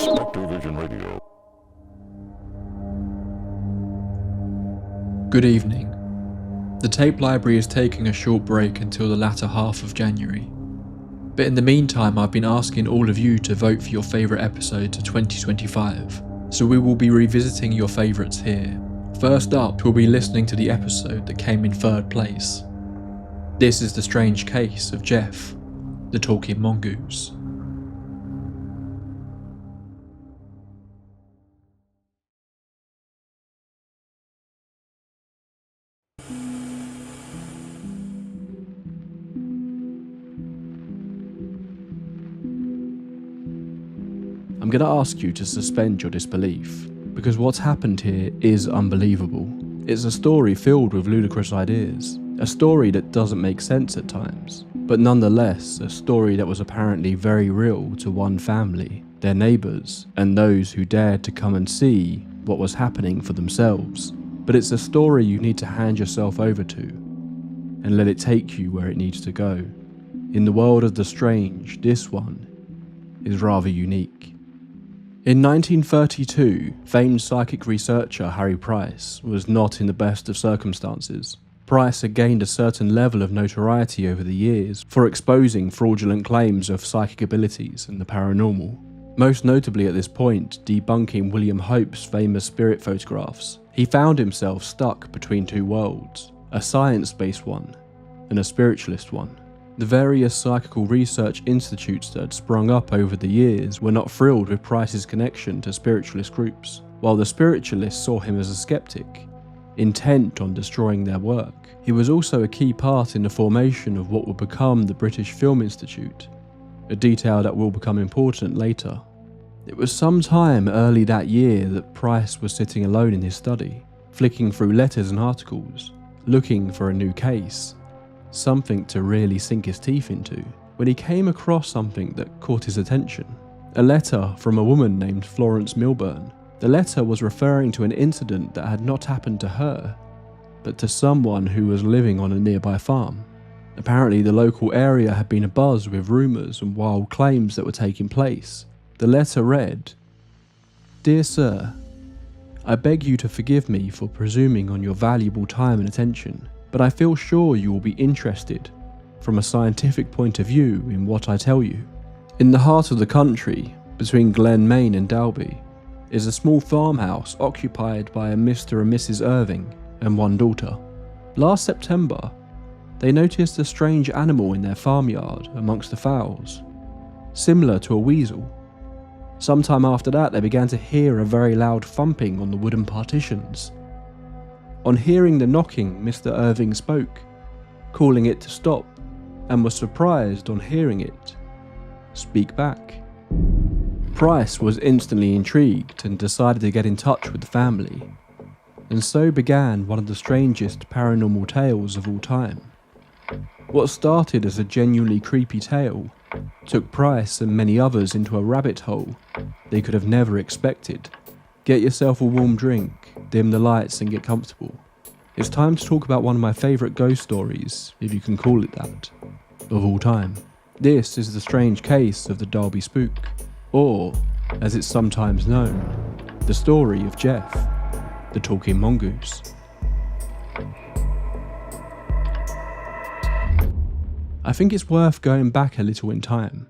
Spectrovision Radio. Good evening. The tape library is taking a short break until the latter half of January. But in the meantime, I've been asking all of you to vote for your favourite episodes of 2025, so we will be revisiting your favourites here. First up, we'll be listening to the episode that came in third place. This is the strange case of Gef, the Talking Mongoose. I'm going to ask you to suspend your disbelief, because what's happened here is unbelievable. It's a story filled with ludicrous ideas, a story that doesn't make sense at times, but nonetheless a story that was apparently very real to one family, their neighbours, and those who dared to come and see what was happening for themselves. But it's a story you need to hand yourself over to, and let it take you where it needs to go. In the world of the strange, this one is rather unique. In 1932, famed psychic researcher Harry Price was not in the best of circumstances. Price had gained a certain level of notoriety over the years for exposing fraudulent claims of psychic abilities and the paranormal. Most notably at this point, debunking William Hope's famous spirit photographs. He found himself stuck between two worlds, a science-based one and a spiritualist one. The various psychical research institutes that had sprung up over the years were not thrilled with Price's connection to spiritualist groups, while the spiritualists saw him as a skeptic, intent on destroying their work. He was also a key part in the formation of what would become the British Film Institute, a detail that will become important later. It was sometime early that year that Price was sitting alone in his study, flicking through letters and articles, looking for a new case. Something to really sink his teeth into, when he came across something that caught his attention. A letter from a woman named Florence Milburn. The letter was referring to an incident that had not happened to her, but to someone who was living on a nearby farm. Apparently the local area had been abuzz with rumours and wild claims that were taking place. The letter read, "Dear Sir, I beg you to forgive me for presuming on your valuable time and attention, but I feel sure you will be interested, from a scientific point of view, in what I tell you. In the heart of the country, between Glen Main and Dalby, is a small farmhouse occupied by a Mr. and Mrs. Irving and one daughter. Last September, they noticed a strange animal in their farmyard amongst the fowls, similar to a weasel. Sometime after that, they began to hear a very loud thumping on the wooden partitions. On hearing the knocking, Mr. Irving spoke, calling it to stop, and was surprised on hearing it speak back. Price was instantly intrigued and decided to get in touch with the family, and so began one of the strangest paranormal tales of all time. What started as a genuinely creepy tale took Price and many others into a rabbit hole they could have never expected. Get yourself a warm drink, dim the lights and get comfortable. It's time to talk about one of my favourite ghost stories, if you can call it that, of all time. This is the strange case of the Derby Spook, or, as it's sometimes known, the story of Gef, the Talking Mongoose. I think it's worth going back a little in time,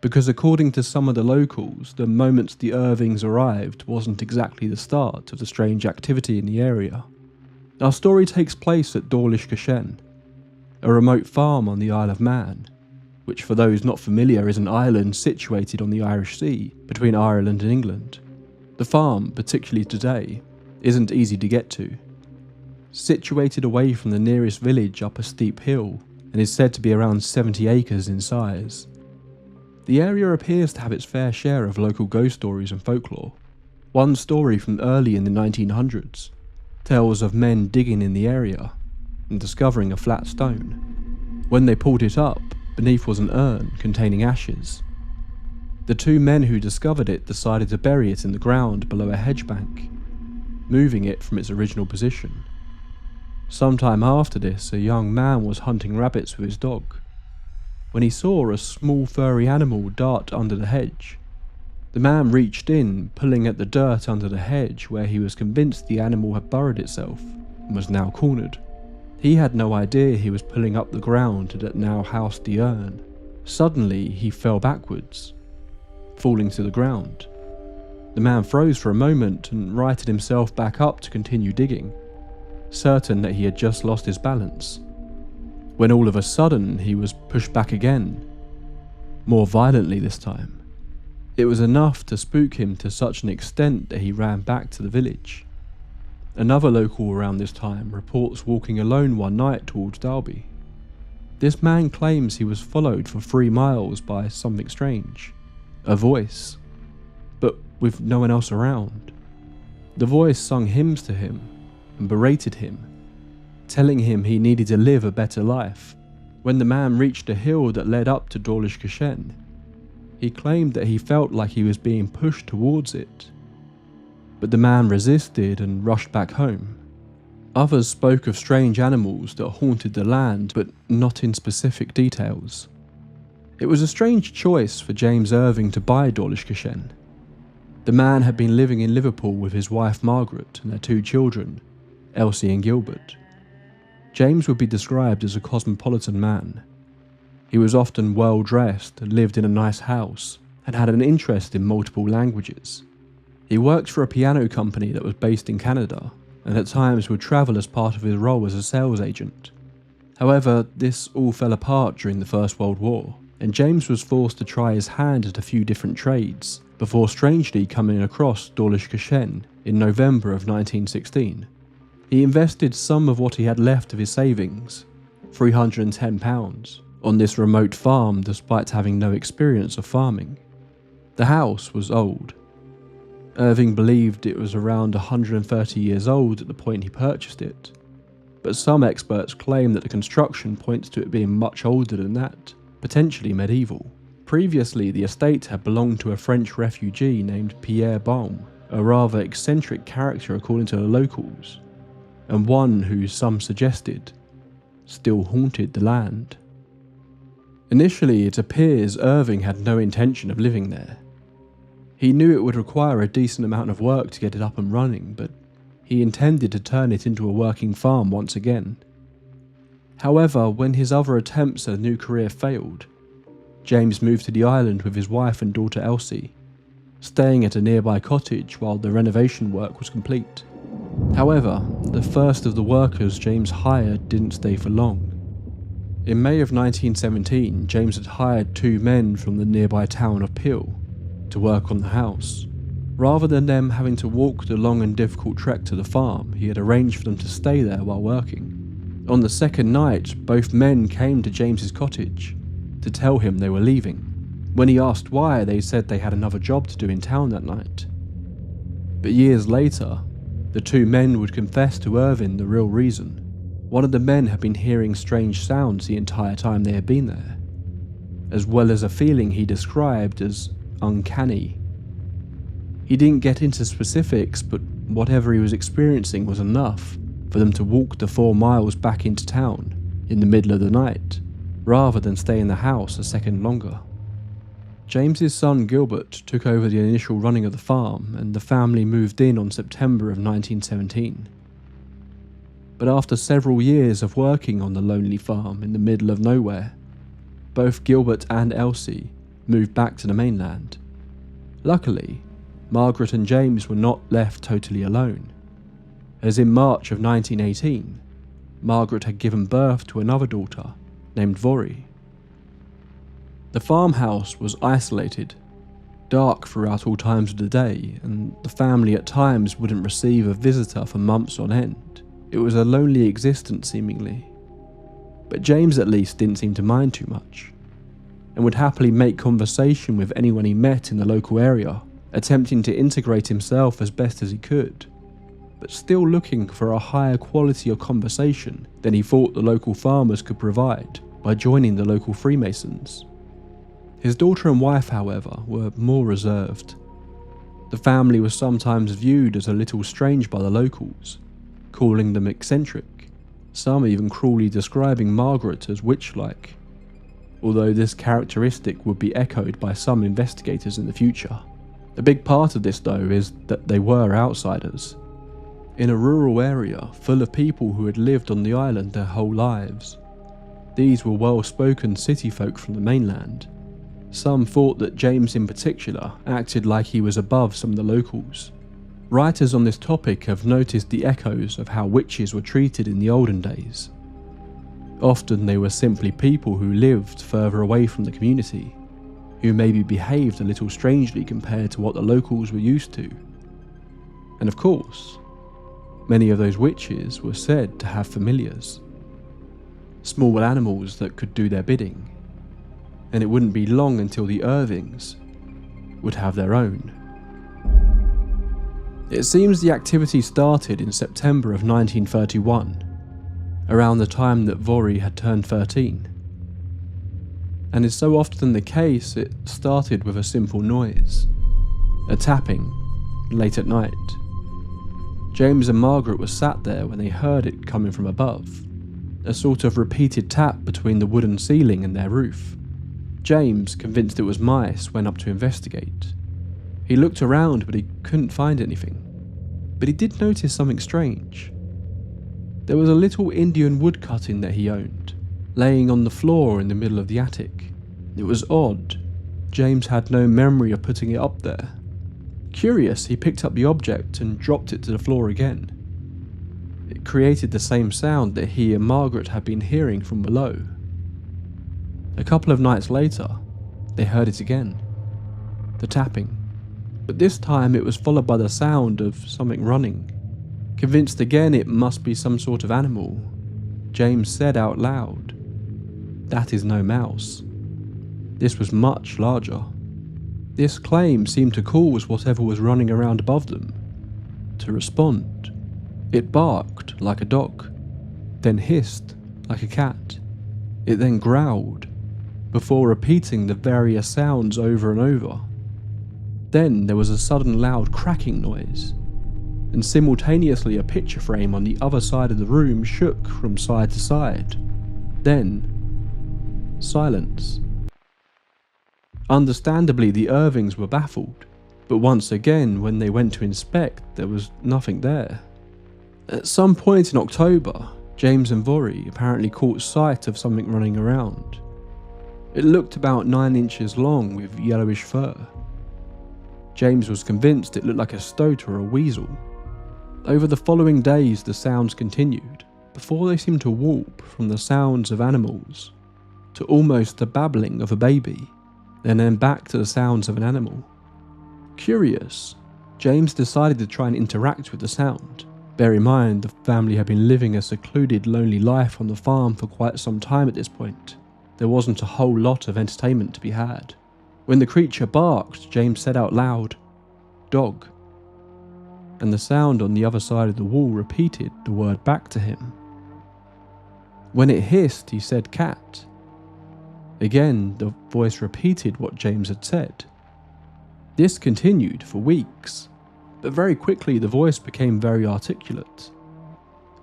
because according to some of the locals, the moment the Irvings arrived wasn't exactly the start of the strange activity in the area. Our story takes place at Dawlish Cashen, a remote farm on the Isle of Man, which for those not familiar is an island situated on the Irish Sea between Ireland and England. The farm, particularly today, isn't easy to get to. Situated away from the nearest village up a steep hill, and is said to be around 70 acres in size. The area appears to have its fair share of local ghost stories and folklore. One story from early in the 1900s tells of men digging in the area and discovering a flat stone. When they pulled it up, beneath was an urn containing ashes. The two men who discovered it decided to bury it in the ground below a hedge bank, moving it from its original position. Sometime after this, a young man was hunting rabbits with his dog, when he saw a small furry animal dart under the hedge. The man reached in, pulling at the dirt under the hedge where he was convinced the animal had burrowed itself and was now cornered. He had no idea he was pulling up the ground that now housed the urn. Suddenly, he fell backwards, falling to the ground. The man froze for a moment and righted himself back up to continue digging, certain that he had just lost his balance, when all of a sudden he was pushed back again, more violently this time. It was enough to spook him to such an extent that he ran back to the village. Another local around this time reports walking alone one night towards Dalby. This man claims he was followed for 3 miles by something strange, a voice, but with no one else around. The voice sung hymns to him and berated him, telling him he needed to live a better life. When the man reached a hill that led up to Dawlish Cashen, he claimed that he felt like he was being pushed towards it, but the man resisted and rushed back home. Others spoke of strange animals that haunted the land, but not in specific details. It was a strange choice for James Irving to buy Dawlish Cashen. The man had been living in Liverpool with his wife Margaret and their 2 children, Elsie and Gilbert. James would be described as a cosmopolitan man. He was often well dressed and lived in a nice house and had an interest in multiple languages. He worked for a piano company that was based in Canada and at times would travel as part of his role as a sales agent. However, this all fell apart during the First World War, and James was forced to try his hand at a few different trades before strangely coming across Dawlish Cashen in November of 1916. He invested some of what he had left of his savings, £310, on this remote farm despite having no experience of farming. The house was old. Irving believed it was around 130 years old at the point he purchased it, but some experts claim that the construction points to it being much older than that, potentially medieval. Previously, the estate had belonged to a French refugee named Pierre Baum, a rather eccentric character according to the locals, and one who, some suggested, still haunted the land. Initially, it appears Irving had no intention of living there. He knew it would require a decent amount of work to get it up and running, but he intended to turn it into a working farm once again. However, when his other attempts at a new career failed, James moved to the island with his wife and daughter Elsie, staying at a nearby cottage while the renovation work was complete. However, the first of the workers James hired didn't stay for long. In May of 1917, James had hired 2 men from the nearby town of Peel to work on the house. Rather than them having to walk the long and difficult trek to the farm, he had arranged for them to stay there while working. On the second night, both men came to James's cottage to tell him they were leaving. When he asked why, they said they had another job to do in town that night. But years later, the 2 men would confess to Irving the real reason. One of the men had been hearing strange sounds the entire time they had been there, as well as a feeling he described as uncanny. He didn't get into specifics, but whatever he was experiencing was enough for them to walk the 4 miles back into town in the middle of the night, rather than stay in the house a second longer. James's son Gilbert took over the initial running of the farm, and the family moved in on September of 1917. But after several years of working on the lonely farm in the middle of nowhere, both Gilbert and Elsie moved back to the mainland. Luckily, Margaret and James were not left totally alone, as in March of 1918, Margaret had given birth to another daughter named Vori. The farmhouse was isolated, dark throughout all times of the day, and the family at times wouldn't receive a visitor for months on end. It was a lonely existence seemingly, but James at least didn't seem to mind too much, and would happily make conversation with anyone he met in the local area, attempting to integrate himself as best as he could, but still looking for a higher quality of conversation than he thought the local farmers could provide by joining the local Freemasons. His daughter and wife, however, were more reserved. The family was sometimes viewed as a little strange by the locals, calling them eccentric, some even cruelly describing Margaret as witch-like, although this characteristic would be echoed by some investigators in the future. A big part of this though is that they were outsiders. In a rural area full of people who had lived on the island their whole lives. These were well-spoken city folk from the mainland. Some thought that James in particular acted like he was above some of the locals. Writers on this topic have noticed the echoes of how witches were treated in the olden days. Often they were simply people who lived further away from the community, who maybe behaved a little strangely compared to what the locals were used to. And of course, many of those witches were said to have familiars. Small animals that could do their bidding. And it wouldn't be long until the Irvings would have their own. It seems the activity started in September of 1931, around the time that Vori had turned 13. And is so often the case, it started with a simple noise, a tapping, late at night. James and Margaret were sat there when they heard it coming from above, a sort of repeated tap between the wooden ceiling and their roof. James, convinced it was mice, went up to investigate. He looked around but he couldn't find anything. But he did notice something strange. There was a little Indian woodcutting that he owned, laying on the floor in the middle of the attic. It was odd. James had no memory of putting it up there. Curious, he picked up the object and dropped it to the floor again. It created the same sound that he and Margaret had been hearing from below. A couple of nights later, they heard it again. The tapping. But this time it was followed by the sound of something running. Convinced again it must be some sort of animal, James said out loud, "That is no mouse." This was much larger. This claim seemed to cause whatever was running around above them to respond. It barked like a dog, then hissed like a cat. It then growled, before repeating the various sounds over and over. Then there was a sudden loud cracking noise, and simultaneously a picture frame on the other side of the room shook from side to side. Then, silence. Understandably, the Irvings were baffled, but once again, when they went to inspect, there was nothing there. At some point in October, James and Vori apparently caught sight of something running around. It looked about 9 inches long with yellowish fur. James was convinced it looked like a stoat or a weasel. Over the following days, the sounds continued, before they seemed to warp from the sounds of animals to almost the babbling of a baby, and then back to the sounds of an animal. Curious, James decided to try and interact with the sound. Bear in mind, the family had been living a secluded, lonely life on the farm for quite some time at this point. There wasn't a whole lot of entertainment to be had. When the creature barked, James said out loud, "Dog." And the sound on the other side of the wall repeated the word back to him. When it hissed, he said cat. Again, the voice repeated what James had said. This continued for weeks, but very quickly the voice became very articulate.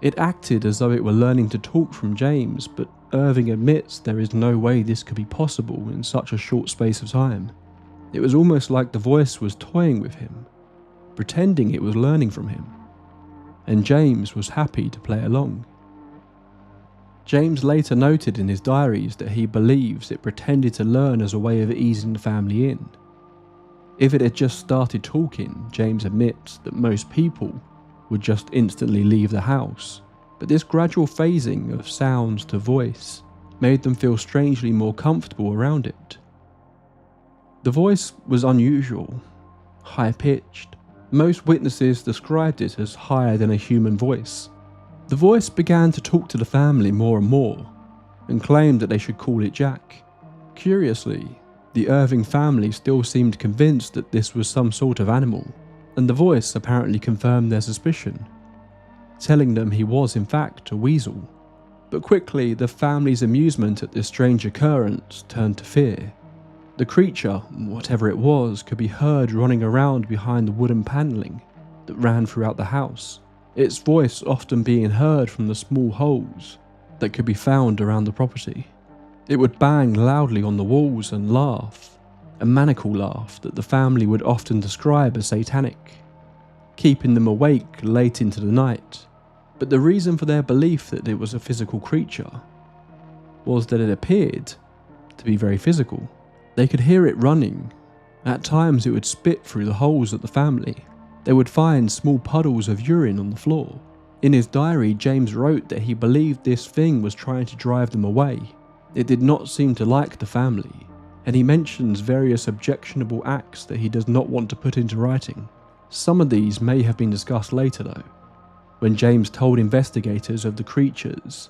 It acted as though it were learning to talk from James, but Irving admits there is no way this could be possible in such a short space of time. It was almost like the voice was toying with him, pretending it was learning from him, and James was happy to play along. James later noted in his diaries that he believes it pretended to learn as a way of easing the family in. If it had just started talking, James admits that most people would just instantly leave the house, but this gradual phasing of sounds to voice made them feel strangely more comfortable around it. The voice was unusual, high-pitched. Most witnesses described it as higher than a human voice. The voice began to talk to the family more and more, and claimed that they should call it Jack. Curiously, the Irving family still seemed convinced that this was some sort of animal, and the voice apparently confirmed their suspicion, telling them he was in fact a weasel. But quickly, the family's amusement at this strange occurrence turned to fear. The creature, whatever it was, could be heard running around behind the wooden panelling that ran throughout the house, its voice often being heard from the small holes that could be found around the property. It would bang loudly on the walls and laugh, a maniacal laugh that the family would often describe as satanic, keeping them awake late into the night. But the reason for their belief that it was a physical creature was that it appeared to be very physical. They could hear it running. At times it would spit through the holes at the family. They would find small puddles of urine on the floor. In his diary, James wrote that he believed this thing was trying to drive them away. It did not seem to like the family, and he mentions various objectionable acts that he does not want to put into writing. Some of these may have been discussed later though, when James told investigators of the creature's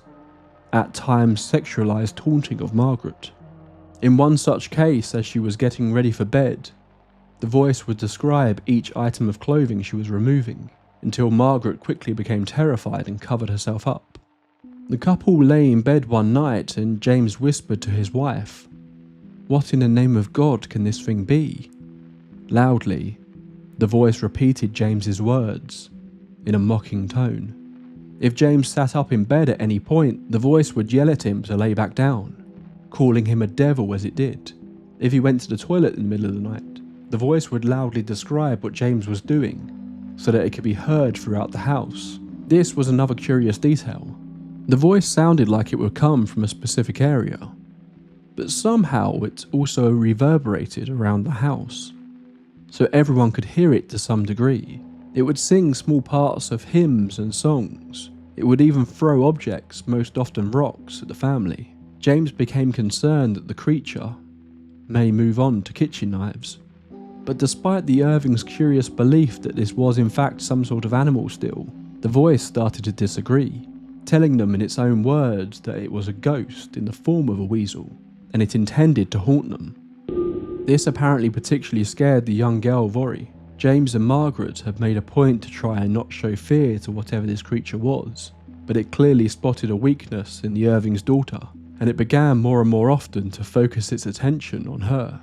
at times sexualized taunting of Margaret. In one such case, as she was getting ready for bed, the voice would describe each item of clothing she was removing, until Margaret quickly became terrified and covered herself up. The couple lay in bed one night and James whispered to his wife, "What in the name of God can this thing be?" Loudly, the voice repeated James's words in a mocking tone. If James sat up in bed at any point, the voice would yell at him to lay back down, calling him a devil as it did. If he went to the toilet in the middle of the night, the voice would loudly describe what James was doing so that it could be heard throughout the house. This was another curious detail. The voice sounded like it would come from a specific area, but somehow it also reverberated around the house, so everyone could hear it to some degree. It would sing small parts of hymns and songs. It would even throw objects, most often rocks, at the family. James became concerned that the creature may move on to kitchen knives. But despite the Irvings' curious belief that this was in fact some sort of animal still, the voice started to disagree, telling them in its own words that it was a ghost in the form of a weasel, and it intended to haunt them. This apparently particularly scared the young girl Vori. James and Margaret had made a point to try and not show fear to whatever this creature was, but it clearly spotted a weakness in the Irving's daughter, and it began more and more often to focus its attention on her.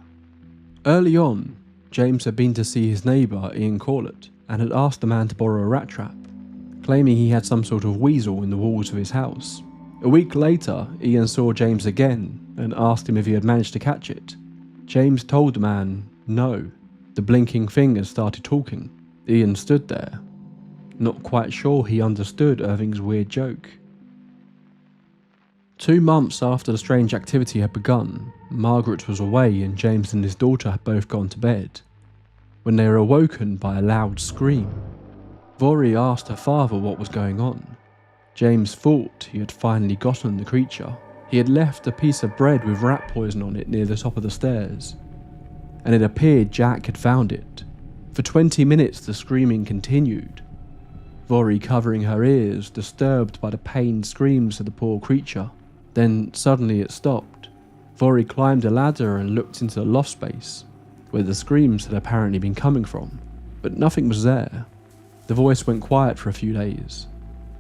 Early on, James had been to see his neighbour Ian Corlett and had asked the man to borrow a rat trap, claiming he had some sort of weasel in the walls of his house. A week later, Ian saw James again and asked him if he had managed to catch it. James told the man no. The blinking thing had started talking. Ian stood there, not quite sure he understood Irving's weird joke. 2 months after the strange activity had begun, Margaret was away and James and his daughter had both gone to bed, when they were awoken by a loud scream. Vori asked her father what was going on. James thought he had finally gotten the creature. He had left a piece of bread with rat poison on it near the top of the stairs, and it appeared Jack had found it. For 20 minutes the screaming continued, Vori covering her ears, disturbed by the pained screams of the poor creature. Then suddenly it stopped. Vori climbed a ladder and looked into the loft space, where the screams had apparently been coming from, but nothing was there. The voice went quiet for a few days,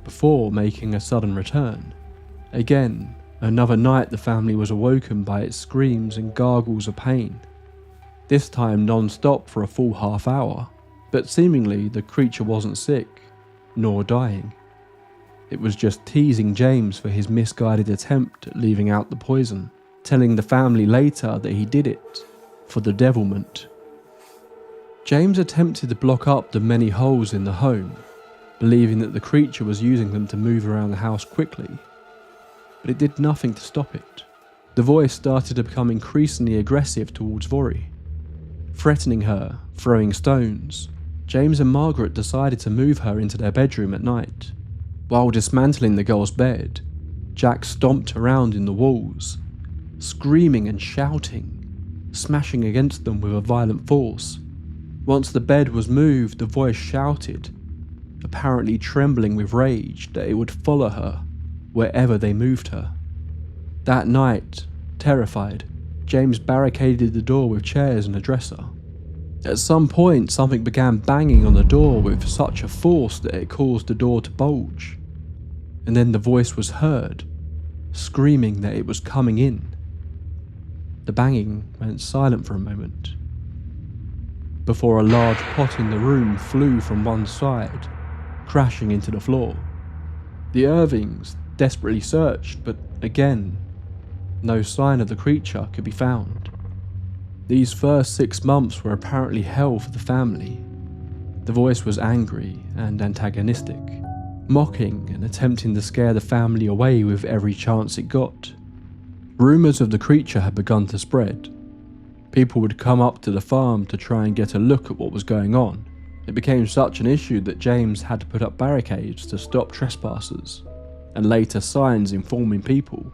before making a sudden return. Again, another night the family was awoken by its screams and gargles of pain, this time non-stop for a full half hour, but seemingly the creature wasn't sick, nor dying. It was just teasing James for his misguided attempt at leaving out the poison, telling the family later that he did it for the devilment. James attempted to block up the many holes in the home, believing that the creature was using them to move around the house quickly, but it did nothing to stop it. The voice started to become increasingly aggressive towards Vori, threatening her, throwing stones. James and Margaret decided to move her into their bedroom at night. While dismantling the girl's bed, Jack stomped around in the walls, screaming and shouting, smashing against them with a violent force. Once the bed was moved, the voice shouted, apparently trembling with rage, that it would follow her wherever they moved her. That night, terrified, James barricaded the door with chairs and a dresser. At some point, something began banging on the door with such a force that it caused the door to bulge. And then the voice was heard, screaming that it was coming in. The banging went silent for a moment, before a large pot in the room flew from one side, crashing into the floor. The Irvings desperately searched, but again, no sign of the creature could be found. These first 6 months were apparently hell for the family. The voice was angry and antagonistic, mocking and attempting to scare the family away with every chance it got. Rumours of the creature had begun to spread. People would come up to the farm to try and get a look at what was going on. It became such an issue that James had to put up barricades to stop trespassers, and later signs informing people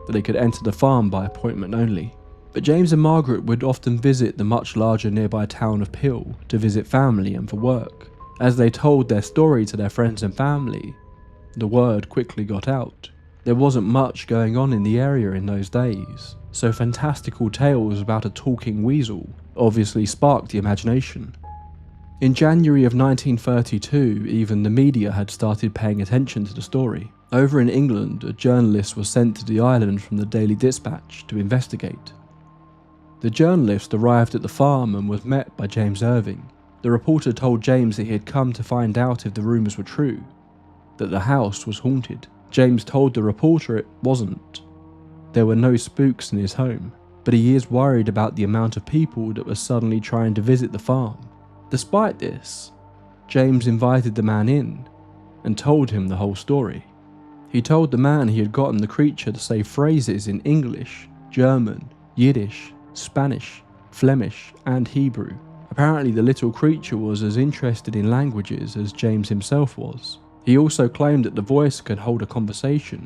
that they could enter the farm by appointment only. But James and Margaret would often visit the much larger nearby town of Peel to visit family and for work. As they told their story to their friends and family, the word quickly got out. There wasn't much going on in the area in those days, so fantastical tales about a talking weasel obviously sparked the imagination. In January of 1932, even the media had started paying attention to the story. Over in England, a journalist was sent to the island from the Daily Dispatch to investigate. The journalist arrived at the farm and was met by James Irving. The reporter told James that he had come to find out if the rumours were true, that the house was haunted. James told the reporter it wasn't. There were no spooks in his home, but he is worried about the amount of people that were suddenly trying to visit the farm. Despite this, James invited the man in and told him the whole story. He told the man he had gotten the creature to say phrases in English, German, Yiddish, Spanish, Flemish, and Hebrew. Apparently the little creature was as interested in languages as James himself was. He also claimed that the voice could hold a conversation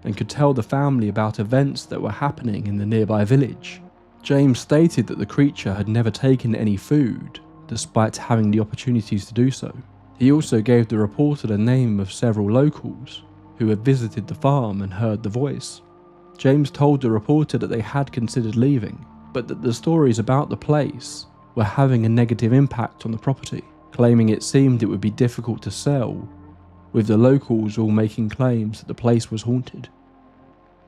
and could tell the family about events that were happening in the nearby village. James stated that the creature had never taken any food, despite having the opportunities to do so. He also gave the reporter the name of several locals who had visited the farm and heard the voice. James told the reporter that they had considered leaving, but that the stories about the place were having a negative impact on the property, claiming it seemed it would be difficult to sell, with the locals all making claims that the place was haunted.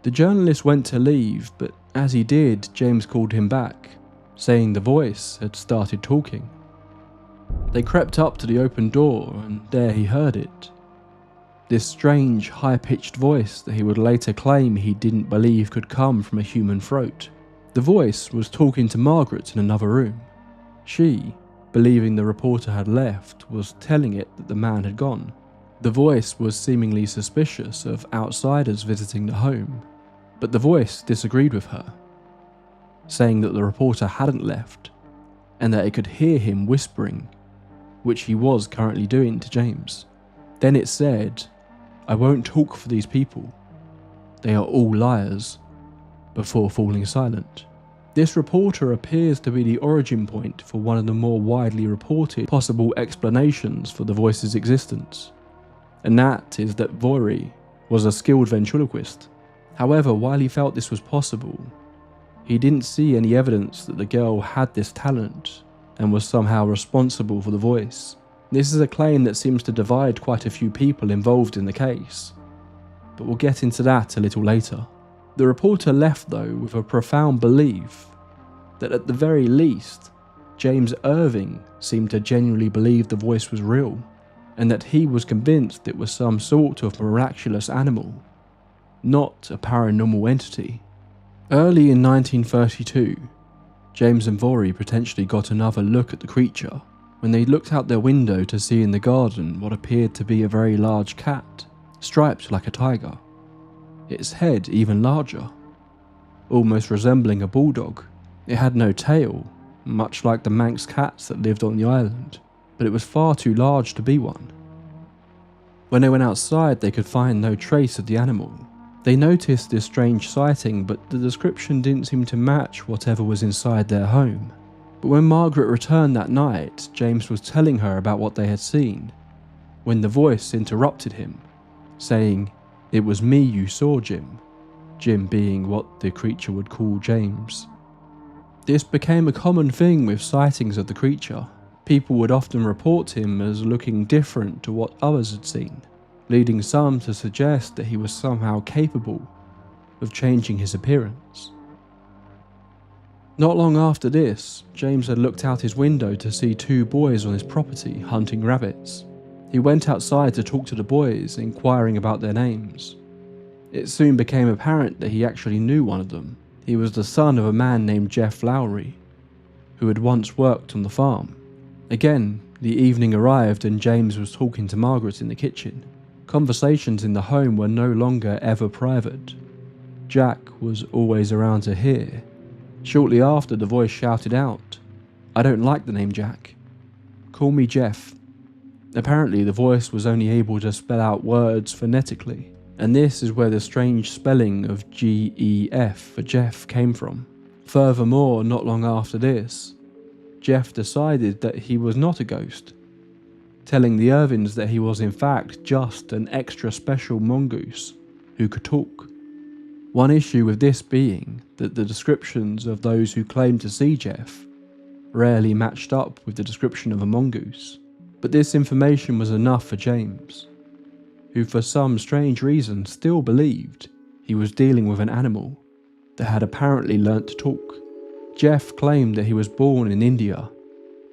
The journalist went to leave, but as he did, James called him back, saying the voice had started talking. They crept up to the open door, and there he heard it. This strange, high-pitched voice that he would later claim he didn't believe could come from a human throat. The voice was talking to Margaret in another room. She, believing the reporter had left, was telling it that the man had gone. The voice was seemingly suspicious of outsiders visiting the home, but the voice disagreed with her, saying that the reporter hadn't left, and that it could hear him whispering, which he was currently doing to James. Then it said, "I won't talk for these people. They are all liars," before falling silent. This reporter appears to be the origin point for one of the more widely reported possible explanations for the voice's existence, and that is that Vory was a skilled ventriloquist. However, while he felt this was possible, he didn't see any evidence that the girl had this talent and was somehow responsible for the voice. This is a claim that seems to divide quite a few people involved in the case, but we'll get into that a little later. The reporter left though with a profound belief that at the very least, James Irving seemed to genuinely believe the voice was real, and that he was convinced it was some sort of miraculous animal, not a paranormal entity. Early in 1932, James and Vory potentially got another look at the creature when they looked out their window to see in the garden what appeared to be a very large cat, striped like a tiger, its head even larger, almost resembling a bulldog. It had no tail, much like the Manx cats that lived on the island, but it was far too large to be one. When they went outside, they could find no trace of the animal. They noticed this strange sighting, but the description didn't seem to match whatever was inside their home. But when Margaret returned that night, James was telling her about what they had seen, when the voice interrupted him, saying, "It was me you saw, Jim," Jim being what the creature would call James. This became a common thing with sightings of the creature. People would often report him as looking different to what others had seen, leading some to suggest that he was somehow capable of changing his appearance. Not long after this, James had looked out his window to see two boys on his property hunting rabbits. He went outside to talk to the boys, inquiring about their names. It soon became apparent that he actually knew one of them. He was the son of a man named Gef Lowry, who had once worked on the farm. Again, the evening arrived and James was talking to Margaret in the kitchen. Conversations in the home were no longer ever private. Jack was always around to hear. Shortly after, the voice shouted out, "I don't like the name Jack. Call me Gef." Apparently, the voice was only able to spell out words phonetically, and this is where the strange spelling of Gef for Gef came from. Furthermore, not long after this, Gef decided that he was not a ghost, telling the Irvins that he was in fact just an extra special mongoose who could talk. One issue with this being that the descriptions of those who claimed to see Gef rarely matched up with the description of a mongoose, but this information was enough for James, who for some strange reason still believed he was dealing with an animal that had apparently learnt to talk. Gef claimed that he was born in India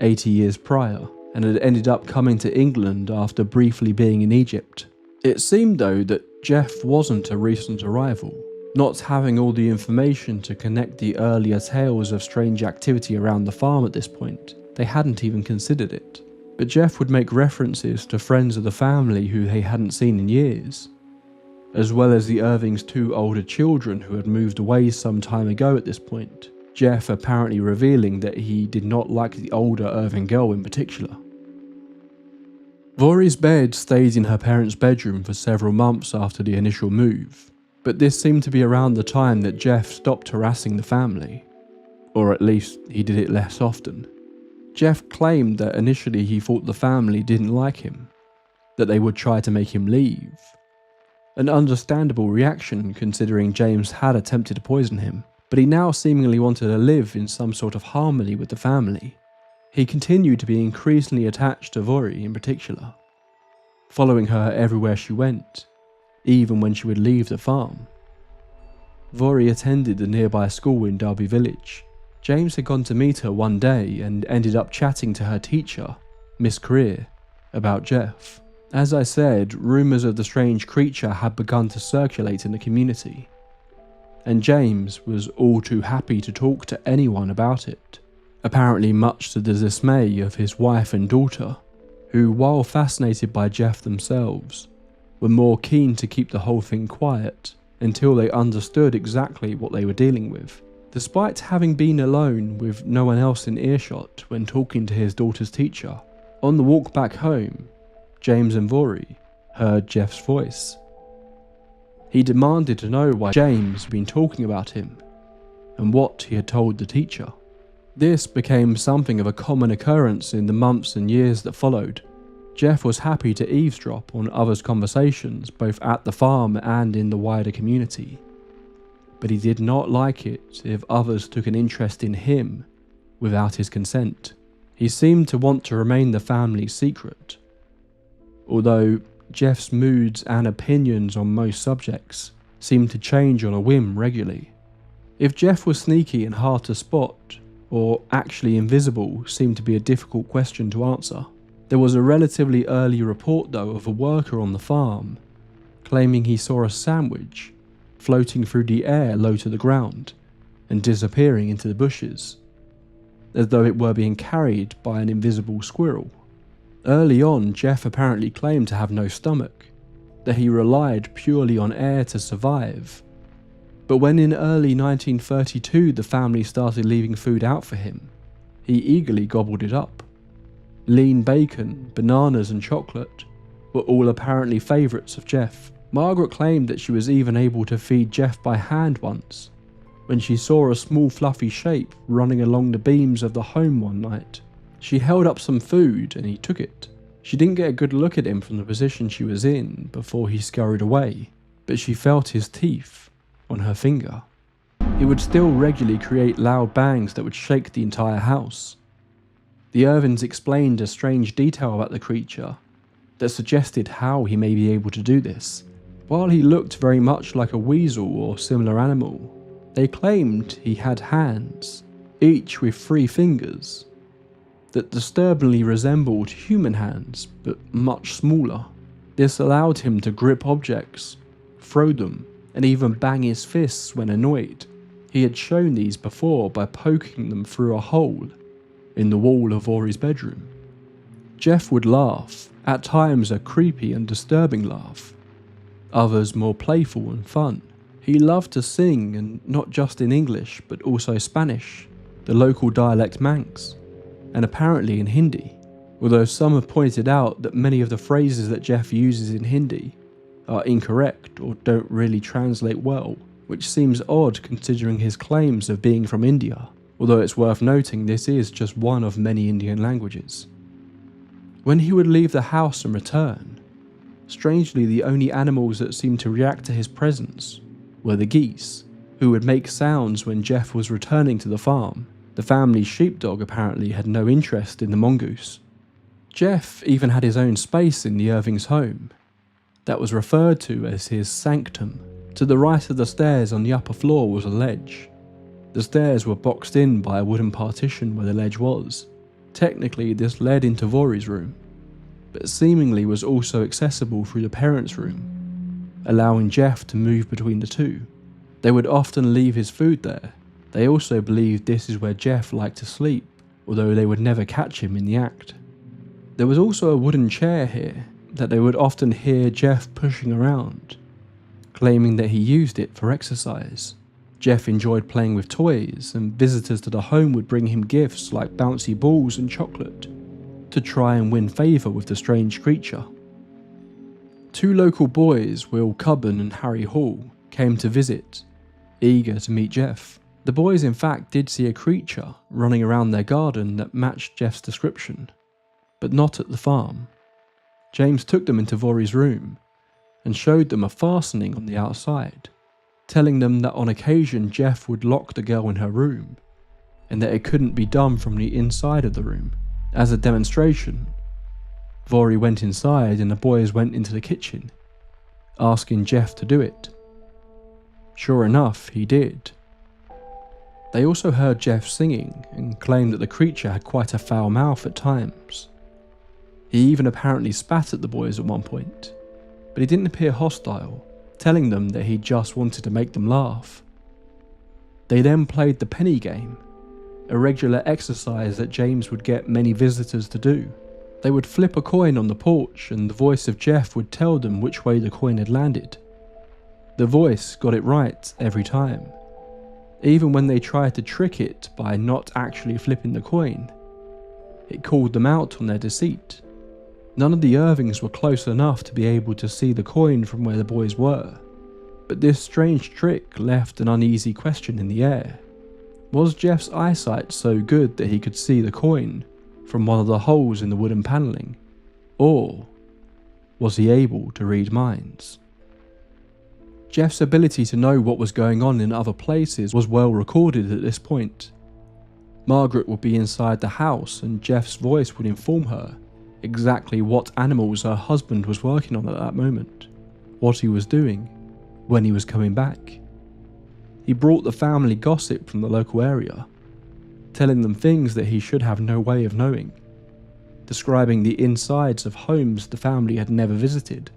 80 years prior and had ended up coming to England after briefly being in Egypt. It seemed though that Gef wasn't a recent arrival, not having all the information to connect the earlier tales of strange activity around the farm at this point. They hadn't even considered it. But Gef would make references to friends of the family who they hadn't seen in years, as well as the Irving's 2 older children who had moved away some time ago at this point. Gef apparently revealing that he did not like the older Irving girl in particular. Vori's bed stayed in her parents' bedroom for several months after the initial move, but this seemed to be around the time that Gef stopped harassing the family, or at least he did it less often. Gef claimed that initially he thought the family didn't like him, that they would try to make him leave. An understandable reaction considering James had attempted to poison him, but he now seemingly wanted to live in some sort of harmony with the family. He continued to be increasingly attached to Vori in particular, following her everywhere she went, even when she would leave the farm. Vori attended the nearby school in Derby Village. James had gone to meet her one day and ended up chatting to her teacher, Miss Career, about Gef. As I said, rumours of the strange creature had begun to circulate in the community, and James was all too happy to talk to anyone about it, apparently much to the dismay of his wife and daughter, who, while fascinated by Gef themselves, were more keen to keep the whole thing quiet until they understood exactly what they were dealing with. Despite having been alone with no one else in earshot when talking to his daughter's teacher, on the walk back home, James and Vori heard Gef's voice. He demanded to know why James had been talking about him and what he had told the teacher. This became something of a common occurrence in the months and years that followed. Gef was happy to eavesdrop on others' conversations both at the farm and in the wider community, but he did not like it if others took an interest in him without his consent. He seemed to want to remain the family's secret, although Gef's moods and opinions on most subjects seemed to change on a whim regularly. If Gef was sneaky and hard to spot, or actually invisible, seemed to be a difficult question to answer. There was a relatively early report though of a worker on the farm claiming he saw a sandwich floating through the air low to the ground and disappearing into the bushes, as though it were being carried by an invisible squirrel. Early on, Gef apparently claimed to have no stomach, that he relied purely on air to survive. But when in early 1932 the family started leaving food out for him, he eagerly gobbled it up. Lean bacon, bananas and chocolate were all apparently favourites of Gef. Margaret claimed that she was even able to feed Gef by hand once, when she saw a small fluffy shape running along the beams of the home one night. She held up some food and he took it. She didn't get a good look at him from the position she was in before he scurried away, but she felt his teeth on her finger. He would still regularly create loud bangs that would shake the entire house. The Irvins explained a strange detail about the creature that suggested how he may be able to do this. While he looked very much like a weasel or similar animal, they claimed he had hands, each with 3 fingers, that disturbingly resembled human hands but much smaller. This allowed him to grip objects, throw them, and even bang his fists when annoyed. He had shown these before by poking them through a hole in the wall of Vori's bedroom. Gef would laugh, at times a creepy and disturbing laugh, others more playful and fun. He loved to sing, and not just in English but also Spanish, the local dialect Manx, and apparently in Hindi, although some have pointed out that many of the phrases that Gef uses in Hindi are incorrect or don't really translate well, which seems odd considering his claims of being from India, although it's worth noting this is just one of many Indian languages. When he would leave the house and return, strangely the only animals that seemed to react to his presence were the geese, who would make sounds when Gef was returning to the farm. The family's sheepdog apparently had no interest in the mongoose. Gef even had his own space in the Irvings' home that was referred to as his sanctum. To the right of the stairs on the upper floor was a ledge. The stairs were boxed in by a wooden partition where the ledge was. Technically this led into Vori's room, but seemingly was also accessible through the parents' room, allowing Gef to move between the two. They would often leave his food there. They also believed this is where Gef liked to sleep, although they would never catch him in the act. There was also a wooden chair here that they would often hear Gef pushing around, claiming that he used it for exercise. Gef enjoyed playing with toys, and visitors to the home would bring him gifts like bouncy balls and chocolate to try and win favour with the strange creature. Two local boys, Will Cubban and Harry Hall, came to visit, eager to meet Gef. The boys in fact did see a creature running around their garden that matched Gef's description, but not at the farm. James took them into Vori's room and showed them a fastening on the outside, telling them that on occasion Gef would lock the girl in her room, and that it couldn't be done from the inside of the room. As a demonstration, Vori went inside and the boys went into the kitchen, asking Gef to do it. Sure enough, he did. They also heard Gef singing and claimed that the creature had quite a foul mouth at times. He even apparently spat at the boys at one point, but he didn't appear hostile, telling them that he just wanted to make them laugh. They then played the penny game, a regular exercise that James would get many visitors to do. They would flip a coin on the porch and the voice of Gef would tell them which way the coin had landed. The voice got it right every time, even when they tried to trick it by not actually flipping the coin. It called them out on their deceit. None of the Irvings were close enough to be able to see the coin from where the boys were, but this strange trick left an uneasy question in the air. Was Gef's eyesight so good that he could see the coin from one of the holes in the wooden panelling, or was he able to read minds? Gef's ability to know what was going on in other places was well recorded at this point. Margaret would be inside the house and Gef's voice would inform her exactly what animals her husband was working on at that moment, what he was doing, when he was coming back. He brought the family gossip from the local area, telling them things that he should have no way of knowing, describing the insides of homes the family had never visited,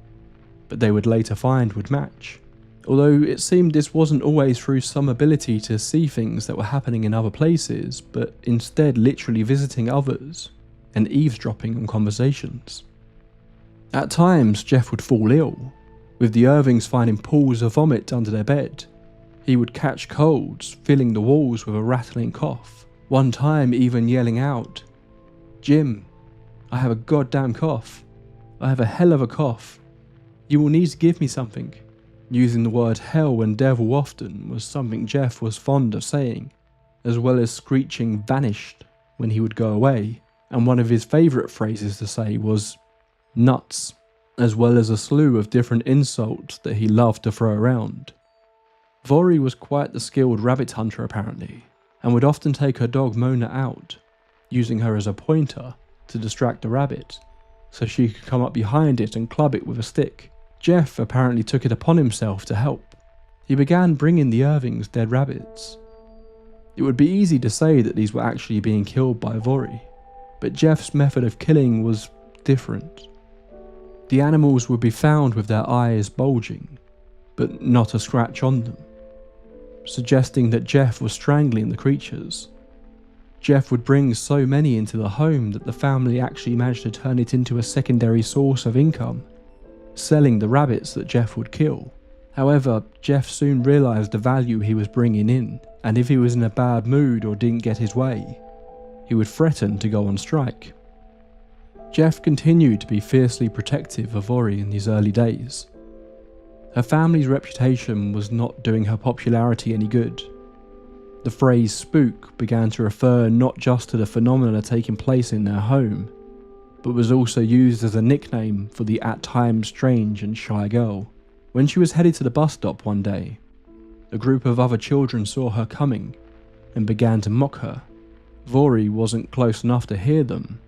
but they would later find would match. Although it seemed this wasn't always through some ability to see things that were happening in other places, but instead literally visiting others and eavesdropping on conversations. At times, Gef would fall ill, with the Irvings finding pools of vomit under their bed. He would catch colds, filling the walls with a rattling cough, one time even yelling out, "Jim, I have a goddamn cough. I have a hell of a cough. You will need to give me something." Using the word hell and devil often was something Gef was fond of saying, as well as screeching "vanished" when he would go away, and one of his favourite phrases to say was "nuts," as well as a slew of different insults that he loved to throw around. Vori was quite the skilled rabbit hunter apparently, and would often take her dog Mona out, using her as a pointer to distract the rabbit, so she could come up behind it and club it with a stick. Gef apparently took it upon himself to help. He began bringing the Irvings dead rabbits. It would be easy to say that these were actually being killed by Vori, but Gef's method of killing was different. The animals would be found with their eyes bulging, but not a scratch on them, suggesting that Gef was strangling the creatures. Gef would bring so many into the home that the family actually managed to turn it into a secondary source of income, selling the rabbits that Gef would kill. However, Gef soon realised the value he was bringing in, and if he was in a bad mood or didn't get his way, he would threaten to go on strike. Gef continued to be fiercely protective of Ori in these early days. Her family's reputation was not doing her popularity any good. The phrase spook began to refer not just to the phenomena taking place in their home, but was also used as a nickname for the at times strange and shy girl. When she was headed to the bus stop one day, a group of other children saw her coming and began to mock her. Vori wasn't close enough to hear them,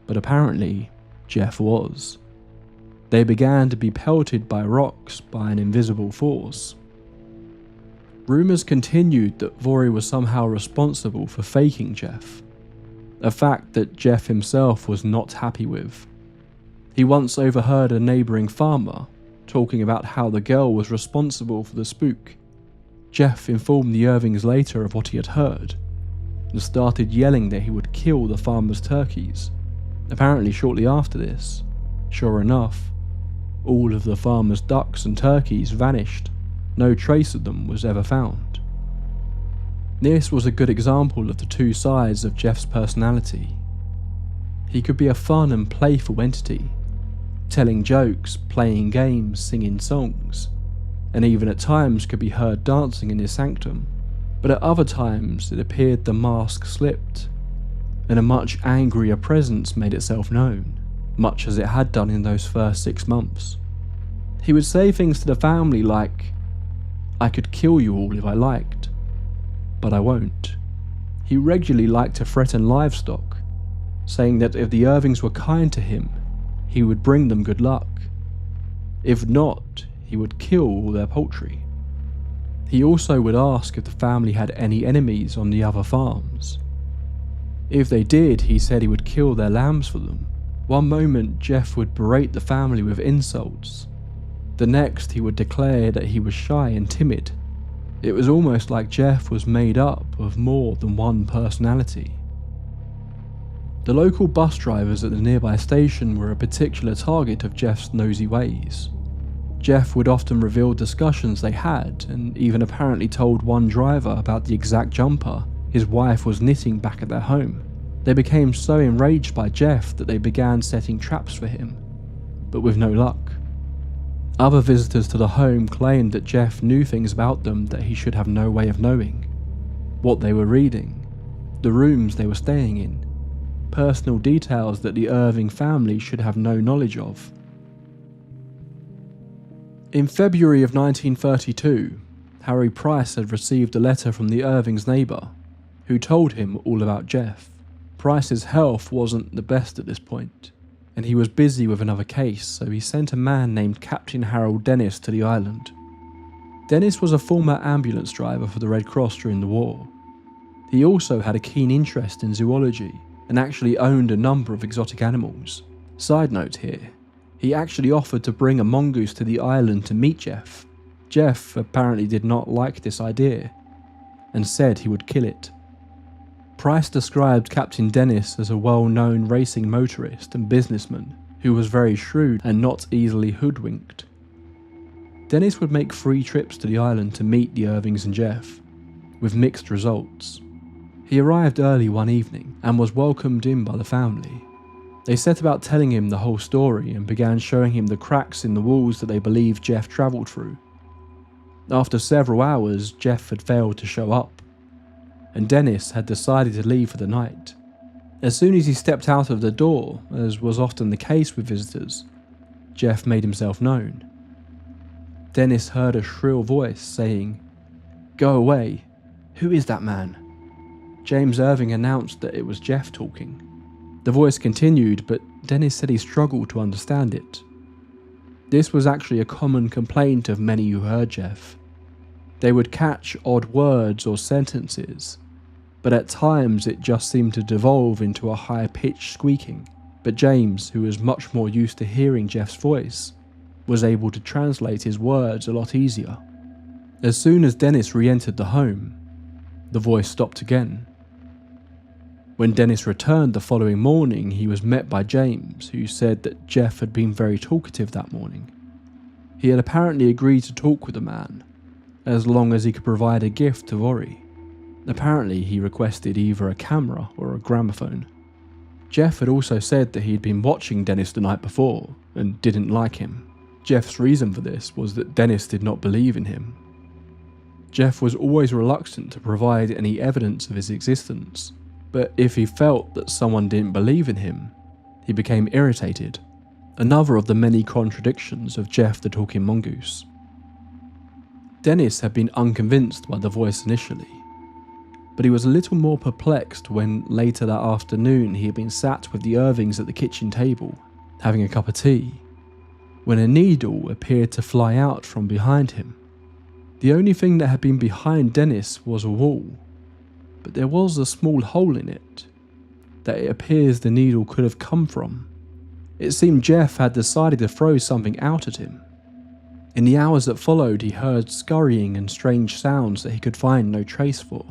but apparently Gef was. They began to be pelted by rocks by an invisible force. Rumours continued that Vori was somehow responsible for faking Gef, a fact that Gef himself was not happy with. He once overheard a neighbouring farmer talking about how the girl was responsible for the spook. Gef informed the Irvings later of what he had heard, and started yelling that he would kill the farmer's turkeys. Apparently shortly after this, sure enough, all of the farmer's ducks and turkeys vanished. No trace of them was ever found. This was a good example of the two sides of Gef's personality. He could be a fun and playful entity, telling jokes, playing games, singing songs, and even at times could be heard dancing in his sanctum. But at other times it appeared the mask slipped, and a much angrier presence made itself known, much as it had done in those first 6 months. He would say things to the family like, "I could kill you all if I liked, but I won't." He regularly liked to threaten livestock, saying that if the Irvings were kind to him, he would bring them good luck. If not, he would kill all their poultry. He also would ask if the family had any enemies on the other farms. If they did, he said he would kill their lambs for them. One moment, Gef would berate the family with insults. The next, he would declare that he was shy and timid. It was almost like Gef was made up of more than one personality. The local bus drivers at the nearby station were a particular target of Gef's nosy ways. Gef would often reveal discussions they had, and even apparently told one driver about the exact jumper his wife was knitting back at their home. They became so enraged by Gef that they began setting traps for him, but with no luck. Other visitors to the home claimed that Gef knew things about them that he should have no way of knowing. What they were reading, the rooms they were staying in, personal details that the Irving family should have no knowledge of. In February of 1932, Harry Price had received a letter from the Irving's neighbour, who told him all about Gef. Price's health wasn't the best at this point, and he was busy with another case, so he sent a man named Captain Harold Dennis to the island. Dennis was a former ambulance driver for the Red Cross during the war. He also had a keen interest in zoology, and actually owned a number of exotic animals. Side note here, he actually offered to bring a mongoose to the island to meet Gef. Gef apparently did not like this idea, and said he would kill it. Price described Captain Dennis as a well-known racing motorist and businessman who was very shrewd and not easily hoodwinked. Dennis would make 3 trips to the island to meet the Irvings and Gef, with mixed results. He arrived early one evening and was welcomed in by the family. They set about telling him the whole story and began showing him the cracks in the walls that they believed Gef travelled through. After several hours, Gef had failed to show up, and Dennis had decided to leave for the night. As soon as he stepped out of the door, as was often the case with visitors, Gef made himself known. Dennis heard a shrill voice saying, "Go away, who is that man?" James Irving announced that it was Gef talking. The voice continued, but Dennis said he struggled to understand it. This was actually a common complaint of many who heard Gef. They would catch odd words or sentences, but at times it just seemed to devolve into a high-pitched squeaking. But James, who was much more used to hearing Gef's voice, was able to translate his words a lot easier. As soon as Dennis re-entered the home, the voice stopped again. When Dennis returned the following morning, he was met by James, who said that Gef had been very talkative that morning. He had apparently agreed to talk with the man, as long as he could provide a gift to Vori. Apparently he requested either a camera or a gramophone. Gef had also said that he had been watching Dennis the night before and didn't like him. Gef's reason for this was that Dennis did not believe in him. Gef was always reluctant to provide any evidence of his existence, but if he felt that someone didn't believe in him, he became irritated. Another of the many contradictions of Gef the Talking Mongoose. Dennis had been unconvinced by the voice initially, but he was a little more perplexed when later that afternoon he had been sat with the Irvings at the kitchen table, having a cup of tea, when a needle appeared to fly out from behind him. The only thing that had been behind Dennis was a wall, but there was a small hole in it that it appears the needle could have come from. It seemed Gef had decided to throw something out at him. In the hours that followed, he heard scurrying and strange sounds that he could find no trace for.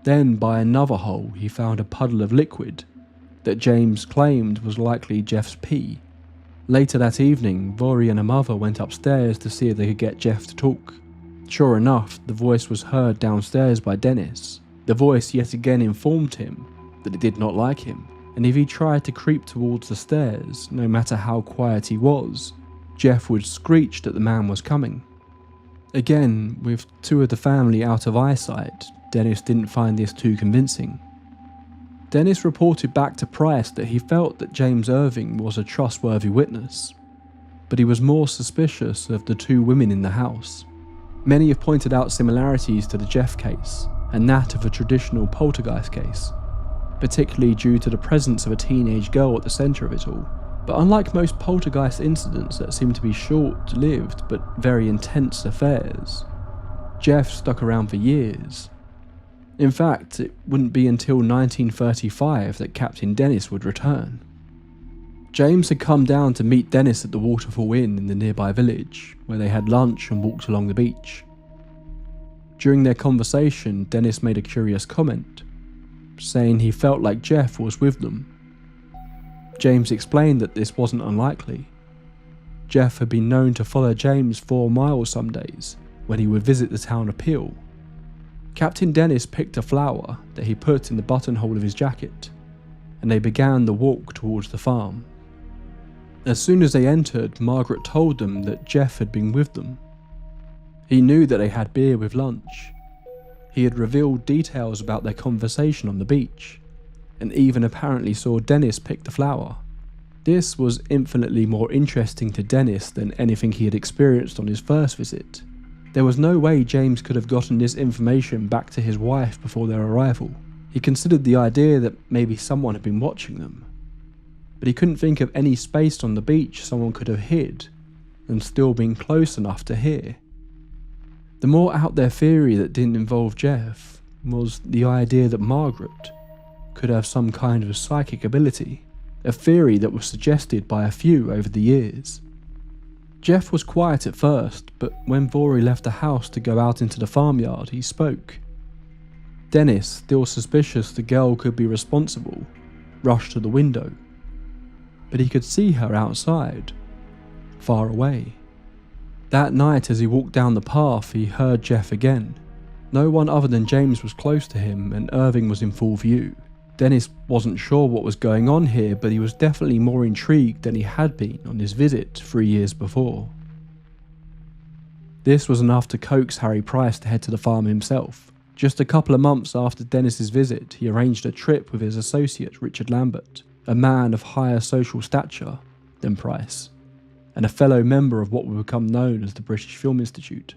Then, by another hole, he found a puddle of liquid that James claimed was likely Gef's pee. Later that evening, Vori and her mother went upstairs to see if they could get Gef to talk. Sure enough, the voice was heard downstairs by Dennis. The voice yet again informed him that it did not like him, and if he tried to creep towards the stairs, no matter how quiet he was, Gef would screech that the man was coming. Again, with two of the family out of eyesight, Dennis didn't find this too convincing. Dennis reported back to Price that he felt that James Irving was a trustworthy witness, but he was more suspicious of the two women in the house. Many have pointed out similarities to the Gef case and that of a traditional poltergeist case, particularly due to the presence of a teenage girl at the centre of it all. But unlike most poltergeist incidents that seem to be short-lived but very intense affairs, Gef stuck around for years. In fact, it wouldn't be until 1935 that Captain Dennis would return. James had come down to meet Dennis at the Waterfall Inn in the nearby village, where they had lunch and walked along the beach. During their conversation, Dennis made a curious comment, saying he felt like Gef was with them. James explained that this wasn't unlikely. Gef had been known to follow James 4 miles some days when he would visit the town of Peel. Captain Dennis picked a flower that he put in the buttonhole of his jacket, and they began the walk towards the farm. As soon as they entered, Margaret told them that Gef had been with them. He knew that they had beer with lunch. He had revealed details about their conversation on the beach, and even apparently saw Dennis pick the flower. This was infinitely more interesting to Dennis than anything he had experienced on his first visit. There was no way James could have gotten this information back to his wife before their arrival. He considered the idea that maybe someone had been watching them, but he couldn't think of any space on the beach someone could have hid and still been close enough to hear. The more out there theory that didn't involve Gef was the idea that Margaret could have some kind of psychic ability, a theory that was suggested by a few over the years. Gef was quiet at first, but when Vori left the house to go out into the farmyard, he spoke. Dennis, still suspicious the girl could be responsible, rushed to the window, but he could see her outside, far away. That night as he walked down the path, he heard Gef again. No one other than James was close to him, and Irving was in full view. Dennis wasn't sure what was going on here, but he was definitely more intrigued than he had been on his visit 3 years before. This was enough to coax Harry Price to head to the farm himself. Just a couple of months after Dennis's visit, he arranged a trip with his associate Richard Lambert, a man of higher social stature than Price, and a fellow member of what would become known as the British Film Institute.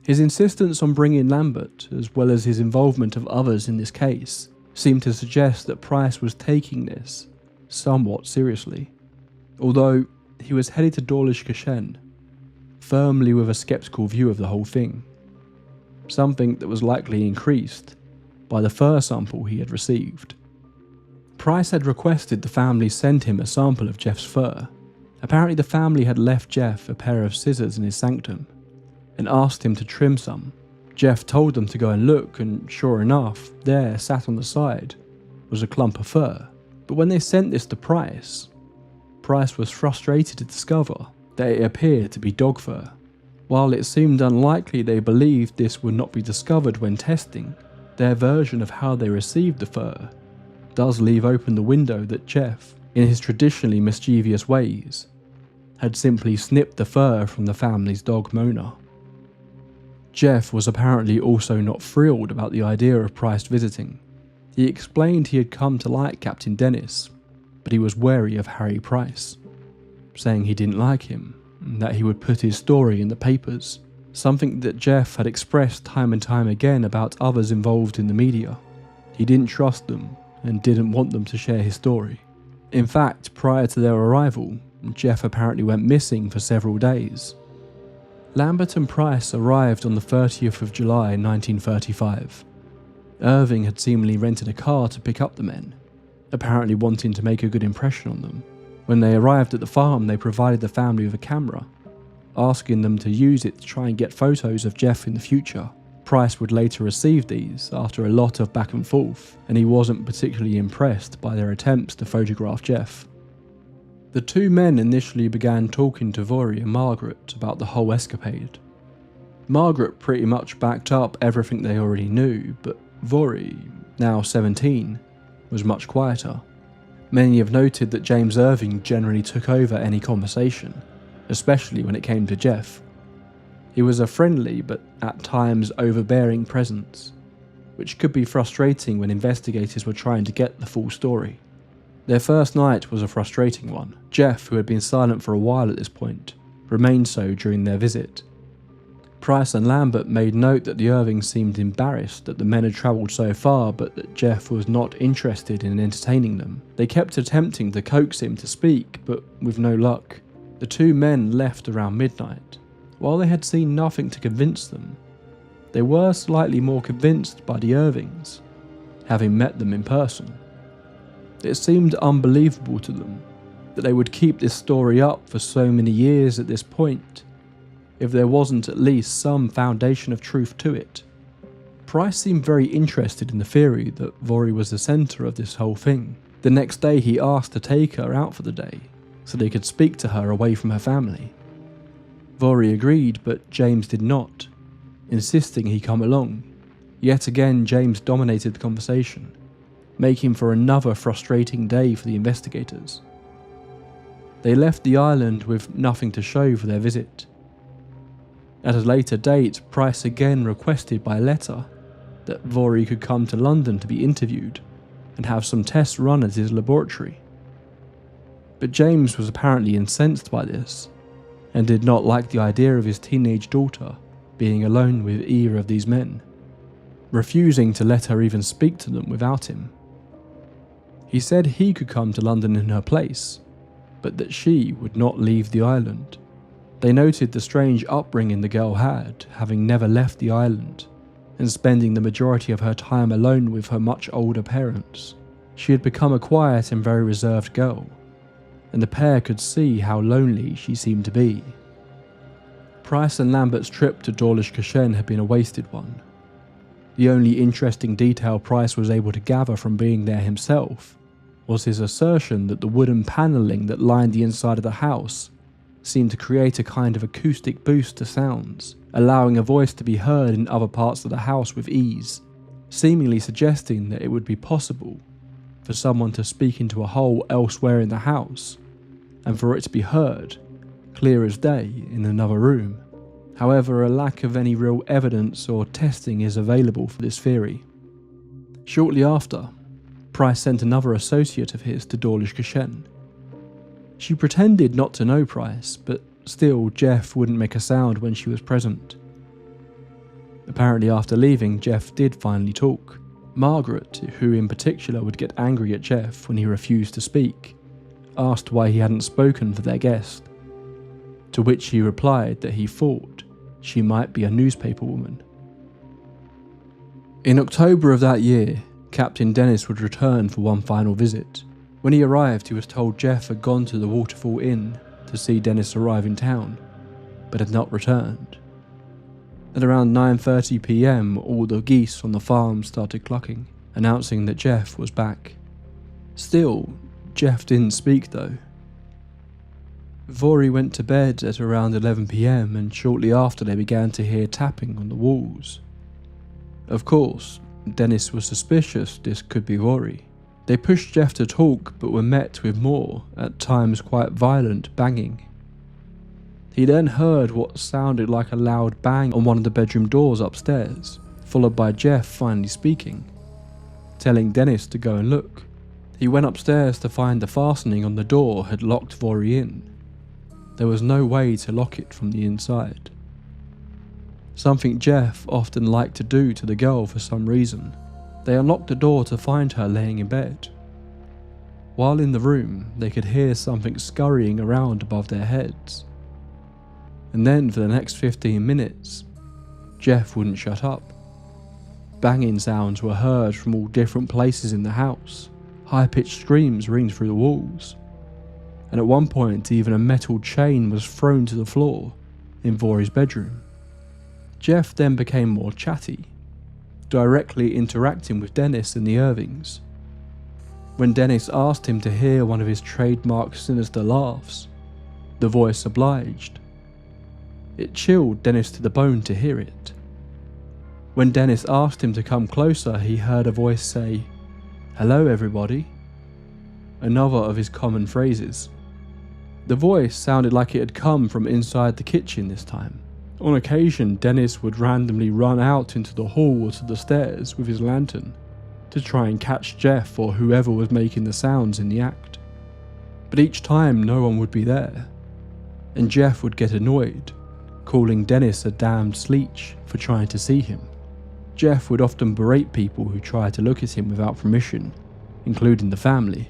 His insistence on bringing Lambert, as well as his involvement of others in this case, seemed to suggest that Price was taking this somewhat seriously, although he was headed to Dawlish Cushen, firmly with a sceptical view of the whole thing, something that was likely increased by the fur sample he had received. Price had requested the family send him a sample of Gef's fur. Apparently the family had left Gef a pair of scissors in his sanctum and asked him to trim some. Gef told them to go and look, and sure enough, there, sat on the side, was a clump of fur, but when they sent this to Price was frustrated to discover that it appeared to be dog fur. While it seemed unlikely they believed this would not be discovered when testing, their version of how they received the fur does leave open the window that Gef, in his traditionally mischievous ways, had simply snipped the fur from the family's dog Mona. Gef was apparently also not thrilled about the idea of Price visiting. He explained he had come to like Captain Dennis, but he was wary of Harry Price, saying he didn't like him and that he would put his story in the papers, something that Gef had expressed time and time again about others involved in the media. He didn't trust them and didn't want them to share his story. In fact, prior to their arrival, Gef apparently went missing for several days. Lambert and Price arrived on the 30th of July 1935. Irving had seemingly rented a car to pick up the men, apparently wanting to make a good impression on them. When they arrived at the farm, they provided the family with a camera, asking them to use it to try and get photos of Gef in the future. Price would later receive these after a lot of back and forth, and he wasn't particularly impressed by their attempts to photograph Gef. The two men initially began talking to Vori and Margaret about the whole escapade. Margaret pretty much backed up everything they already knew, but Vori, now 17, was much quieter. Many have noted that James Irving generally took over any conversation, especially when it came to Gef. He was a friendly but at times overbearing presence, which could be frustrating when investigators were trying to get the full story. Their first night was a frustrating one. Gef, who had been silent for a while at this point, remained so during their visit. Price and Lambert made note that the Irvings seemed embarrassed that the men had travelled so far, but that Gef was not interested in entertaining them. They kept attempting to coax him to speak, but with no luck. The two men left around midnight. While they had seen nothing to convince them, they were slightly more convinced by the Irvings, having met them in person. It seemed unbelievable to them that they would keep this story up for so many years at this point, if there wasn't at least some foundation of truth to it. Price seemed very interested in the theory that Vori was the centre of this whole thing. The next day he asked to take her out for the day, so they could speak to her away from her family. Vori agreed, but James did not, insisting he come along. Yet again James dominated the conversation, making for another frustrating day for the investigators. They left the island with nothing to show for their visit. At a later date, Price again requested by letter that Vori could come to London to be interviewed and have some tests run at his laboratory. But James was apparently incensed by this and did not like the idea of his teenage daughter being alone with either of these men, refusing to let her even speak to them without him. He said he could come to London in her place, but that she would not leave the island. They noted the strange upbringing the girl had, having never left the island, and spending the majority of her time alone with her much older parents. She had become a quiet and very reserved girl, and the pair could see how lonely she seemed to be. Price and Lambert's trip to Dawlish Cushen had been a wasted one. The only interesting detail Price was able to gather from being there himself was his assertion that the wooden panelling that lined the inside of the house seemed to create a kind of acoustic boost to sounds, allowing a voice to be heard in other parts of the house with ease, seemingly suggesting that it would be possible for someone to speak into a hole elsewhere in the house, and for it to be heard, clear as day, in another room. However, a lack of any real evidence or testing is available for this theory. Shortly after, Price sent another associate of his to Dawlish Cushen. She pretended not to know Price, but still Gef wouldn't make a sound when she was present. Apparently after leaving, Gef did finally talk. Margaret, who in particular would get angry at Gef when he refused to speak, asked why he hadn't spoken for their guest, to which he replied that he thought she might be a newspaper woman. In October of that year, Captain Dennis would return for one final visit. When he arrived, he was told Gef had gone to the Waterfall Inn to see Dennis arrive in town, but had not returned. At around 9:30 PM, all the geese on the farm started clucking, announcing that Gef was back. Still, Gef didn't speak though. Vori went to bed at around 11 PM and shortly after they began to hear tapping on the walls. Of course, Dennis was suspicious this could be Vori. They pushed Gef to talk but were met with more, at times quite violent, banging. He then heard what sounded like a loud bang on one of the bedroom doors upstairs, followed by Gef finally speaking, telling Dennis to go and look. He went upstairs to find the fastening on the door had locked Vori in. There was no way to lock it from the inside. Something Gef often liked to do to the girl for some reason. They unlocked the door to find her laying in bed. While in the room, they could hear something scurrying around above their heads. And then for the next 15 minutes, Gef wouldn't shut up. Banging sounds were heard from all different places in the house. High-pitched screams ringed through the walls. And at one point, even a metal chain was thrown to the floor in Vori's bedroom. Gef then became more chatty, directly interacting with Dennis and the Irvings. When Dennis asked him to hear one of his trademark sinister laughs, the voice obliged. It chilled Dennis to the bone to hear it. When Dennis asked him to come closer, he heard a voice say, "Hello everybody," another of his common phrases. The voice sounded like it had come from inside the kitchen this time. On occasion, Dennis would randomly run out into the hall or to the stairs with his lantern to try and catch Gef or whoever was making the sounds in the act. But each time no one would be there, and Gef would get annoyed, calling Dennis a damned sleech for trying to see him. Gef would often berate people who tried to look at him without permission, including the family.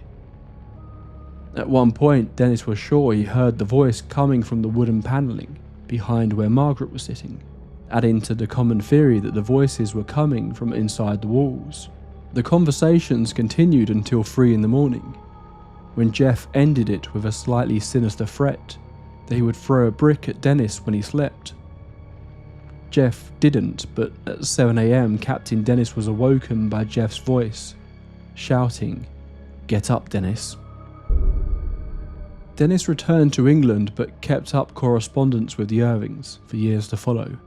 At one point, Dennis was sure he heard the voice coming from the wooden panelling behind where Margaret was sitting, adding to the common theory that the voices were coming from inside the walls. The conversations continued until 3 in the morning, when Gef ended it with a slightly sinister threat that he would throw a brick at Dennis when he slept. Gef didn't, but at 7 AM, Captain Dennis was awoken by Gef's voice, shouting, "Get up, Dennis." Dennis returned to England but kept up correspondence with the Irvings for years to follow.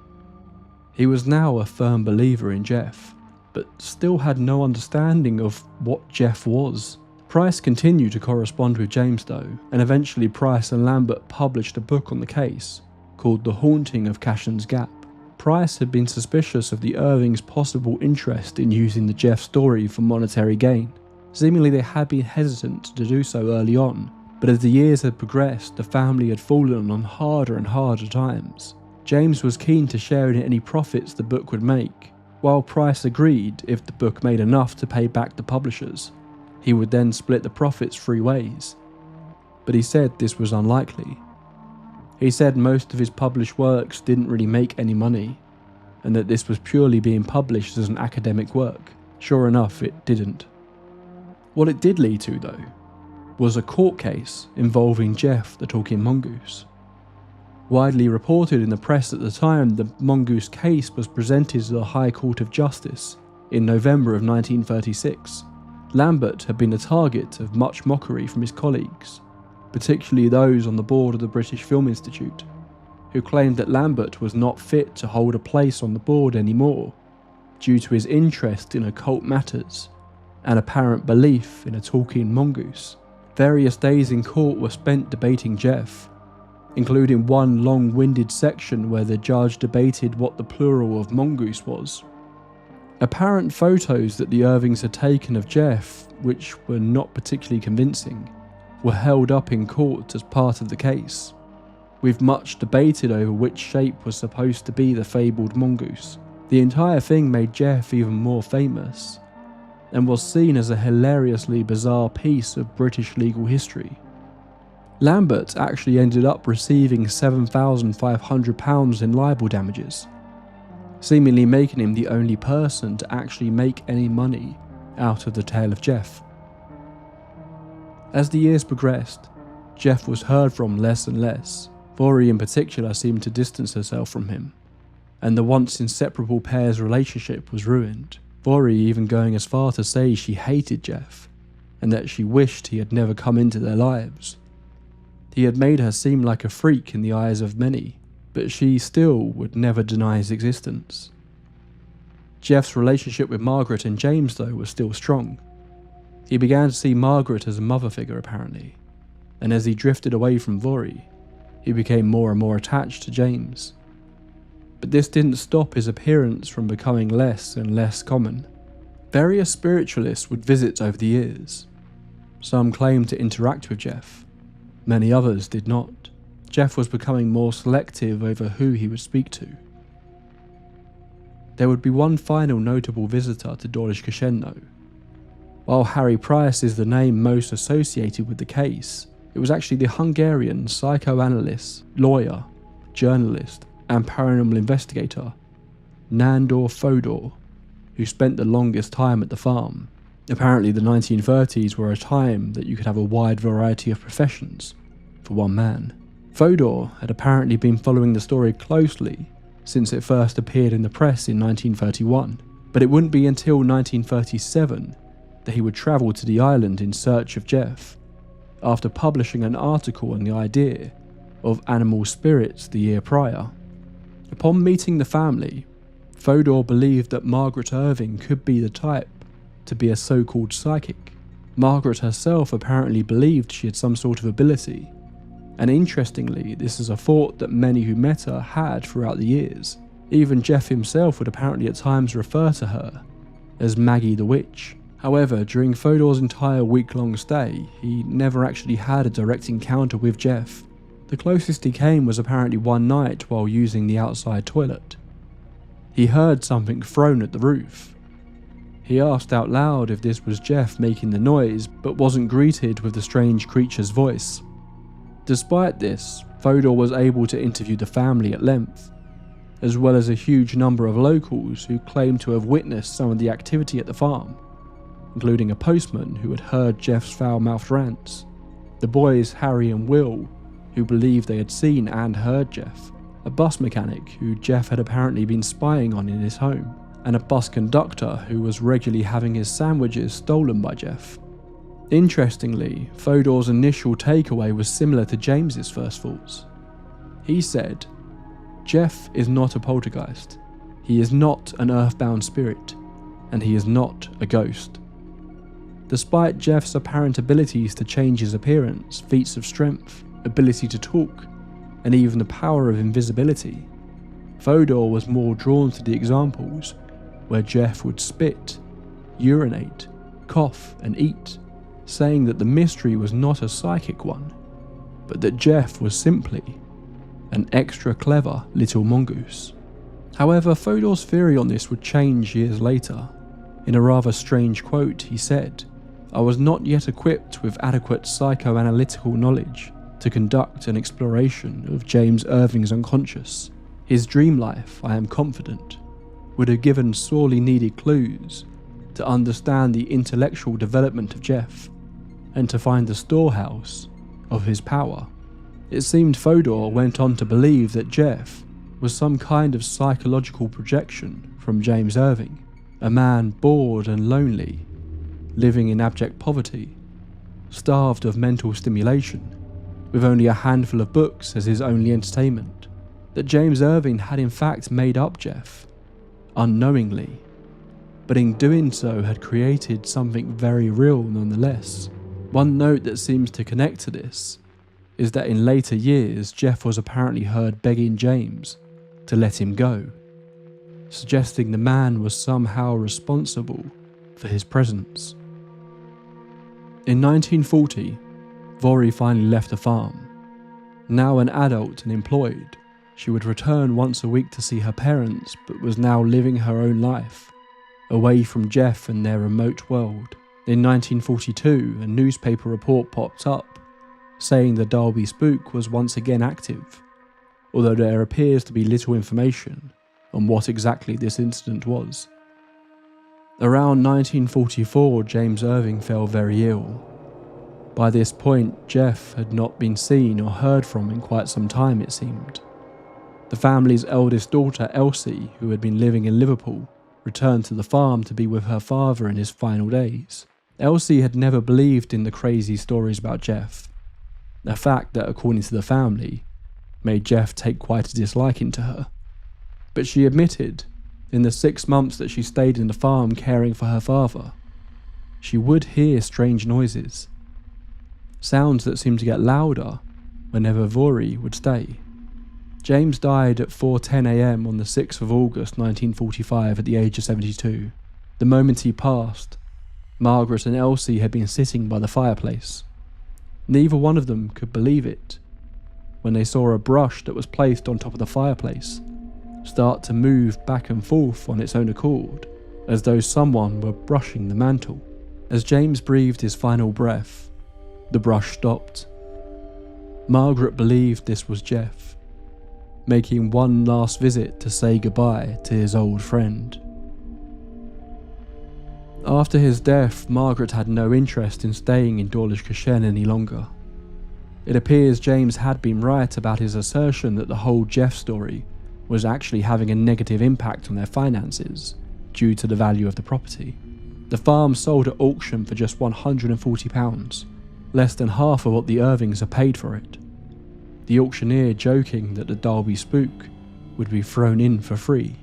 He was now a firm believer in Gef, but still had no understanding of what Gef was. Price continued to correspond with James though, and eventually Price and Lambert published a book on the case called The Haunting of Cashin's Gap. Price had been suspicious of the Irvings' possible interest in using the Gef story for monetary gain. Seemingly they had been hesitant to do so early on, but as the years had progressed, the family had fallen on harder and harder times. James was keen to share in any profits the book would make, while Price agreed if the book made enough to pay back the publishers. He would then split the profits 3 ways, but he said this was unlikely. He said most of his published works didn't really make any money, and that this was purely being published as an academic work. Sure enough, it didn't. What it did lead to, though, was a court case involving Gef the Talking Mongoose. Widely reported in the press at the time, the mongoose case was presented to the High Court of Justice in November of 1936. Lambert had been the target of much mockery from his colleagues, particularly those on the board of the British Film Institute, who claimed that Lambert was not fit to hold a place on the board anymore due to his interest in occult matters and apparent belief in a talking mongoose. Various days in court were spent debating Gef, including one long-winded section where the judge debated what the plural of mongoose was. Apparent photos that the Irvings had taken of Gef, which were not particularly convincing, were held up in court as part of the case, with much debated over which shape was supposed to be the fabled mongoose. The entire thing made Gef even more famous, and was seen as a hilariously bizarre piece of British legal history. Lambert actually ended up receiving £7,500 in libel damages, seemingly making him the only person to actually make any money out of the tale of Gef. As the years progressed, Gef was heard from less and less. Vori in particular seemed to distance herself from him, and the once inseparable pair's relationship was ruined. Vori even going as far to say she hated Gef, and that she wished he had never come into their lives. He had made her seem like a freak in the eyes of many, but she still would never deny his existence. Gef's relationship with Margaret and James, though, was still strong. He began to see Margaret as a mother figure, apparently, and as he drifted away from Vori, he became more and more attached to James. But this didn't stop his appearance from becoming less and less common. Various spiritualists would visit over the years. Some claimed to interact with Gef. Many others did not. Gef was becoming more selective over who he would speak to. There would be one final notable visitor to Dolish Crescendo. While Harry Price is the name most associated with the case, it was actually the Hungarian psychoanalyst, lawyer, journalist, and paranormal investigator, Nandor Fodor, who spent the longest time at the farm. Apparently the 1930s were a time that you could have a wide variety of professions for one man. Fodor had apparently been following the story closely since it first appeared in the press in 1931, but it wouldn't be until 1937 that he would travel to the island in search of Gef, after publishing an article on the idea of animal spirits the year prior. Upon meeting the family, Fodor believed that Margaret Irving could be the type to be a so-called psychic. Margaret herself apparently believed she had some sort of ability, and interestingly, this is a thought that many who met her had throughout the years. Even Gef himself would apparently at times refer to her as Maggie the Witch. However, during Fodor's entire week-long stay, he never actually had a direct encounter with Gef. The closest he came was apparently one night while using the outside toilet. He heard something thrown at the roof. He asked out loud if this was Gef making the noise, but wasn't greeted with the strange creature's voice. Despite this, Fodor was able to interview the family at length, as well as a huge number of locals who claimed to have witnessed some of the activity at the farm, including a postman who had heard Gef's foul-mouthed rants, the boys Harry and Will, who believed they had seen and heard Gef, a bus mechanic who Gef had apparently been spying on in his home, and a bus conductor who was regularly having his sandwiches stolen by Gef. Interestingly, Fodor's initial takeaway was similar to James's first thoughts. He said, "Gef is not a poltergeist. He is not an earthbound spirit, and he is not a ghost." Despite Gef's apparent abilities to change his appearance, feats of strength, ability to talk, and even the power of invisibility, Fodor was more drawn to the examples where Gef would spit, urinate, cough, and eat, saying that the mystery was not a psychic one, but that Gef was simply an extra clever little mongoose. However, Fodor's theory on this would change years later. In a rather strange quote, he said, "I was not yet equipped with adequate psychoanalytical knowledge to conduct an exploration of James Irving's unconscious. His dream life, I am confident, would have given sorely needed clues to understand the intellectual development of Gef, and to find the storehouse of his power." It seemed Fodor went on to believe that Gef was some kind of psychological projection from James Irving, a man bored and lonely, living in abject poverty, starved of mental stimulation, with only a handful of books as his only entertainment. That James Irving had in fact made up Gef, unknowingly, but in doing so had created something very real nonetheless. One note that seems to connect to this is that in later years Gef was apparently heard begging James to let him go, suggesting the man was somehow responsible for his presence. In 1940, Vori finally left the farm. Now an adult and employed, she would return once a week to see her parents, but was now living her own life, away from Gef and their remote world. In 1942, a newspaper report popped up, saying the Derby spook was once again active, although there appears to be little information on what exactly this incident was. Around 1944, James Irving fell very ill. By this point, Gef had not been seen or heard from in quite some time, it seemed. The family's eldest daughter, Elsie, who had been living in Liverpool, returned to the farm to be with her father in his final days. Elsie had never believed in the crazy stories about Gef, a fact that, according to the family, made Gef take quite a disliking to her. But she admitted, in the 6 months that she stayed in the farm caring for her father, she would hear strange noises, sounds that seemed to get louder whenever Vori would stay. James died at 4:10 a.m. on the 6th of August 1945 at the age of 72. The moment he passed, Margaret and Elsie had been sitting by the fireplace. Neither one of them could believe it when they saw a brush that was placed on top of the fireplace start to move back and forth on its own accord, as though someone were brushing the mantle. As James breathed his final breath, the brush stopped. Margaret believed this was Gef, making one last visit to say goodbye to his old friend. After his death, Margaret had no interest in staying in Dawlish Cushen any longer. It appears James had been right about his assertion that the whole Gef story was actually having a negative impact on their finances due to the value of the property. The farm sold at auction for just £140, less than half of what the Irvings had paid for it. The auctioneer joking that the Derby spook would be thrown in for free.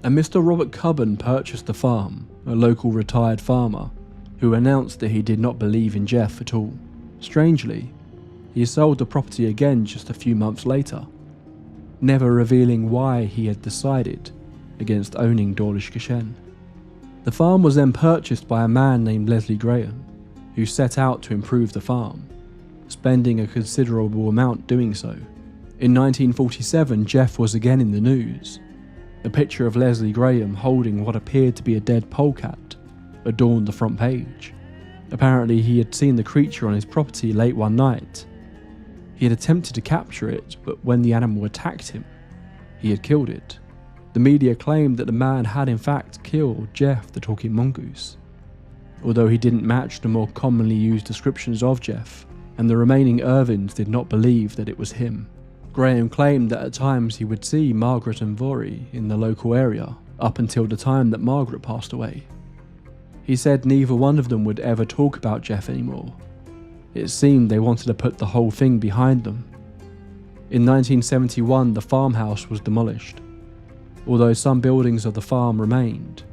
And Mr. Robert Cubban purchased the farm, a local retired farmer, who announced that he did not believe in Gef at all. Strangely, he sold the property again just a few months later, never revealing why he had decided against owning Dawlish Cushen. The farm was then purchased by a man named Leslie Graham, who set out to improve the farm, spending a considerable amount doing so. In 1947, Gef was again in the news. A picture of Leslie Graham holding what appeared to be a dead polecat adorned the front page. Apparently he had seen the creature on his property late one night. He had attempted to capture it, but when the animal attacked him, he had killed it. The media claimed that the man had in fact killed Gef the Talking Mongoose, although he didn't match the more commonly used descriptions of Gef, and the remaining Irvins did not believe that it was him. Graham claimed that at times he would see Margaret and Vori in the local area up until the time that Margaret passed away. He said neither one of them would ever talk about Gef anymore. It seemed they wanted to put the whole thing behind them. In 1971, the farmhouse was demolished. Although some buildings of the farm remained,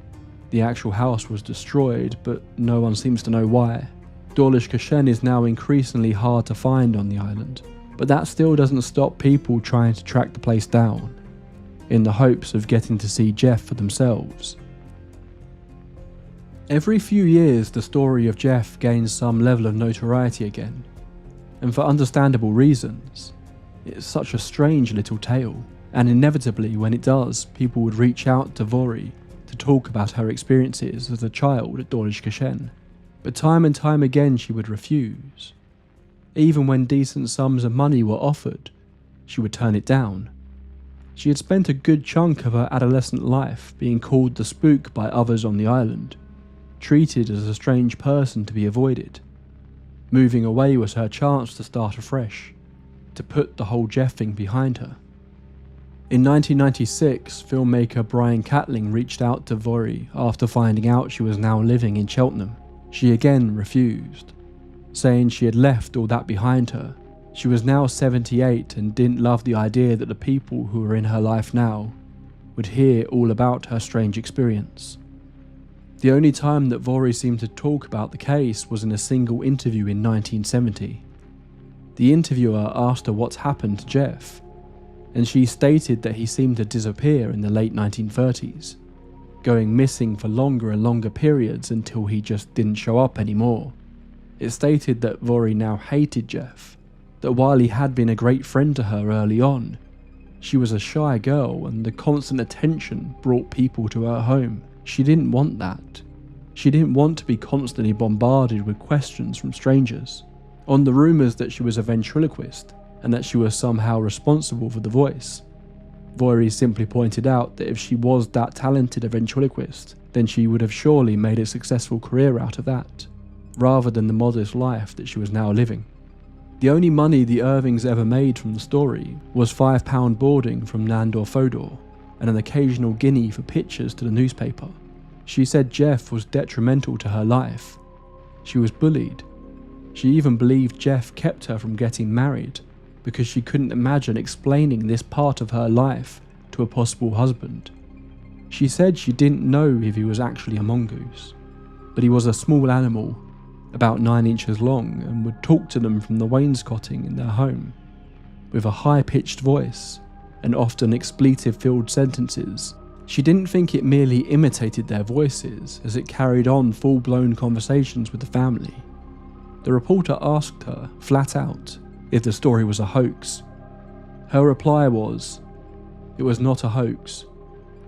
the actual house was destroyed, but no one seems to know why. Dawlish Cushen is now increasingly hard to find on the island, but that still doesn't stop people trying to track the place down, in the hopes of getting to see Gef for themselves. Every few years, the story of Gef gains some level of notoriety again, and for understandable reasons. It's such a strange little tale, and inevitably when it does, people would reach out to Vori to talk about her experiences as a child at Dawlish Cushen. But time and time again she would refuse. Even when decent sums of money were offered, she would turn it down. She had spent a good chunk of her adolescent life being called the spook by others on the island, treated as a strange person to be avoided. Moving away was her chance to start afresh, to put the whole Gef thing behind her. In 1996, filmmaker Brian Catling reached out to Vori after finding out she was now living in Cheltenham. She again refused, saying she had left all that behind her. She was now 78 and didn't love the idea that the people who were in her life now would hear all about her strange experience. The only time that Vori seemed to talk about the case was in a single interview in 1970. The interviewer asked her what's happened to Gef, and she stated that he seemed to disappear in the late 1930s, going missing for longer and longer periods until he just didn't show up anymore. It stated that Vori now hated Gef, that while he had been a great friend to her early on, she was a shy girl and the constant attention brought people to her home. She didn't want that. She didn't want to be constantly bombarded with questions from strangers, on the rumours that she was a ventriloquist and that she was somehow responsible for the voice. Vori simply pointed out that if she was that talented a ventriloquist, then she would have surely made a successful career out of that, rather than the modest life that she was now living. The only money the Irvings ever made from the story was £5 boarding from Nandor Fodor, and an occasional guinea for pictures to the newspaper. She said Gef was detrimental to her life, She was bullied. She even believed Gef kept her from getting married because she couldn't imagine explaining this part of her life to a possible husband. She said she didn't know if he was actually a mongoose, but he was a small animal, about 9 inches long, and would talk to them from the wainscoting in their home, with a high-pitched voice and often expletive-filled sentences. She didn't think it merely imitated their voices, as it carried on full-blown conversations with the family. The reporter asked her, flat out, if the story was a hoax. Her reply was, "It was not a hoax,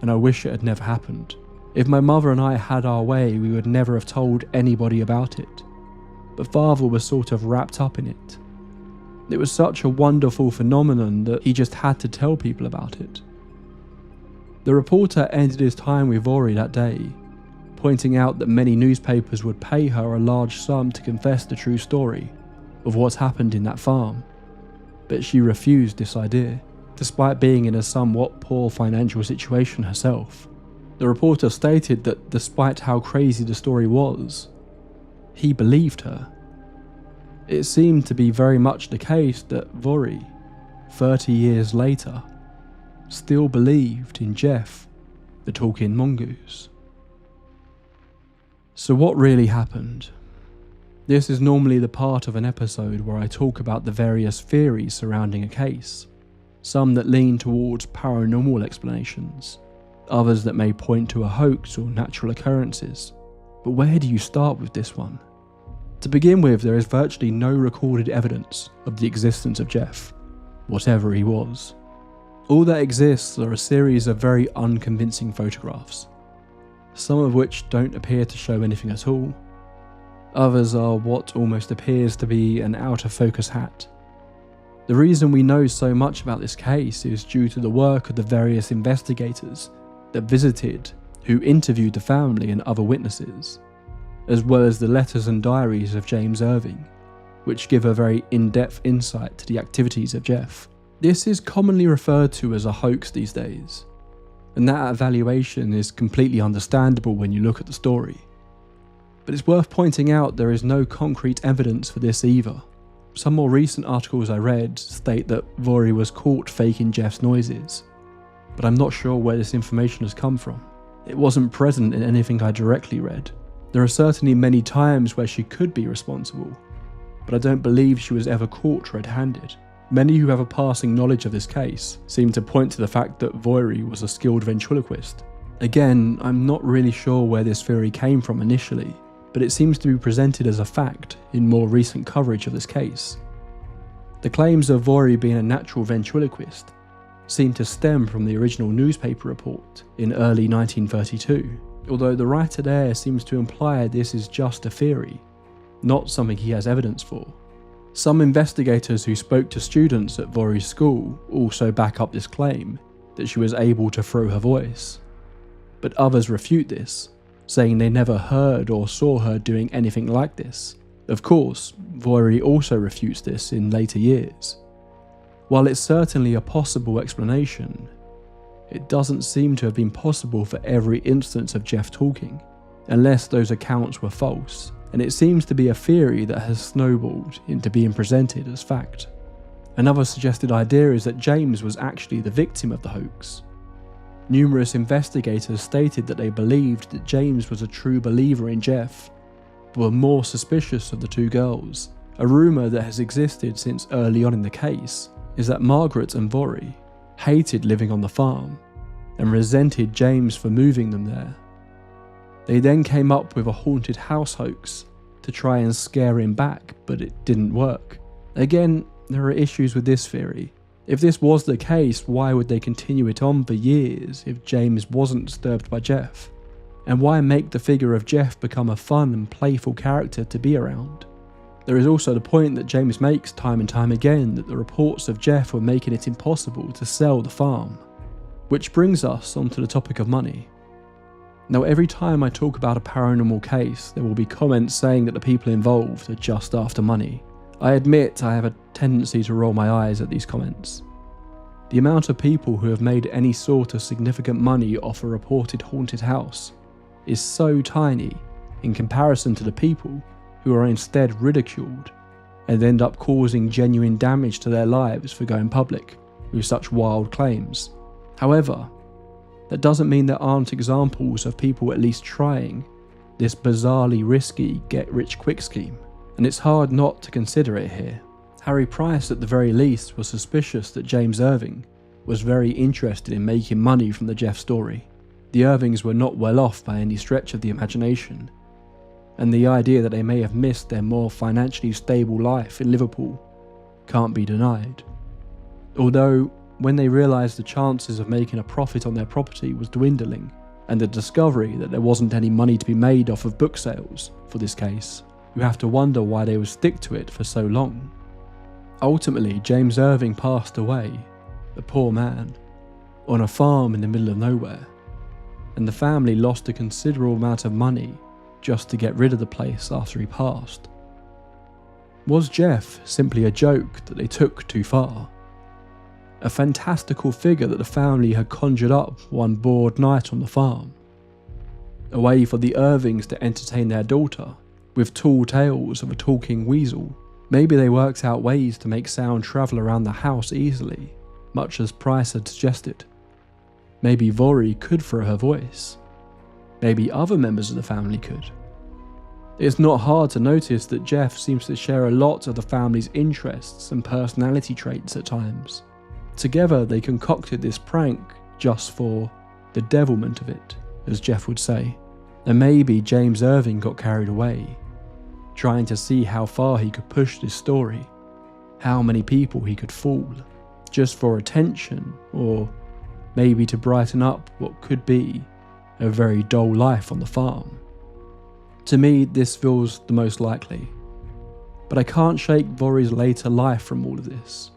and I wish it had never happened. If my mother and I had our way, we would never have told anybody about it. But father was sort of wrapped up in it. It was such a wonderful phenomenon that he just had to tell people about it." The reporter ended his time with Vori that day, pointing out that many newspapers would pay her a large sum to confess the true story of what happened in that farm, but she refused this idea, despite being in a somewhat poor financial situation herself. The reporter stated that despite how crazy the story was, he believed her. It seemed to be very much the case that Vori, 30 years later, still believed in Gef the Talking Mongoose. So what really happened? This is normally the part of an episode where I talk about the various theories surrounding a case, some that lean towards paranormal explanations, others that may point to a hoax or natural occurrences. But where do you start with this one? To begin with, there is virtually no recorded evidence of the existence of Gef, whatever he was. All that exists are a series of very unconvincing photographs, some of which don't appear to show anything at all. Others are what almost appears to be an out-of-focus hat. The reason we know so much about this case is due to the work of the various investigators that visited, who interviewed the family and other witnesses, as well as the letters and diaries of James Irving, which give a very in-depth insight to the activities of Gef. This is commonly referred to as a hoax these days, and that evaluation is completely understandable when you look at the story. But it's worth pointing out there is no concrete evidence for this either. Some more recent articles I read state that Vori was caught faking Gef's noises, but I'm not sure where this information has come from. It wasn't present in anything I directly read. There are certainly many times where she could be responsible, but I don't believe she was ever caught red-handed. Many who have a passing knowledge of this case seem to point to the fact that Vori was a skilled ventriloquist. Again, I'm not really sure where this theory came from initially, but it seems to be presented as a fact in more recent coverage of this case. The claims of Vori being a natural ventriloquist seem to stem from the original newspaper report in early 1932, although the writer there seems to imply this is just a theory, not something he has evidence for. Some investigators who spoke to students at Vori's school also back up this claim that she was able to throw her voice, but others refute this, saying they never heard or saw her doing anything like this. Of course, Vori also refutes this in later years. While it's certainly a possible explanation, it doesn't seem to have been possible for every instance of Gef talking, unless those accounts were false, and it seems to be a theory that has snowballed into being presented as fact. Another suggested idea is that James was actually the victim of the hoax. Numerous investigators stated that they believed that James was a true believer in Gef, but were more suspicious of the two girls. A rumour that has existed since early on in the case is that Margaret and Vori hated living on the farm and resented James for moving them there. They then came up with a haunted house hoax to try and scare him back, but it didn't work. Again, there are issues with this theory. If this was the case, why would they continue it on for years if James wasn't disturbed by Gef? And why make the figure of Gef become a fun and playful character to be around? There is also the point that James makes time and time again that the reports of Gef were making it impossible to sell the farm. Which brings us onto the topic of money. Now, every time I talk about a paranormal case, there will be comments saying that the people involved are just after money. I admit I have a tendency to roll my eyes at these comments. The amount of people who have made any sort of significant money off a reported haunted house is so tiny in comparison to the people who are instead ridiculed and end up causing genuine damage to their lives for going public with such wild claims. However, that doesn't mean there aren't examples of people at least trying this bizarrely risky get-rich-quick scheme, and it's hard not to consider it here. Harry Price at the very least was suspicious that James Irving was very interested in making money from the Gef story. The Irvings were not well off by any stretch of the imagination, and the idea that they may have missed their more financially stable life in Liverpool can't be denied. Although, when they realised the chances of making a profit on their property was dwindling, and the discovery that there wasn't any money to be made off of book sales for this case, you have to wonder why they would stick to it for so long. Ultimately, James Irving passed away, a poor man, on a farm in the middle of nowhere, and the family lost a considerable amount of money just to get rid of the place after he passed. Was Gef simply a joke that they took too far? A fantastical figure that the family had conjured up one bored night on the farm? A way for the Irvings to entertain their daughter with tall tales of a talking weasel? Maybe they worked out ways to make sound travel around the house easily, much as Price had suggested. Maybe Vori could through her voice. Maybe other members of the family could. It's not hard to notice that Gef seems to share a lot of the family's interests and personality traits at times. Together they concocted this prank just for the devilment of it, as Gef would say. And maybe James Irving got carried away, trying to see how far he could push this story, how many people he could fool, just for attention, or maybe to brighten up what could be a very dull life on the farm. To me, this feels the most likely, but I can't shake Vori's later life from all of this.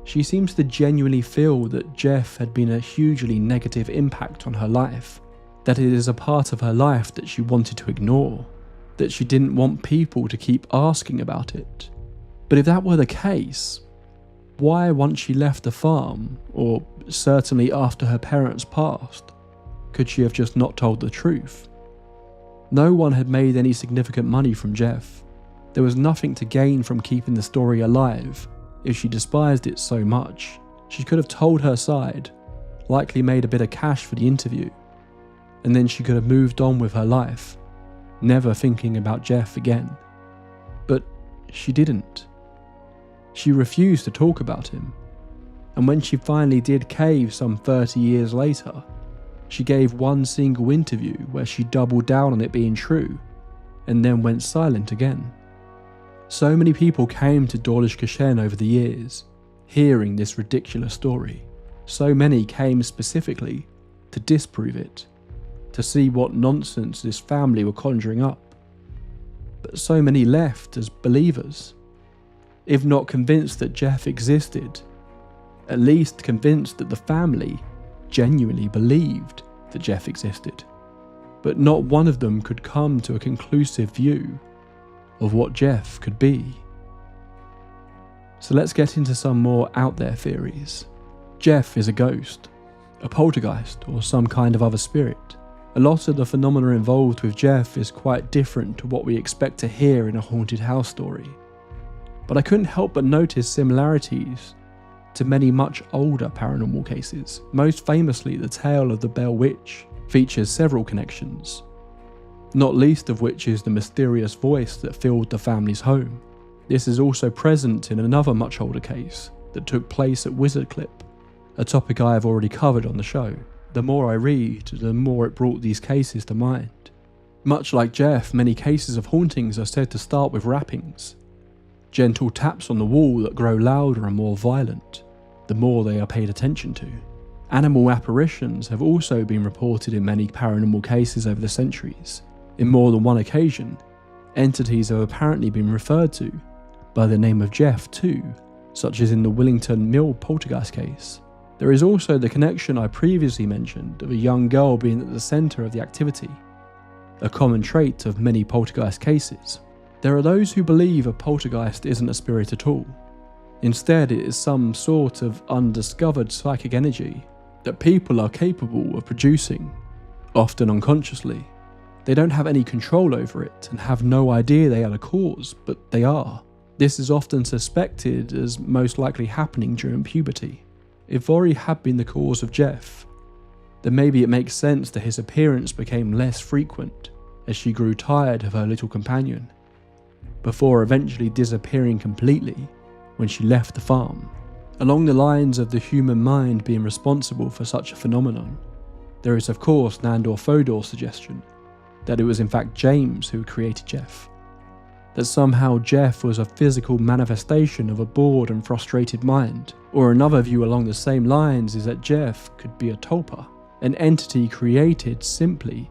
She seems to genuinely feel that Gef had been a hugely negative impact on her life, that it is a part of her life that she wanted to ignore, that she didn't want people to keep asking about it. But if that were the case, why once she left the farm, or certainly after her parents passed, could she have just not told the truth? No one had made any significant money from Gef. There was nothing to gain from keeping the story alive. If she despised it so much, she could have told her side, likely made a bit of cash for the interview, and then she could have moved on with her life, never thinking about Gef again. But she didn't. She refused to talk about him, and when she finally did cave some 30 years later, she gave one single interview where she doubled down on it being true, and then went silent again. So many people came to Dawlish Cushen over the years, hearing this ridiculous story. So many came specifically to disprove it, to see what nonsense this family were conjuring up. But so many left as believers, if not convinced that Gef existed, at least convinced that the family genuinely believed that Gef existed. But not one of them could come to a conclusive view of what Gef could be. So let's get into some more out there theories. Gef is a ghost, a poltergeist, or some kind of other spirit. A lot of the phenomena involved with Gef is quite different to what we expect to hear in a haunted house story. But I couldn't help but notice similarities to many much older paranormal cases. Most famously, the tale of the Bell Witch features several connections, not least of which is the mysterious voice that filled the family's home. This is also present in another much older case that took place at Wizard Clip, a topic I have already covered on the show. The more I read, the more it brought these cases to mind. Much like Gef, many cases of hauntings are said to start with rappings, gentle taps on the wall that grow louder and more violent the more they are paid attention to. Animal apparitions have also been reported in many paranormal cases over the centuries. In more than one occasion, entities have apparently been referred to by the name of Gef too, such as in the Willington Mill poltergeist case. There is also the connection I previously mentioned of a young girl being at the centre of the activity, a common trait of many poltergeist cases. There are those who believe a poltergeist isn't a spirit at all. Instead, it is some sort of undiscovered psychic energy that people are capable of producing, often unconsciously, They don't have any control over it and have no idea they are the cause, but they are. This is often suspected as most likely happening during puberty. If Vori had been the cause of Gef, then maybe it makes sense that his appearance became less frequent as she grew tired of her little companion, before eventually disappearing completely when she left the farm. Along the lines of the human mind being responsible for such a phenomenon, there is of course Nandor Fodor's suggestion that it was in fact James who created Gef. That somehow Gef was a physical manifestation of a bored and frustrated mind. Or another view along the same lines is that Gef could be a tulpa, an entity created simply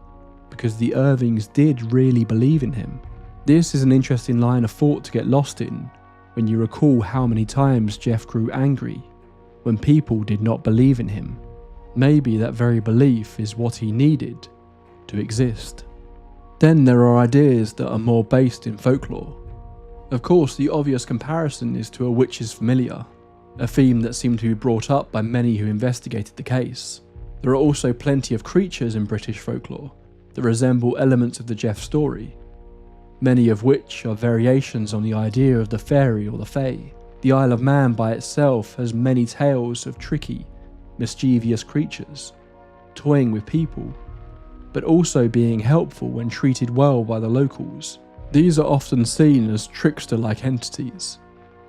because the Irvings did really believe in him. This is an interesting line of thought to get lost in when you recall how many times Gef grew angry when people did not believe in him. Maybe that very belief is what he needed to exist. Then there are ideas that are more based in folklore. Of course, the obvious comparison is to a witch's familiar, a theme that seemed to be brought up by many who investigated the case. There are also plenty of creatures in British folklore that resemble elements of the Gef story, many of which are variations on the idea of the fairy or the fae. The Isle of Man by itself has many tales of tricky, mischievous creatures, toying with people, but also being helpful when treated well by the locals. These are often seen as trickster-like entities,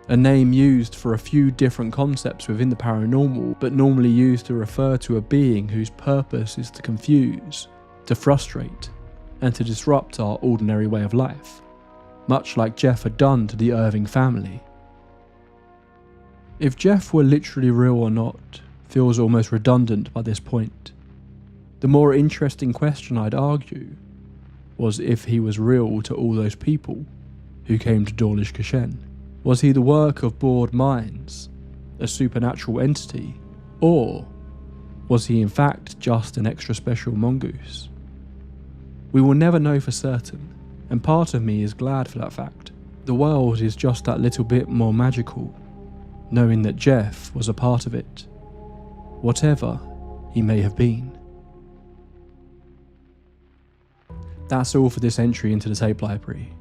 a name used for a few different concepts within the paranormal, but normally used to refer to a being whose purpose is to confuse, to frustrate, and to disrupt our ordinary way of life, much like Gef had done to the Irving family. If Gef were literally real or not feels almost redundant by this point. The more interesting question, I'd argue, was if he was real to all those people who came to Dawlish Kashen. Was he the work of bored minds, a supernatural entity, or was he in fact just an extra special mongoose? We will never know for certain, and part of me is glad for that fact. The world is just that little bit more magical, knowing that Gef was a part of it, whatever he may have been. That's all for this entry into the tape library.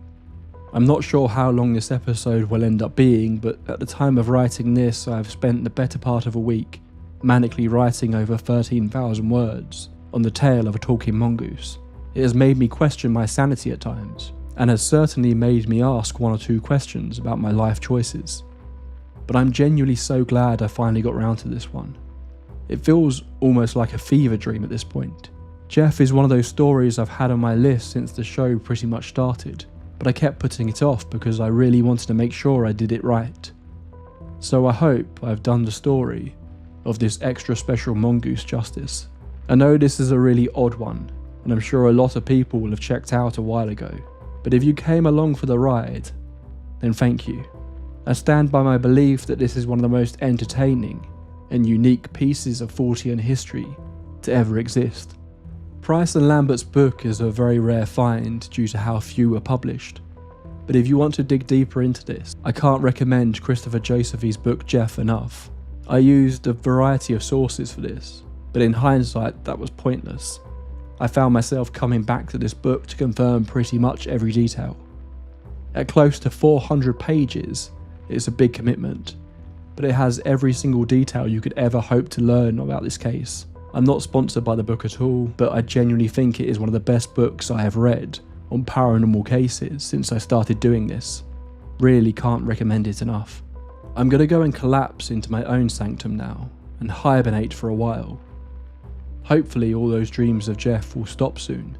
I'm not sure how long this episode will end up being, but at the time of writing this, I've spent the better part of a week manically writing over 13,000 words on the tale of a talking mongoose. It has made me question my sanity at times, and has certainly made me ask one or two questions about my life choices. But I'm genuinely so glad I finally got round to this one. It feels almost like a fever dream at this point. Gef is one of those stories I've had on my list since the show pretty much started, but I kept putting it off because I really wanted to make sure I did it right. So I hope I've done the story of this extra special mongoose justice. I know this is a really odd one, and I'm sure a lot of people will have checked out a while ago, but if you came along for the ride, then thank you. I stand by my belief that this is one of the most entertaining and unique pieces of Fortean history to ever exist. Price and Lambert's book is a very rare find due to how few were published, but if you want to dig deeper into this, I can't recommend Christopher Josephy's book Gef enough. I used a variety of sources for this, but in hindsight that was pointless. I found myself coming back to this book to confirm pretty much every detail. At close to 400 pages, it's a big commitment, but it has every single detail you could ever hope to learn about this case. I'm not sponsored by the book at all, but I genuinely think it is one of the best books I have read on paranormal cases since I started doing this. Really can't recommend it enough. I'm gonna go and collapse into my own sanctum now and hibernate for a while. Hopefully all those dreams of Gef will stop soon.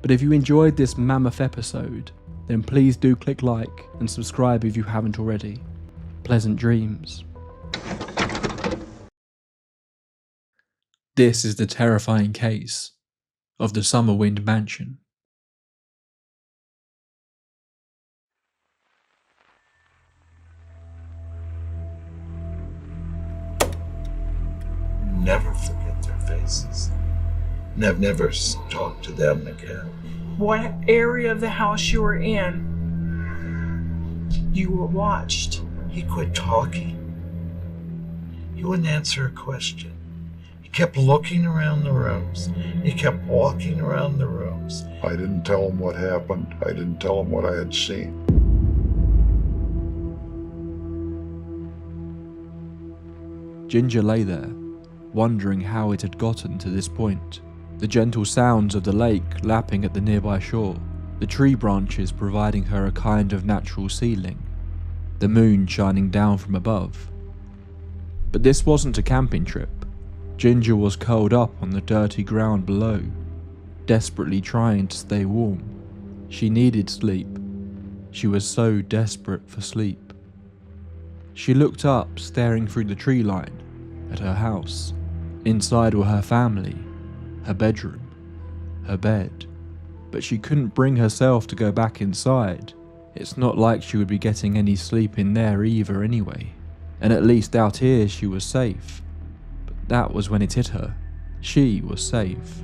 But if you enjoyed this mammoth episode, then please do click like and subscribe if you haven't already. Pleasant dreams. This is the terrifying case of the Summerwind Mansion. Never forget their faces. And I've never talked to them again. What area of the house you were in, you were watched? He quit talking. He wouldn't answer a question. He kept looking around the rooms. He kept walking around the rooms. I didn't tell him what happened. I didn't tell him what I had seen. Ginger lay there, wondering how it had gotten to this point. The gentle sounds of the lake lapping at the nearby shore, the tree branches providing her a kind of natural ceiling, the moon shining down from above. But this wasn't a camping trip. Ginger was curled up on the dirty ground below, desperately trying to stay warm. She needed sleep. She was so desperate for sleep. She looked up, staring through the tree line, at her house. Inside were her family, her bedroom, her bed. But she couldn't bring herself to go back inside. It's not like she would be getting any sleep in there either anyway. And at least out here she was safe. But that was when it hit her. She was safe.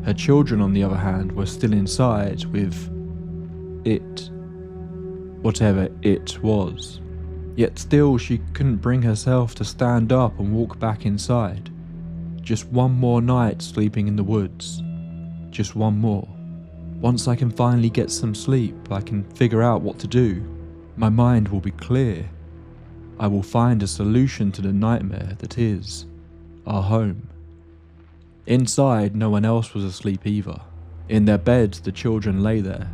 Her children, on the other hand, were still inside with it. Whatever it was. Yet still she couldn't bring herself to stand up and walk back inside. Just one more night sleeping in the woods. Just one more. Once I can finally get some sleep, I can figure out what to do. My mind will be clear. I will find a solution to the nightmare that is our home. Inside, no one else was asleep either. In their beds, the children lay there,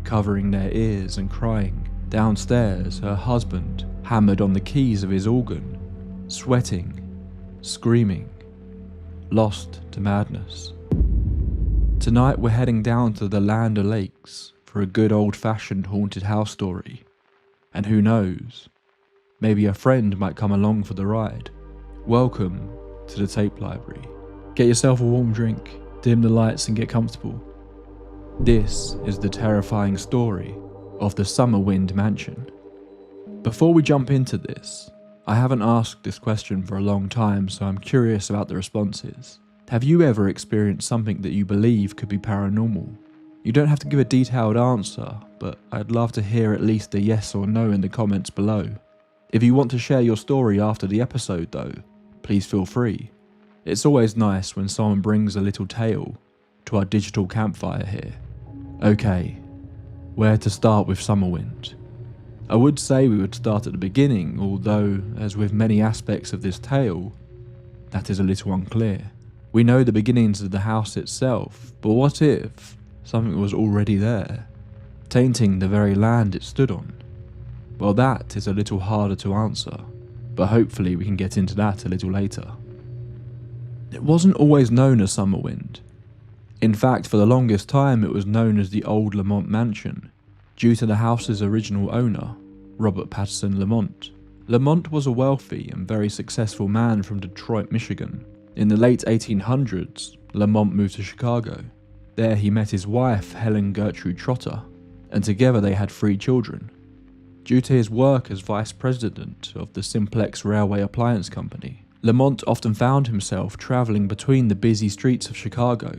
covering their ears and crying. Downstairs, her husband hammered on the keys of his organ, sweating, screaming, lost to madness. Tonight we're heading down to the Land O'Lakes for a good old-fashioned haunted house story. And who knows, maybe a friend might come along for the ride. Welcome to the tape library. Get yourself a warm drink, dim the lights and get comfortable. This is the terrifying story of the Summerwind Mansion. Before we jump into this, I haven't asked this question for a long time, so I'm curious about the responses. Have you ever experienced something that you believe could be paranormal? You don't have to give a detailed answer, but I'd love to hear at least a yes or no in the comments below. If you want to share your story after the episode though, please feel free. It's always nice when someone brings a little tale to our digital campfire here. Okay, where to start with Summerwind? I would say we would start at the beginning, although, as with many aspects of this tale, that is a little unclear. We know the beginnings of the house itself, but what if something was already there, tainting the very land it stood on? Well, that is a little harder to answer, but hopefully we can get into that a little later. It wasn't always known as Summerwind. In fact, for the longest time it was known as the Old Lamont Mansion, due to the house's original owner, Robert Patterson Lamont. Lamont was a wealthy and very successful man from Detroit, Michigan. In the late 1800s, Lamont moved to Chicago. There he met his wife, Helen Gertrude Trotter, and together they had 3 children. Due to his work as vice president of the Simplex Railway Appliance Company, Lamont often found himself traveling between the busy streets of Chicago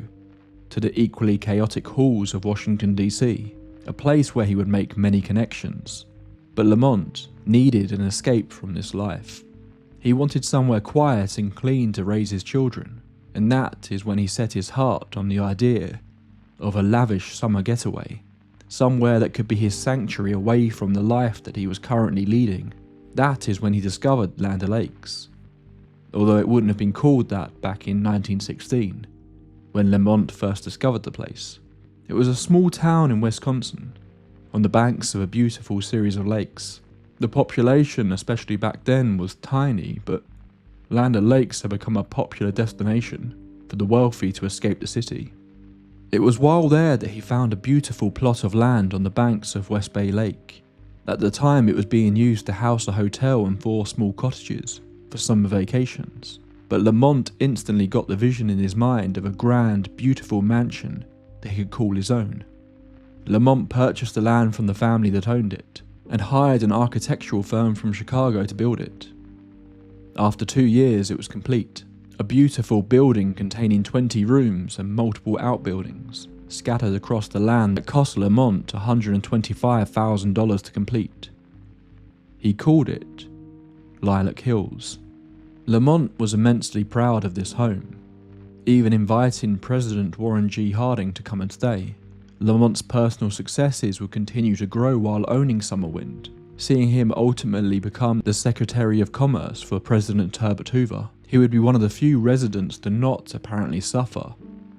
to the equally chaotic halls of Washington, D.C., a place where he would make many connections. But Lamont needed an escape from this life. He wanted somewhere quiet and clean to raise his children, and that is when he set his heart on the idea of a lavish summer getaway, somewhere that could be his sanctuary away from the life that he was currently leading. That is when he discovered Land O'Lakes, although it wouldn't have been called that back in 1916, when Lamont first discovered the place. It was a small town in Wisconsin, on the banks of a beautiful series of lakes. The population, especially back then, was tiny, but Land O'Lakes had become a popular destination for the wealthy to escape the city. It was while there that he found a beautiful plot of land on the banks of West Bay Lake. At the time it was being used to house a hotel and 4 small cottages for summer vacations. But Lamont instantly got the vision in his mind of a grand, beautiful mansion that he could call his own. Lamont purchased the land from the family that owned it, and hired an architectural firm from Chicago to build it. After 2 years it was complete, a beautiful building containing 20 rooms and multiple outbuildings, scattered across the land that cost Lamont $125,000 to complete. He called it Lilac Hills. Lamont was immensely proud of this home. even inviting President Warren G. Harding to come and stay. Lamont's personal successes would continue to grow while owning Summerwind, seeing him ultimately become the Secretary of Commerce for President Herbert Hoover. He would be one of the few residents to not apparently suffer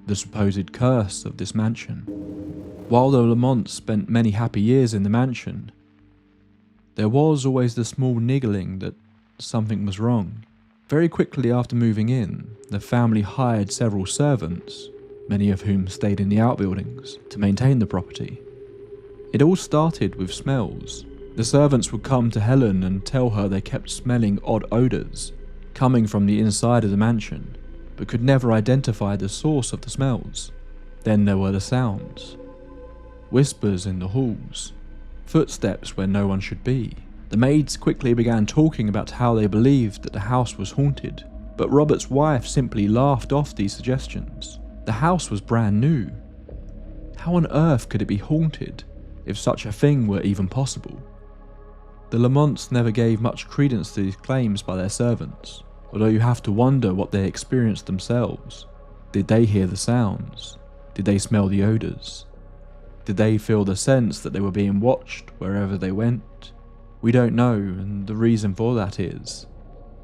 the supposed curse of this mansion. While the Lamonts spent many happy years in the mansion, there was always the small niggling that something was wrong. Very quickly after moving in, the family hired several servants, many of whom stayed in the outbuildings, to maintain the property. It all started with smells. The servants would come to Helen and tell her they kept smelling odd odours coming from the inside of the mansion, but could never identify the source of the smells. Then there were the sounds. Whispers in the halls, footsteps where no one should be. The maids quickly began talking about how they believed that the house was haunted, but Robert's wife simply laughed off these suggestions. The house was brand new. How on earth could it be haunted, if such a thing were even possible? The Lamonts never gave much credence to these claims by their servants, although you have to wonder what they experienced themselves. Did they hear the sounds? Did they smell the odours? Did they feel the sense that they were being watched wherever they went? We don't know, and the reason for that is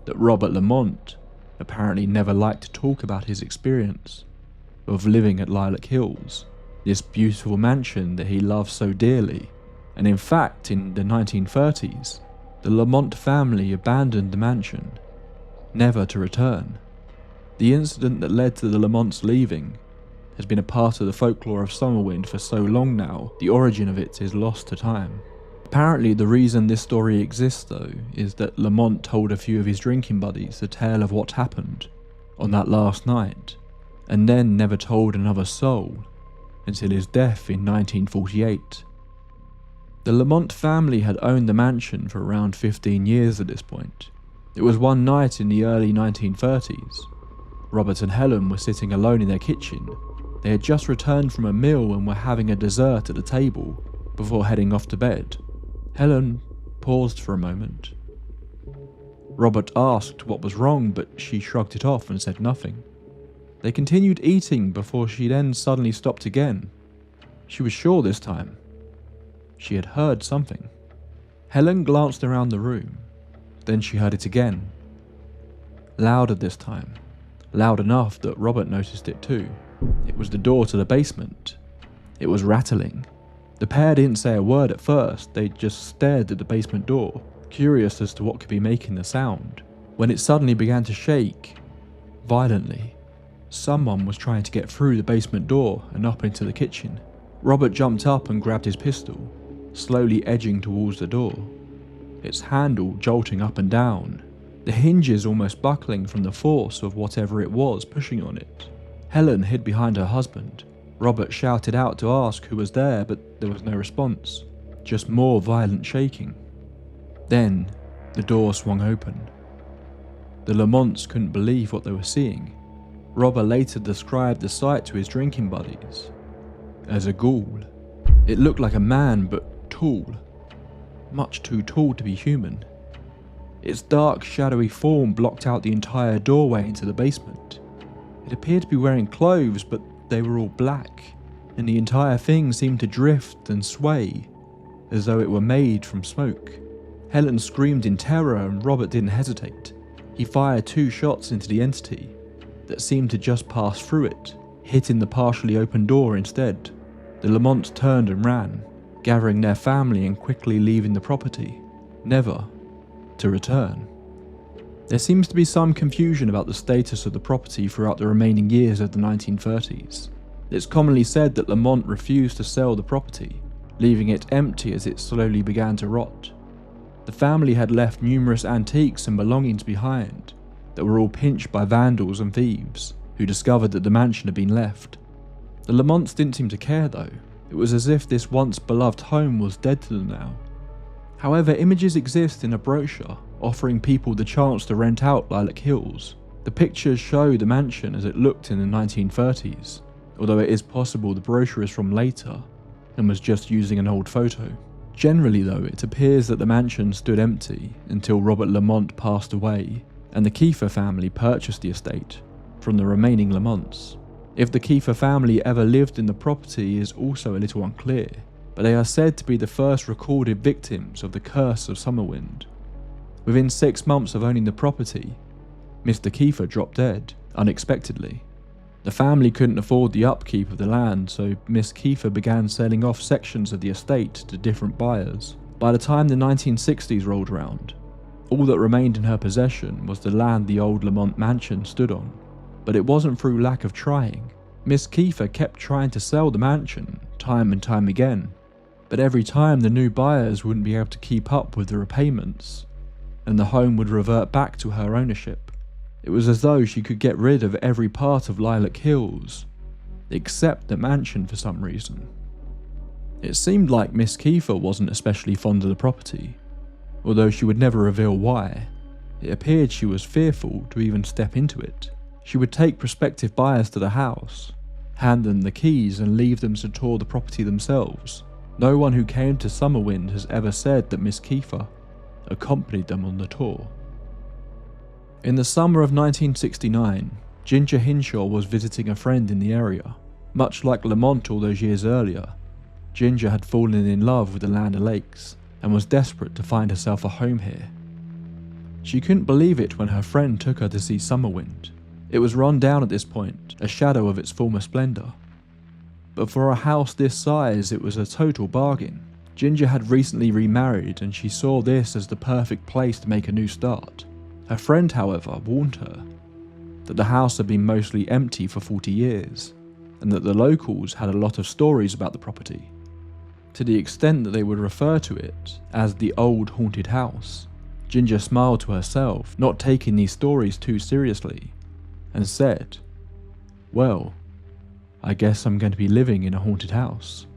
that Robert Lamont apparently never liked to talk about his experience of living at Lilac Hills, this beautiful mansion that he loved so dearly. And in fact, in the 1930s, the Lamont family abandoned the mansion, never to return. The incident that led to the Lamonts leaving has been a part of the folklore of Summerwind for so long now, the origin of it is lost to time. Apparently the reason this story exists though, is that Lamont told a few of his drinking buddies the tale of what happened on that last night, and then never told another soul until his death in 1948. The Lamont family had owned the mansion for around 15 years at this point. It was one night in the early 1930s. Robert and Helen were sitting alone in their kitchen. They had just returned from a meal and were having a dessert at the table before heading off to bed. Helen paused for a moment. Robert asked what was wrong, but she shrugged it off and said nothing. They continued eating before she then suddenly stopped again. She was sure this time. She had heard something. Helen glanced around the room. Then she heard it again. Louder this time. Loud enough that Robert noticed it too. It was the door to the basement. It was rattling. The pair didn't say a word at first, they just stared at the basement door, curious as to what could be making the sound, when it suddenly began to shake, violently. Someone was trying to get through the basement door and up into the kitchen. Robert jumped up and grabbed his pistol, slowly edging towards the door, its handle jolting up and down, the hinges almost buckling from the force of whatever it was pushing on it. Helen hid behind her husband. Robert shouted out to ask who was there, but there was no response, just more violent shaking. Then, the door swung open. The Lamonts couldn't believe what they were seeing. Robert later described the sight to his drinking buddies as a ghoul. It looked like a man, but tall, much too tall to be human. Its dark, shadowy form blocked out the entire doorway into the basement. It appeared to be wearing clothes, but they were all black, and the entire thing seemed to drift and sway, as though it were made from smoke. Helen screamed in terror and Robert didn't hesitate. He fired 2 shots into the entity that seemed to just pass through it, hitting the partially open door instead. The Lamonts turned and ran, gathering their family and quickly leaving the property, never to return. There seems to be some confusion about the status of the property throughout the remaining years of the 1930s. It's commonly said that Lamont refused to sell the property, leaving it empty as it slowly began to rot. The family had left numerous antiques and belongings behind that were all pinched by vandals and thieves, who discovered that the mansion had been left. The Lamonts didn't seem to care though. It was as if this once beloved home was dead to them now. However, images exist in a brochure offering people the chance to rent out Lilac Hills. The pictures show the mansion as it looked in the 1930s, although it is possible the brochure is from later and was just using an old photo. Generally though, it appears that the mansion stood empty until Robert Lamont passed away and the Kiefer family purchased the estate. from the remaining Lamonts. If the Kiefer family ever lived in the property is also a little unclear, but they are said to be the first recorded victims of the curse of Summerwind. Within 6 months of owning the property, Mr. Kiefer dropped dead, unexpectedly. The family couldn't afford the upkeep of the land, so Miss Kiefer began selling off sections of the estate to different buyers. By the time the 1960s rolled around, all that remained in her possession was the land the old Lamont mansion stood on. But it wasn't through lack of trying. Miss Kiefer kept trying to sell the mansion, time and time again, but every time the new buyers wouldn't be able to keep up with the repayments, and the home would revert back to her ownership. It was as though she could get rid of every part of Lilac Hills, except the mansion for some reason. It seemed like Miss Kiefer wasn't especially fond of the property, although she would never reveal why. It appeared she was fearful to even step into it. She would take prospective buyers to the house, hand them the keys and leave them to tour the property themselves. No one who came to Summerwind has ever said that Miss Kiefer accompanied them on the tour. In the summer of 1969, Ginger Hinshaw was visiting a friend in the area. Much like Lamont all those years earlier, Ginger had fallen in love with the Land O'Lakes and was desperate to find herself a home here. She couldn't believe it when her friend took her to see Summerwind. It was run down at this point, a shadow of its former splendour. But for a house this size, it was a total bargain. Ginger had recently remarried and she saw this as the perfect place to make a new start. Her friend, however, warned her that the house had been mostly empty for 40 years, and that the locals had a lot of stories about the property, to the extent that they would refer to it as the old haunted house. Ginger smiled to herself, not taking these stories too seriously, and said, "Well, I guess I'm going to be living in a haunted house."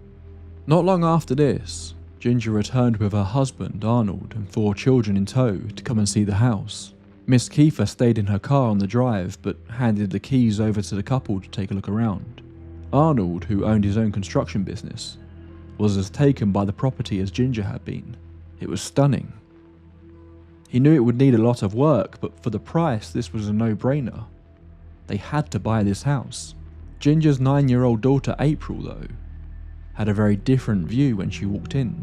Not long after this, Ginger returned with her husband, Arnold, and 4 children in tow to come and see the house. Miss Kiefer stayed in her car on the drive, but handed the keys over to the couple to take a look around. Arnold, who owned his own construction business, was as taken by the property as Ginger had been. It was stunning. He knew it would need a lot of work, but for the price, this was a no-brainer. They had to buy this house. Ginger's 9-year-old daughter April, though, had a very different view when she walked in.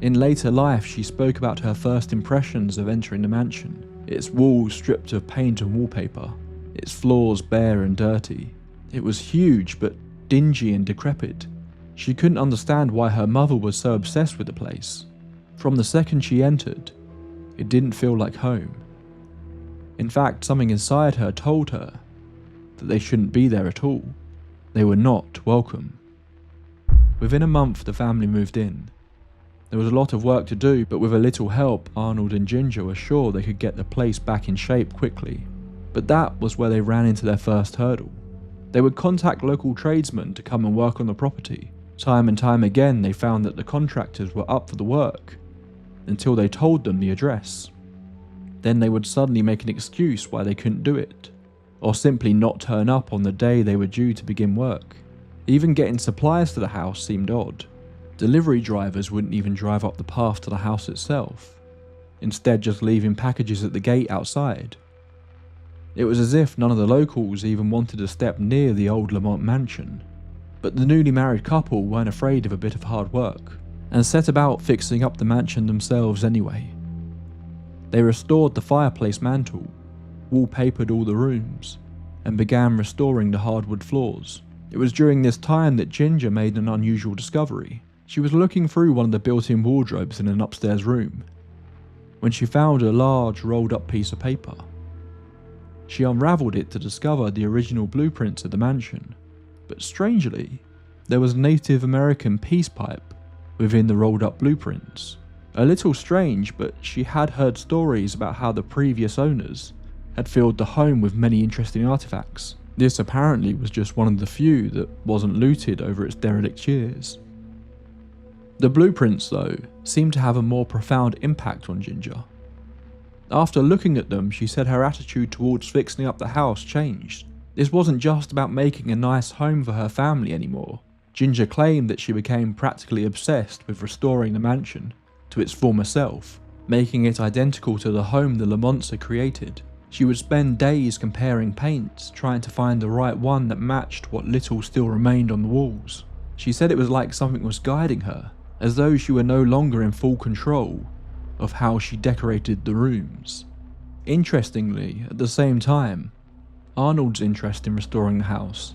In later life, she spoke about her first impressions of entering the mansion. Its walls stripped of paint and wallpaper, its floors bare and dirty. It was huge, but dingy and decrepit. She couldn't understand why her mother was so obsessed with the place. From the second she entered, it didn't feel like home. In fact, something inside her told her that they shouldn't be there at all. They were not welcome. Within a month, the family moved in. There was a lot of work to do, but with a little help, Arnold and Ginger were sure they could get the place back in shape quickly. But that was where they ran into their first hurdle. They would contact local tradesmen to come and work on the property. Time and time again, they found that the contractors were up for the work, until they told them the address. Then they would suddenly make an excuse why they couldn't do it, or simply not turn up on the day they were due to begin work. Even getting supplies to the house seemed odd. Delivery drivers wouldn't even drive up the path to the house itself, instead just leaving packages at the gate outside. It was as if none of the locals even wanted to step near the old Lamont mansion. But the newly married couple weren't afraid of a bit of hard work, and set about fixing up the mansion themselves anyway. They restored the fireplace mantle, wallpapered all the rooms, and began restoring the hardwood floors. It was during this time that Ginger made an unusual discovery. She was looking through one of the built-in wardrobes in an upstairs room, when she found a large rolled-up piece of paper. She unravelled it to discover the original blueprints of the mansion, but strangely, there was a Native American peace pipe within the rolled-up blueprints. A little strange, but she had heard stories about how the previous owners had filled the home with many interesting artifacts. This apparently was just one of the few that wasn't looted over its derelict years. The blueprints, though, seemed to have a more profound impact on Ginger. After looking at them, she said her attitude towards fixing up the house changed. This wasn't just about making a nice home for her family anymore. Ginger claimed that she became practically obsessed with restoring the mansion to its former self, making it identical to the home the Lamonts had created. She would spend days comparing paints, trying to find the right one that matched what little still remained on the walls. She said it was like something was guiding her, as though she were no longer in full control of how she decorated the rooms. Interestingly, at the same time, Arnold's interest in restoring the house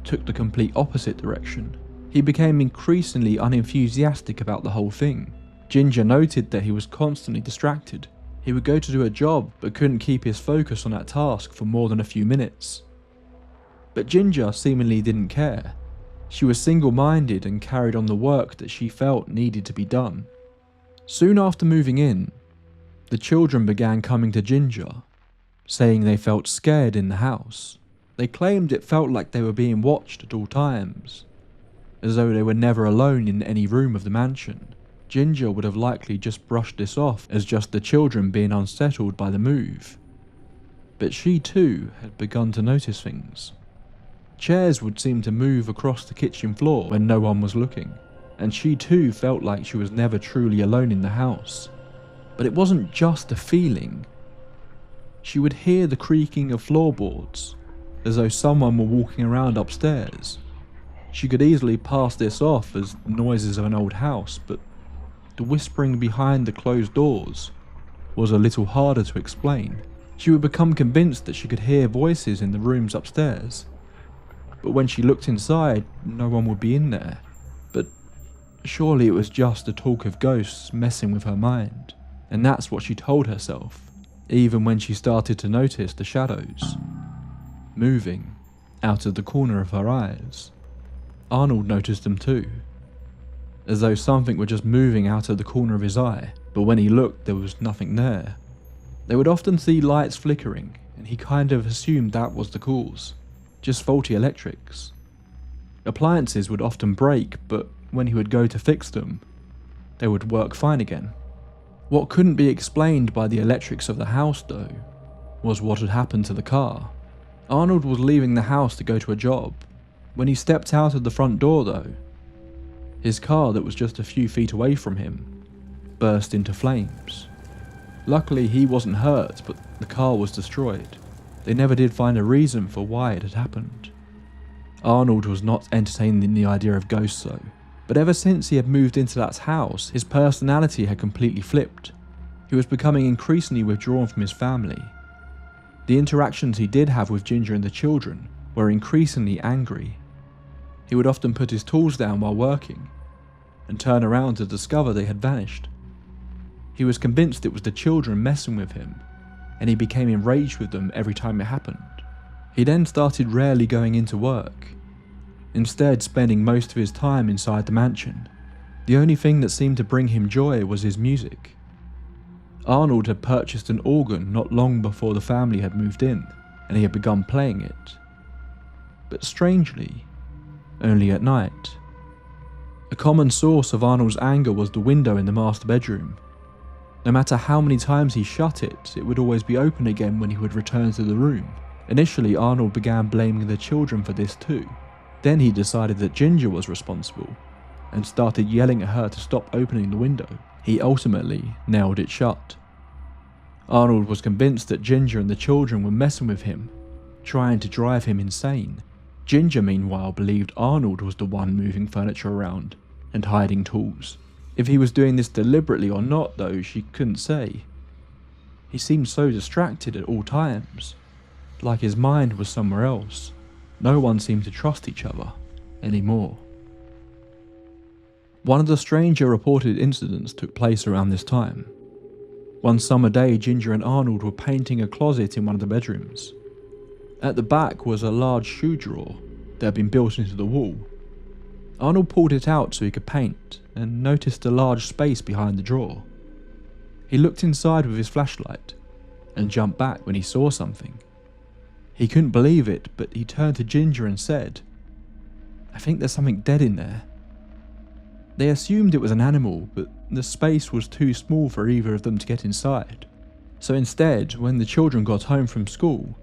took the complete opposite direction. He became increasingly unenthusiastic about the whole thing. Ginger noted that he was constantly distracted. He would go to do a job but couldn't keep his focus on that task for more than a few minutes. But Ginger seemingly didn't care. She was single-minded and carried on the work that she felt needed to be done. Soon after moving in, the children began coming to Ginger, saying they felt scared in the house. They claimed it felt like they were being watched at all times, as though they were never alone in any room of the mansion. Ginger would have likely just brushed this off as just the children being unsettled by the move. But she too had begun to notice things. Chairs would seem to move across the kitchen floor when no one was looking, and she too felt like she was never truly alone in the house. But it wasn't just a feeling. She would hear the creaking of floorboards, as though someone were walking around upstairs. She could easily pass this off as noises of an old house, but the whispering behind the closed doors was a little harder to explain. She would become convinced that she could hear voices in the rooms upstairs, but when she looked inside, no one would be in there. But surely it was just the talk of ghosts messing with her mind, and that's what she told herself, even when she started to notice the shadows moving out of the corner of her eyes. Arnold noticed them too, as though something were just moving out of the corner of his eye, but when he looked there was nothing there. They would often see lights flickering, and he kind of assumed that was the cause, just faulty electrics. Appliances would often break, but when he would go to fix them, they would work fine again. What couldn't be explained by the electrics of the house though, was what had happened to the car. Arnold was leaving the house to go to a job. When he stepped out of the front door though, his car that was just a few feet away from him burst into flames. Luckily he wasn't hurt, but the car was destroyed. They never did find a reason for why it had happened. Arnold was not entertained in the idea of ghosts though, but ever since he had moved into that house, his personality had completely flipped. He was becoming increasingly withdrawn from his family. The interactions he did have with Ginger and the children were increasingly angry. He would often put his tools down while working, and turn around to discover they had vanished. He was convinced it was the children messing with him, and he became enraged with them every time it happened. He then started rarely going into work, instead spending most of his time inside the mansion. The only thing that seemed to bring him joy was his music. Arnold had purchased an organ not long before the family had moved in, and he had begun playing it. But strangely, only at night. A common source of Arnold's anger was the window in the master bedroom. No matter how many times he shut it, it would always be open again when he would return to the room. Initially, Arnold began blaming the children for this too. Then he decided that Ginger was responsible, and started yelling at her to stop opening the window. He ultimately nailed it shut. Arnold was convinced that Ginger and the children were messing with him, trying to drive him insane. Ginger, meanwhile, believed Arnold was the one moving furniture around and hiding tools. If he was doing this deliberately or not, though, she couldn't say. He seemed so distracted at all times, like his mind was somewhere else. No one seemed to trust each other anymore. One of the stranger reported incidents took place around this time. One summer day, Ginger and Arnold were painting a closet in one of the bedrooms. At the back was a large shoe drawer that had been built into the wall. Arnold pulled it out so he could paint, and noticed a large space behind the drawer. He looked inside with his flashlight, and jumped back when he saw something. He couldn't believe it, but he turned to Ginger and said, "I think there's something dead in there." They assumed it was an animal, but the space was too small for either of them to get inside. So instead, when the children got home from school,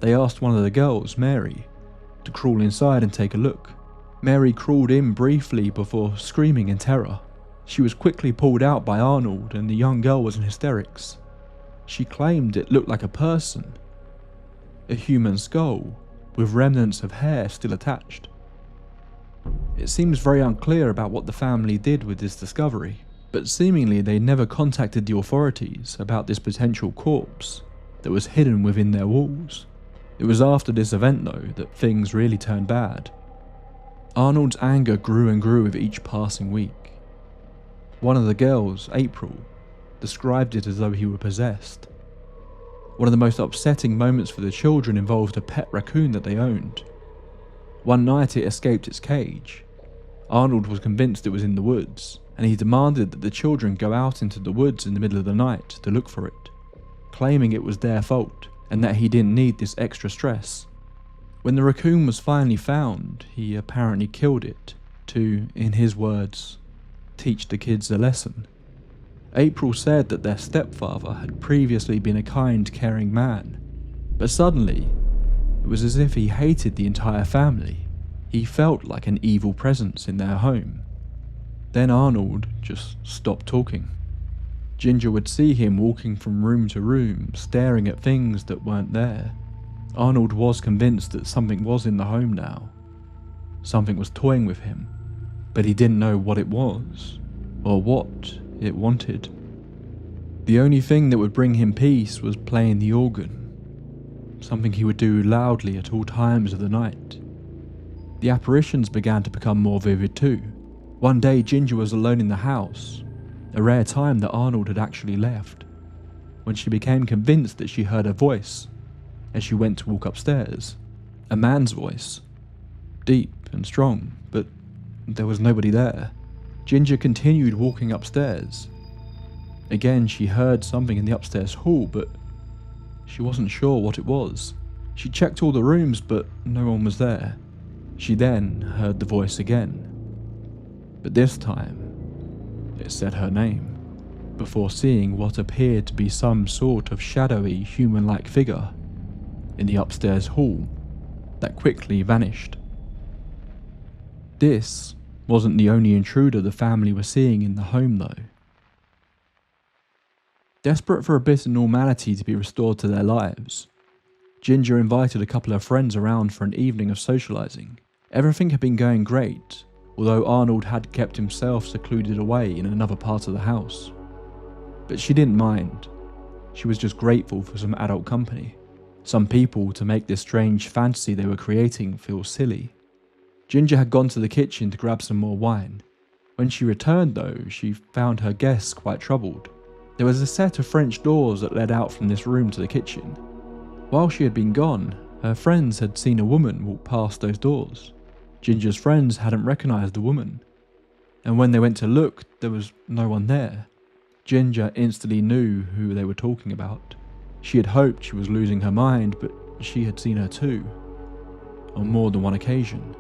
they asked one of the girls, Mary, to crawl inside and take a look. Mary crawled in briefly before screaming in terror. She was quickly pulled out by Arnold, and the young girl was in hysterics. She claimed it looked like a person, a human skull with remnants of hair still attached. It seems very unclear about what the family did with this discovery, but seemingly they never contacted the authorities about this potential corpse that was hidden within their walls. It was after this event though that things really turned bad. Arnold's anger grew and grew with each passing week. One of the girls, April, described it as though he were possessed. One of the most upsetting moments for the children involved a pet raccoon that they owned. One night it escaped its cage. Arnold was convinced it was in the woods, and he demanded that the children go out into the woods in the middle of the night to look for it, claiming it was their fault and that he didn't need this extra stress. When the raccoon was finally found, he apparently killed it to, in his words, teach the kids a lesson. April said that their stepfather had previously been a kind, caring man, but suddenly, it was as if he hated the entire family. He felt like an evil presence in their home. Then Arnold just stopped talking. Ginger would see him walking from room to room, staring at things that weren't there. Arnold was convinced that something was in the home now. Something was toying with him, but he didn't know what it was, or what it wanted. The only thing that would bring him peace was playing the organ, something he would do loudly at all times of the night. The apparitions began to become more vivid too. One day Ginger was alone in the house, a rare time that Arnold had actually left, when she became convinced that she heard a voice as she went to walk upstairs. A man's voice, deep and strong, but there was nobody there. Ginger continued walking upstairs. Again she heard something in the upstairs hall, but she wasn't sure what it was. She checked all the rooms, but no one was there. She then heard the voice again, but this time it said her name, before seeing what appeared to be some sort of shadowy human-like figure in the upstairs hall that quickly vanished. This wasn't the only intruder the family were seeing in the home though. Desperate for a bit of normality to be restored to their lives, Ginger invited a couple of friends around for an evening of socialising. Everything had been going great, although Arnold had kept himself secluded away in another part of the house. But she didn't mind. She was just grateful for some adult company, some people to make this strange fantasy they were creating feel silly. Ginger had gone to the kitchen to grab some more wine. When she returned though, she found her guests quite troubled. There was a set of French doors that led out from this room to the kitchen. While she had been gone, her friends had seen a woman walk past those doors. Ginger's friends hadn't recognised the woman, and when they went to look, there was no one there. Ginger instantly knew who they were talking about. She had hoped she was losing her mind, but she had seen her too, on more than one occasion.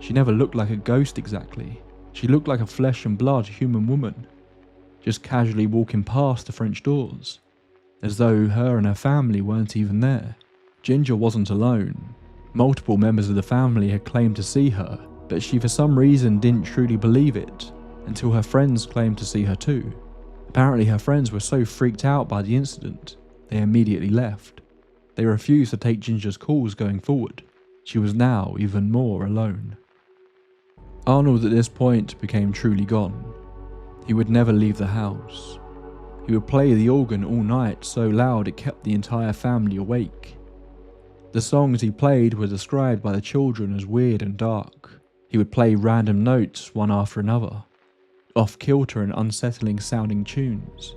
She never looked like a ghost exactly. She looked like a flesh and blood human woman, just casually walking past the French doors, as though her and her family weren't even there. Ginger wasn't alone. Multiple members of the family had claimed to see her, but she for some reason didn't truly believe it, until her friends claimed to see her too. Apparently her friends were so freaked out by the incident, they immediately left. They refused to take Ginger's calls going forward. She was now even more alone. Arnold at this point became truly gone. He would never leave the house. He would play the organ all night so loud it kept the entire family awake. The songs he played were described by the children as weird and dark. He would play random notes one after another, off-kilter and unsettling sounding tunes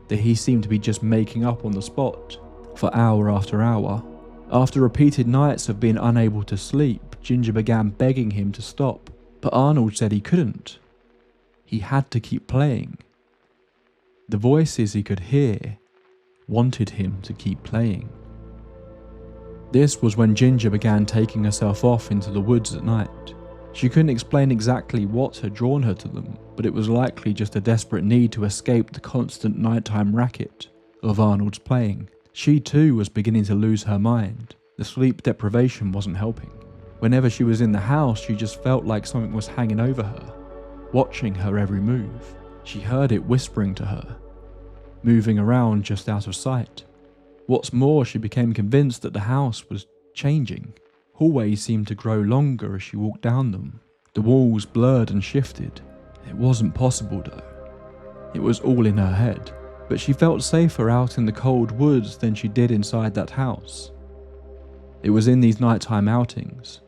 that he seemed to be just making up on the spot for hour after hour. After repeated nights of being unable to sleep, Ginger began begging him to stop, but Arnold said he couldn't. He had to keep playing. The voices he could hear wanted him to keep playing. This was when Ginger began taking herself off into the woods at night. She couldn't explain exactly what had drawn her to them, but it was likely just a desperate need to escape the constant nighttime racket of Arnold's playing. She too was beginning to lose her mind. The sleep deprivation wasn't helping. Whenever she was in the house, she just felt like something was hanging over her, watching her every move. She heard it whispering to her. moving around just out of sight. What's more, she became convinced that the house was changing. Hallways seemed to grow longer as she walked down them. The walls blurred and shifted. It wasn't possible though. It was all in her head, but she felt safer out in the cold woods than she did inside that house. It was in these nighttime outings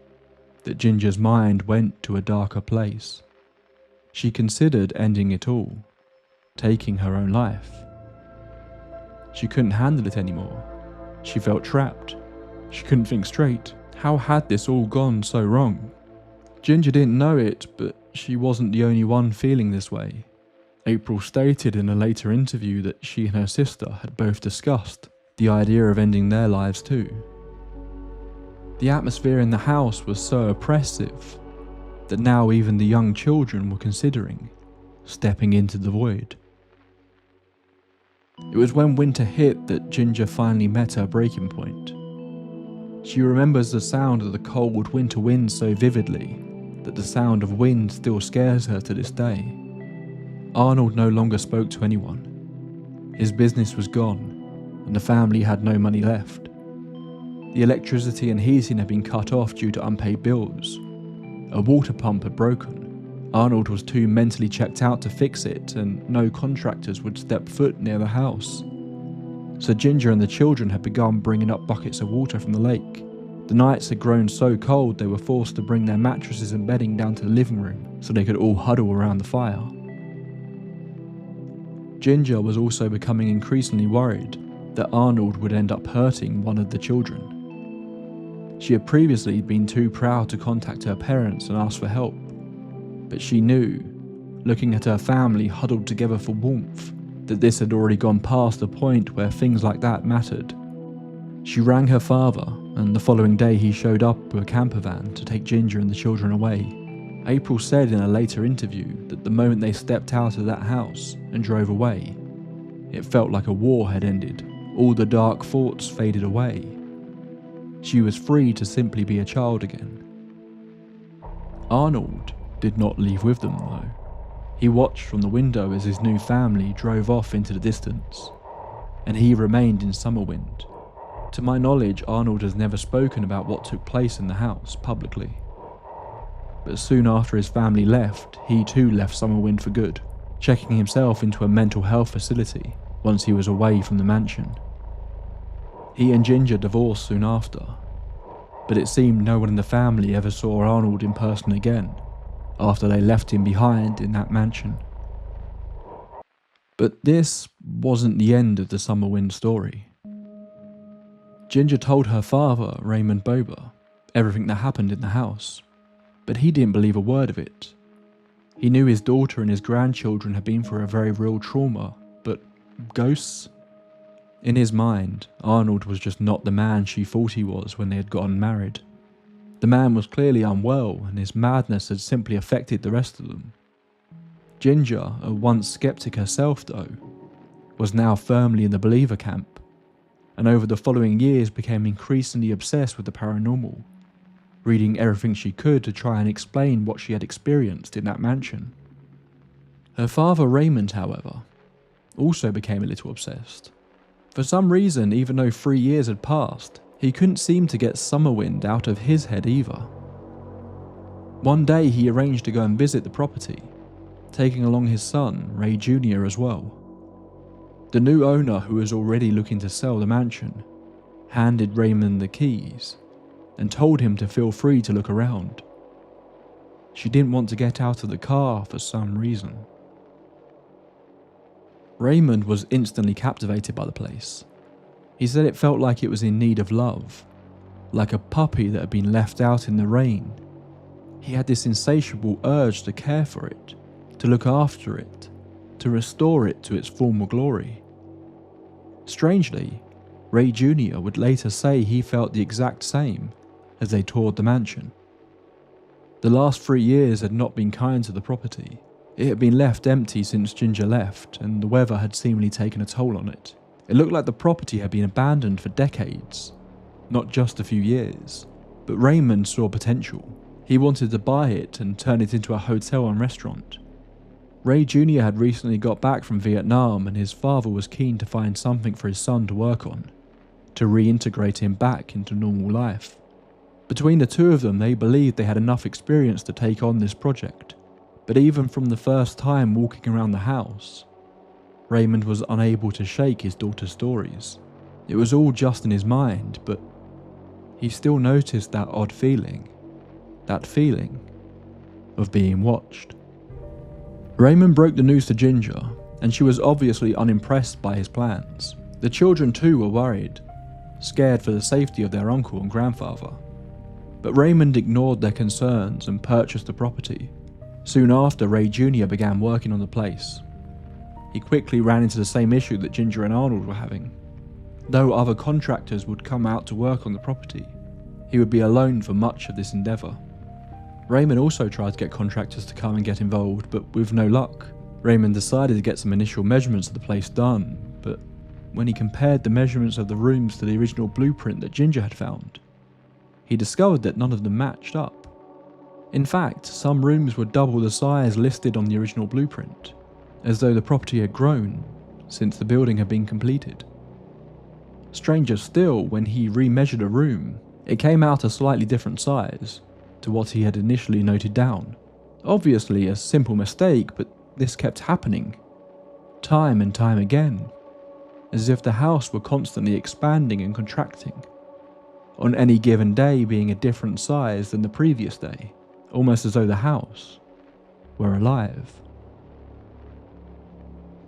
that Ginger's mind went to a darker place. She considered ending it all, taking her own life. She couldn't handle it anymore. She felt trapped. She couldn't think straight. How had this all gone so wrong? Ginger didn't know it, but she wasn't the only one feeling this way. April stated in a later interview that she and her sister had both discussed the idea of ending their lives too. The atmosphere in the house was so oppressive that now even the young children were considering stepping into the void. It was when winter hit that Ginger finally met her breaking point. She remembers the sound of the cold winter wind so vividly that the sound of wind still scares her to this day. Arnold no longer spoke to anyone. His business was gone, and the family had no money left. The electricity and heating had been cut off due to unpaid bills. A water pump had broken. Arnold was too mentally checked out to fix it, and no contractors would step foot near the house. So Ginger and the children had begun bringing up buckets of water from the lake. The nights had grown so cold they were forced to bring their mattresses and bedding down to the living room so they could all huddle around the fire. Ginger was also becoming increasingly worried that Arnold would end up hurting one of the children. She had previously been too proud to contact her parents and ask for help, but she knew, looking at her family huddled together for warmth, that this had already gone past the point where things like that mattered. She rang her father, and the following day he showed up with a camper van to take Ginger and the children away. April said in a later interview that the moment they stepped out of that house and drove away, it felt like a war had ended. All the dark thoughts faded away. She was free to simply be a child again. Arnold did not leave with them though. He watched from the window as his new family drove off into the distance, and he remained in Summerwind. To my knowledge, Arnold has never spoken about what took place in the house publicly. But soon after his family left, he too left Summerwind for good, checking himself into a mental health facility once he was away from the mansion. He and Ginger divorced soon after, but it seemed no one in the family ever saw Arnold in person again after they left him behind in that mansion. But this wasn't the end of the Summerwind story. Ginger told her father, Raymond Bober, everything that happened in the house, but he didn't believe a word of it. He knew his daughter and his grandchildren had been through a very real trauma, but ghosts? In his mind, Arnold was just not the man she thought he was when they had gotten married. The man was clearly unwell, and his madness had simply affected the rest of them. Ginger, a once skeptic herself though, was now firmly in the believer camp, and over the following years became increasingly obsessed with the paranormal, reading everything she could to try and explain what she had experienced in that mansion. Her father Raymond, however, also became a little obsessed. For some reason, even though 3 years had passed, he couldn't seem to get Summerwind out of his head either. One day he arranged to go and visit the property, taking along his son, Ray Jr. as well. The new owner, who was already looking to sell the mansion, handed Raymond the keys and told him to feel free to look around. She didn't want to get out of the car for some reason. Raymond was instantly captivated by the place. He said it felt like it was in need of love, like a puppy that had been left out in the rain. He had this insatiable urge to care for it, to look after it, to restore it to its former glory. Strangely, Ray Jr. would later say he felt the exact same as they toured the mansion. The last 3 years had not been kind to the property. It had been left empty since Ginger left, and the weather had seemingly taken a toll on it. It looked like the property had been abandoned for decades, not just a few years. But Raymond saw potential. He wanted to buy it and turn it into a hotel and restaurant. Ray Jr. had recently got back from Vietnam and his father was keen to find something for his son to work on, to reintegrate him back into normal life. Between the two of them, they believed they had enough experience to take on this project, but even from the first time walking around the house, Raymond was unable to shake his daughter's stories. It was all just in his mind, but he still noticed that odd feeling, that feeling of being watched. Raymond broke the news to Ginger, and she was obviously unimpressed by his plans. The children too were worried, scared for the safety of their uncle and grandfather. But Raymond ignored their concerns and purchased the property. Soon after, Ray Jr. began working on the place. He quickly ran into the same issue that Ginger and Arnold were having. Though other contractors would come out to work on the property, he would be alone for much of this endeavour. Raymond also tried to get contractors to come and get involved, but with no luck. Raymond decided to get some initial measurements of the place done, but when he compared the measurements of the rooms to the original blueprint that Ginger had found, he discovered that none of them matched up. In fact, some rooms were double the size listed on the original blueprint, as though the property had grown since the building had been completed. Stranger still, when he remeasured a room, it came out a slightly different size to what he had initially noted down. Obviously a simple mistake, but this kept happening, time and time again, as if the house were constantly expanding and contracting, on any given day being a different size than the previous day, almost as though the house were alive.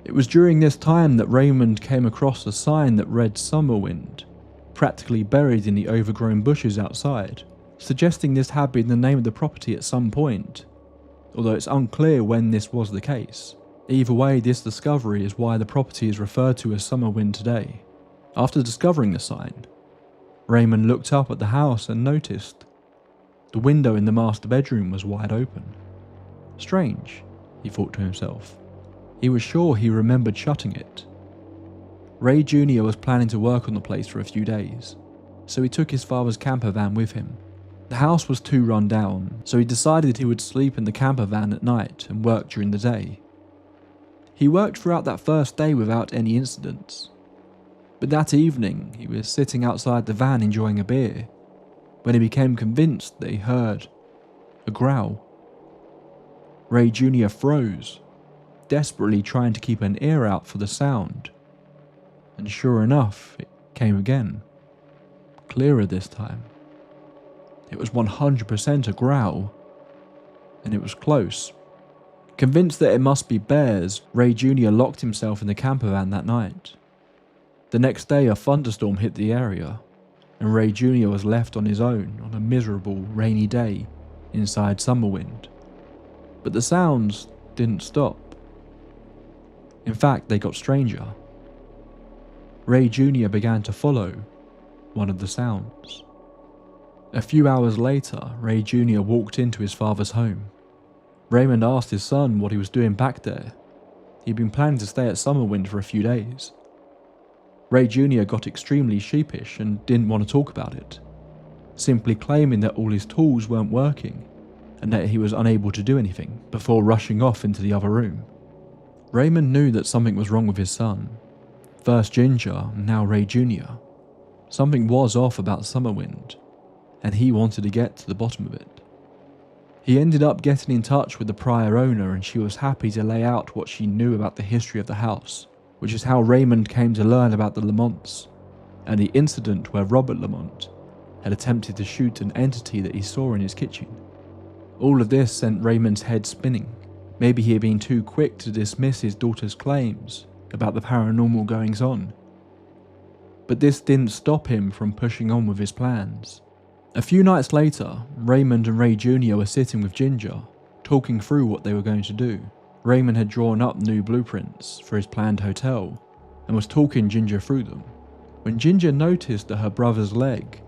It was during this time that Raymond came across a sign that read Summerwind, practically buried in the overgrown bushes outside, suggesting this had been the name of the property at some point, although it's unclear when this was the case. Either way, this discovery is why the property is referred to as Summerwind today. After discovering the sign, Raymond looked up at the house and noticed the window in the master bedroom was wide open. Strange, he thought to himself. He was sure he remembered shutting it. Ray Jr. was planning to work on the place for a few days, so he took his father's camper van with him. The house was too run down, so he decided he would sleep in the camper van at night and work during the day. He worked throughout that first day without any incidents, but that evening he was sitting outside the van enjoying a beer when he became convinced that he heard a growl. Ray Jr. froze, desperately trying to keep an ear out for the sound, and sure enough, it came again, clearer this time. It was 100% a growl, and it was close. Convinced that it must be bears, Ray Jr. locked himself in the camper van that night. The next day a thunderstorm hit the area, and Ray Jr. was left on his own on a miserable, rainy day inside Summerwind. But the sounds didn't stop. In fact, they got stranger. Ray Jr. began to follow one of the sounds. A few hours later, Ray Jr. walked into his father's home. Raymond asked his son what he was doing back there. He'd been planning to stay at Summerwind for a few days. Ray Jr. got extremely sheepish and didn't want to talk about it, simply claiming that all his tools weren't working and that he was unable to do anything before rushing off into the other room. Raymond knew that something was wrong with his son. First Ginger, now Ray Jr. Something was off about Summerwind, and he wanted to get to the bottom of it. He ended up getting in touch with the prior owner, and she was happy to lay out what she knew about the history of the house, which is how Raymond came to learn about the Lamonts, and the incident where Robert Lamont had attempted to shoot an entity that he saw in his kitchen. All of this sent Raymond's head spinning. Maybe he had been too quick to dismiss his daughter's claims about the paranormal goings-on. But this didn't stop him from pushing on with his plans. A few nights later, Raymond and Ray Jr. were sitting with Ginger, talking through what they were going to do. Raymond had drawn up new blueprints for his planned hotel and was talking Ginger through them, when Ginger noticed that her brother's leg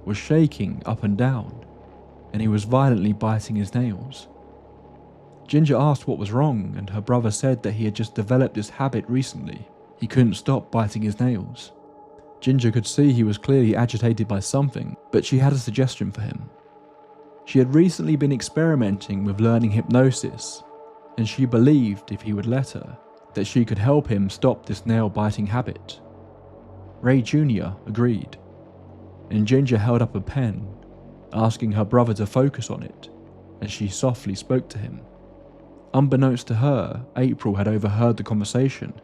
was shaking up and down, and he was violently biting his nails. Ginger asked what was wrong, and her brother said that he had just developed this habit recently. He couldn't stop biting his nails. Ginger could see he was clearly agitated by something, but she had a suggestion for him. She had recently been experimenting with learning hypnosis, and she believed if he would let her, that she could help him stop this nail-biting habit. Ray Jr. agreed, and Ginger held up a pen, asking her brother to focus on it, as she softly spoke to him. Unbeknownst to her, April had overheard the conversation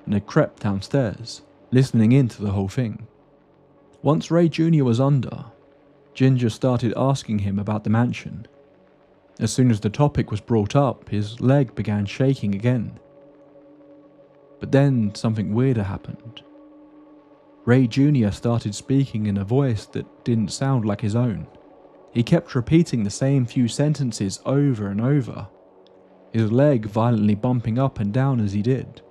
and had crept downstairs, listening in to the whole thing. Once Ray Jr. was under, Ginger started asking him about the mansion. As soon as the topic was brought up, his leg began shaking again. But then something weirder happened. Ray Jr. started speaking in a voice that didn't sound like his own. He kept repeating the same few sentences over and over, his leg violently bumping up and down as he did,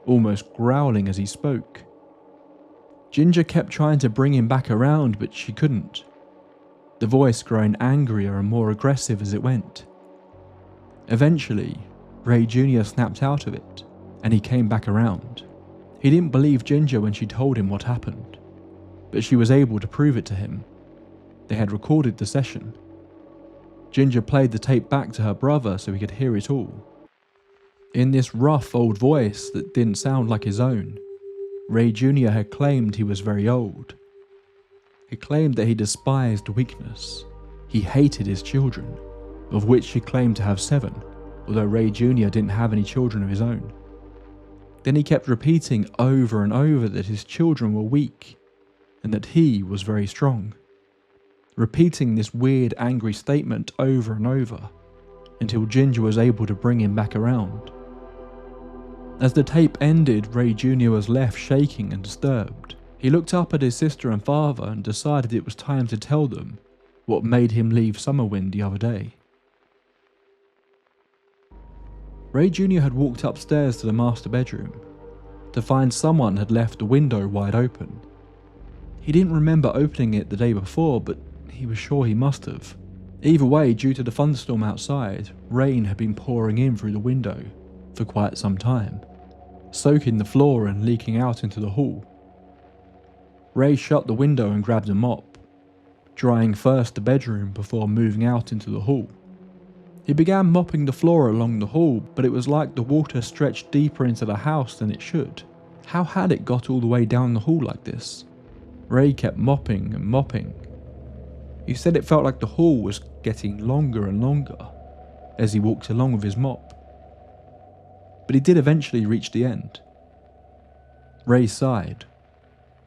almost growling as he spoke. Ginger kept trying to bring him back around, but she couldn't, the voice growing angrier and more aggressive as it went. Eventually, Ray Jr. snapped out of it, and he came back around. He didn't believe Ginger when she told him what happened, but she was able to prove it to him. They had recorded the session. Ginger played the tape back to her brother so he could hear it all. In this rough old voice that didn't sound like his own, Ray Jr. had claimed he was very old. He claimed that he despised weakness. He hated his children, of which he claimed to have 7, although Ray Jr. didn't have any children of his own. Then he kept repeating over and over that his children were weak and that he was very strong, repeating this weird angry statement over and over until Ginger was able to bring him back around. As the tape ended, Ray Jr. was left shaking and disturbed. He looked up at his sister and father and decided it was time to tell them what made him leave Summerwind the other day. Ray Jr. had walked upstairs to the master bedroom to find someone had left the window wide open. He didn't remember opening it the day before, but he was sure he must have. Either way, due to the thunderstorm outside, rain had been pouring in through the window for quite some time, soaking the floor and leaking out into the hall. Ray shut the window and grabbed a mop, drying first the bedroom before moving out into the hall. He began mopping the floor along the hall, but it was like the water stretched deeper into the house than it should. How had it got all the way down the hall like this? Ray kept mopping and mopping. He said it felt like the hall was getting longer and longer as he walked along with his mop. But he did eventually reach the end. Ray sighed.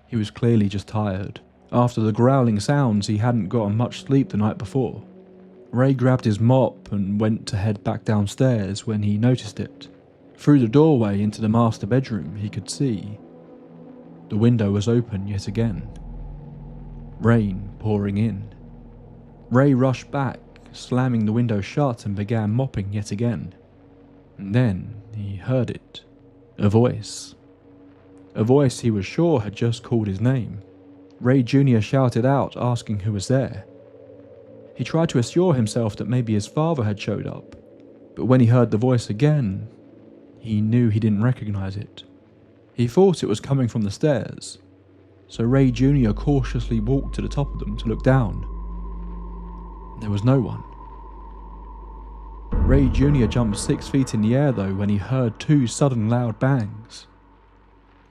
He was clearly just tired. After the growling sounds, he hadn't gotten much sleep the night before. Ray grabbed his mop and went to head back downstairs when he noticed it. Through the doorway into the master bedroom, he could see the window was open yet again. Rain pouring in. Ray rushed back, slamming the window shut, and began mopping yet again. And then he heard it. A voice. A voice he was sure had just called his name. Ray Jr. shouted out, asking who was there. He tried to assure himself that maybe his father had showed up, but when he heard the voice again, he knew he didn't recognize it. He thought it was coming from the stairs, so Ray Jr. cautiously walked to the top of them to look down. There was no one. Ray Jr. jumped 6 feet in the air though when he heard 2 sudden loud bangs.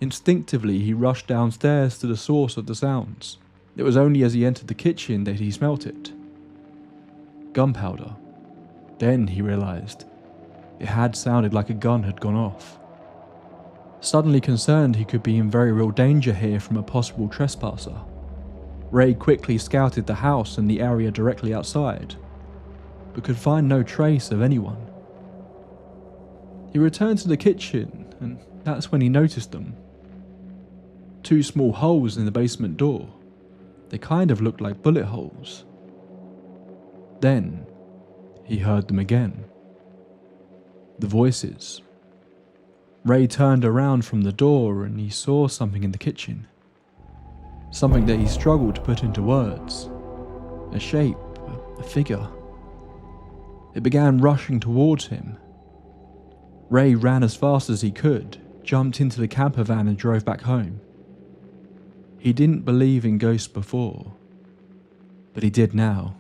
Instinctively, he rushed downstairs to the source of the sounds. It was only as he entered the kitchen that he smelt it. Gunpowder. Then he realized it had sounded like a gun had gone off. Suddenly concerned he could be in very real danger here from a possible trespasser, Ray quickly scouted the house and the area directly outside, but could find no trace of anyone. He returned to the kitchen, and that's when he noticed them. 2 small holes in the basement door. They kind of looked like bullet holes. Then, he heard them again. The voices. Ray turned around from the door and he saw something in the kitchen. Something that he struggled to put into words. A shape, a figure. It began rushing towards him. Ray ran as fast as he could, jumped into the camper van and drove back home. He didn't believe in ghosts before, but he did now.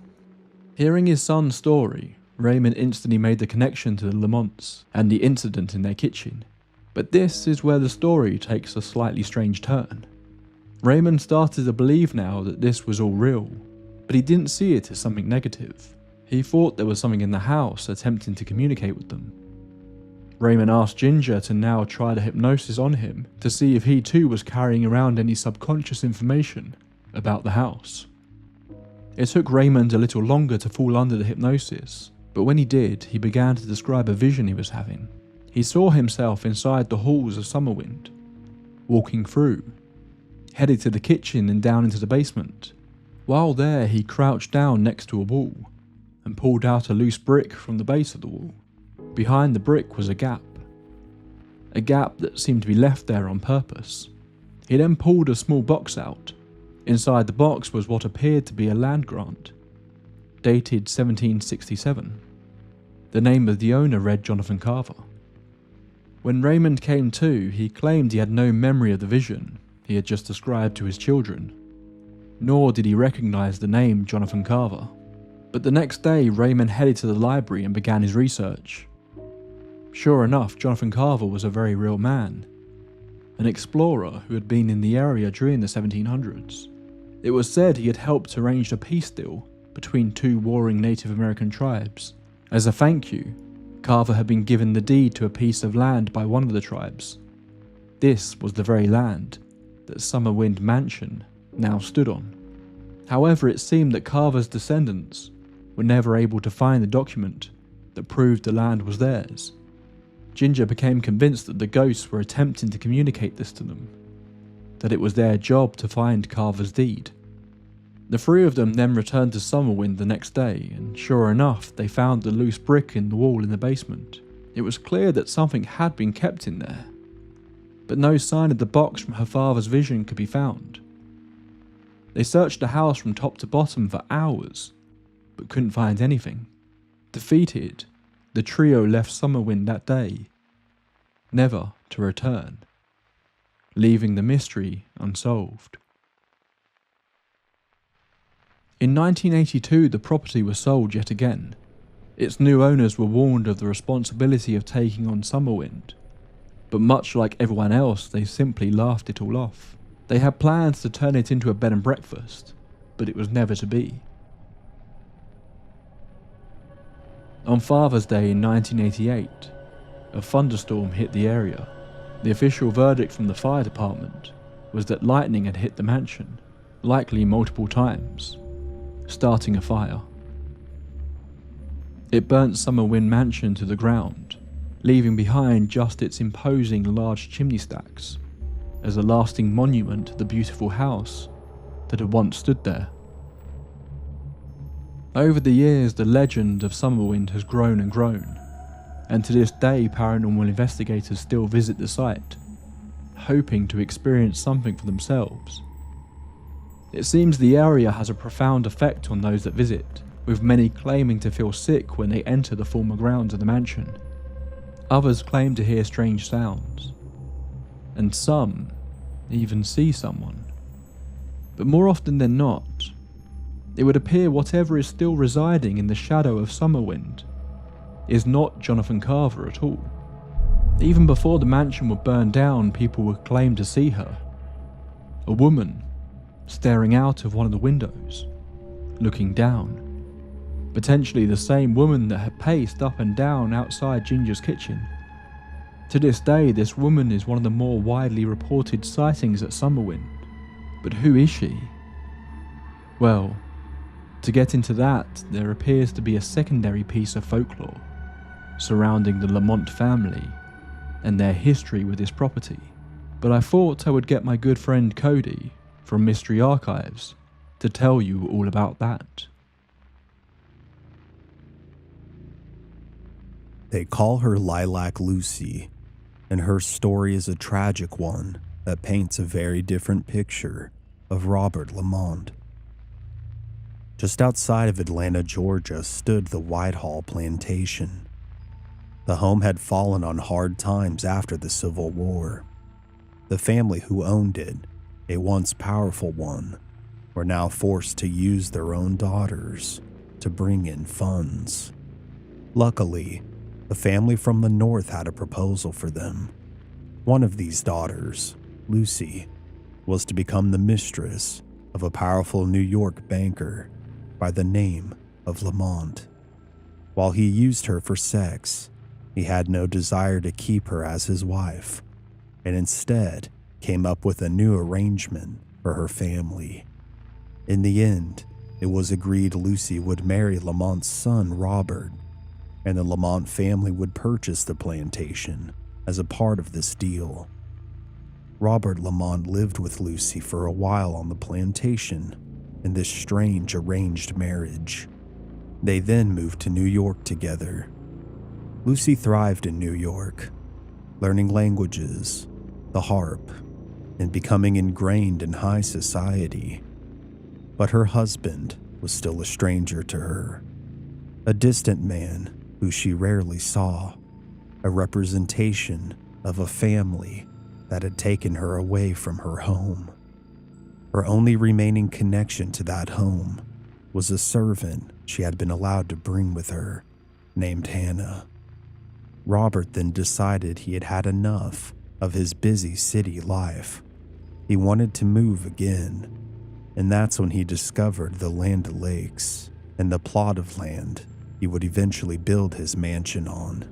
Hearing his son's story, Raymond instantly made the connection to the Lamonts and the incident in their kitchen. But this is where the story takes a slightly strange turn. Raymond started to believe now that this was all real, but he didn't see it as something negative. He thought there was something in the house attempting to communicate with them. Raymond asked Ginger to now try the hypnosis on him to see if he too was carrying around any subconscious information about the house. It took Raymond a little longer to fall under the hypnosis, but when he did, he began to describe a vision he was having. He saw himself inside the halls of Summerwind, walking through, headed to the kitchen and down into the basement. While there, he crouched down next to a wall and pulled out a loose brick from the base of the wall. Behind the brick was a gap that seemed to be left there on purpose. He then pulled a small box out. Inside the box was what appeared to be a land grant, dated 1767. The name of the owner read Jonathan Carver. When Raymond came to, he claimed he had no memory of the vision he had just described to his children, nor did he recognize the name Jonathan Carver. But the next day, Raymond headed to the library and began his research. Sure enough, Jonathan Carver was a very real man, an explorer who had been in the area during the 1700s. It was said he had helped arrange a peace deal between two warring Native American tribes. As a thank you, Carver had been given the deed to a piece of land by one of the tribes. This was the very land that Summerwind Mansion now stood on. However, it seemed that Carver's descendants were never able to find the document that proved the land was theirs. Ginger became convinced that the ghosts were attempting to communicate this to them, that it was their job to find Carver's deed. The three of them then returned to Summerwind the next day, and sure enough, they found the loose brick in the wall in the basement. It was clear that something had been kept in there, but no sign of the box from her father's vision could be found. They searched the house from top to bottom for hours, but couldn't find anything. Defeated, the trio left Summerwind that day, never to return, leaving the mystery unsolved. In 1982, the property was sold yet again. Its new owners were warned of the responsibility of taking on Summerwind, but much like everyone else, they simply laughed it all off. They had plans to turn it into a bed and breakfast, but it was never to be. On Father's Day in 1988, a thunderstorm hit the area. The official verdict from the fire department was that lightning had hit the mansion, likely multiple times, starting a fire. It burnt Summerwind Mansion to the ground, leaving behind just its imposing large chimney stacks as a lasting monument to the beautiful house that had once stood there. Over the years, the legend of Summerwind has grown and grown, and to this day paranormal investigators still visit the site, hoping to experience something for themselves. It seems the area has a profound effect on those that visit, with many claiming to feel sick when they enter the former grounds of the mansion. Others claim to hear strange sounds, and some even see someone. But more often than not, it would appear whatever is still residing in the shadow of Summerwind is not Jonathan Carver at all. Even before the mansion would burn down, people would claim to see her. A woman staring out of one of the windows, looking down. Potentially the same woman that had paced up and down outside Ginger's kitchen. To this day, this woman is one of the more widely reported sightings at Summerwind. But who is she? Well, to get into that, there appears to be a secondary piece of folklore surrounding the Lamont family and their history with this property. But I thought I would get my good friend Cody from Mystery Archives to tell you all about that. They call her Lilac Lucy, and her story is a tragic one that paints a very different picture of Robert Lamont. Just outside of Atlanta, Georgia, stood the Whitehall Plantation. The home had fallen on hard times after the Civil War. The family who owned it, a once powerful one, were now forced to use their own daughters to bring in funds. Luckily, the family from the north had a proposal for them. One of these daughters, Lucy, was to become the mistress of a powerful New York banker by the name of Lamont. While he used her for sex, he had no desire to keep her as his wife, and instead came up with a new arrangement for her family. In the end, it was agreed Lucy would marry Lamont's son, Robert, and the Lamont family would purchase the plantation as a part of this deal. Robert Lamont lived with Lucy for a while on the plantation in this strange arranged marriage. They then moved to New York together. Lucy thrived in New York, learning languages, the harp, and becoming ingrained in high society. But her husband was still a stranger to her, a distant man who she rarely saw, a representation of a family that had taken her away from her home. Her only remaining connection to that home was a servant she had been allowed to bring with her, named Hannah. Robert then decided he had had enough of his busy city life. He wanted to move again, and that's when he discovered the Land O'Lakes and the plot of land he would eventually build his mansion on.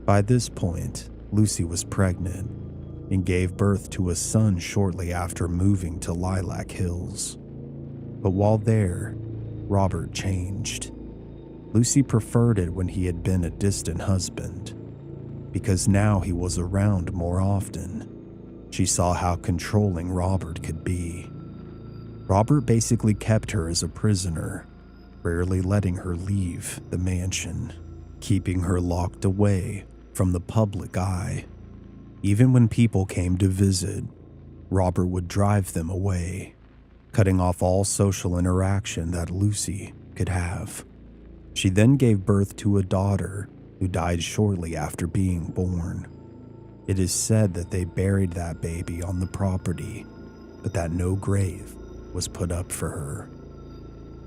By this point, Lucy was pregnant and gave birth to a son shortly after moving to Lilac Hills. But while there, Robert changed. Lucy preferred it when he had been a distant husband, because now he was around more often. She saw how controlling Robert could be. Robert basically kept her as a prisoner, rarely letting her leave the mansion, keeping her locked away from the public eye. Even when people came to visit, Robert would drive them away, cutting off all social interaction that Lucy could have. She then gave birth to a daughter who died shortly after being born. It is said that they buried that baby on the property, but that no grave was put up for her.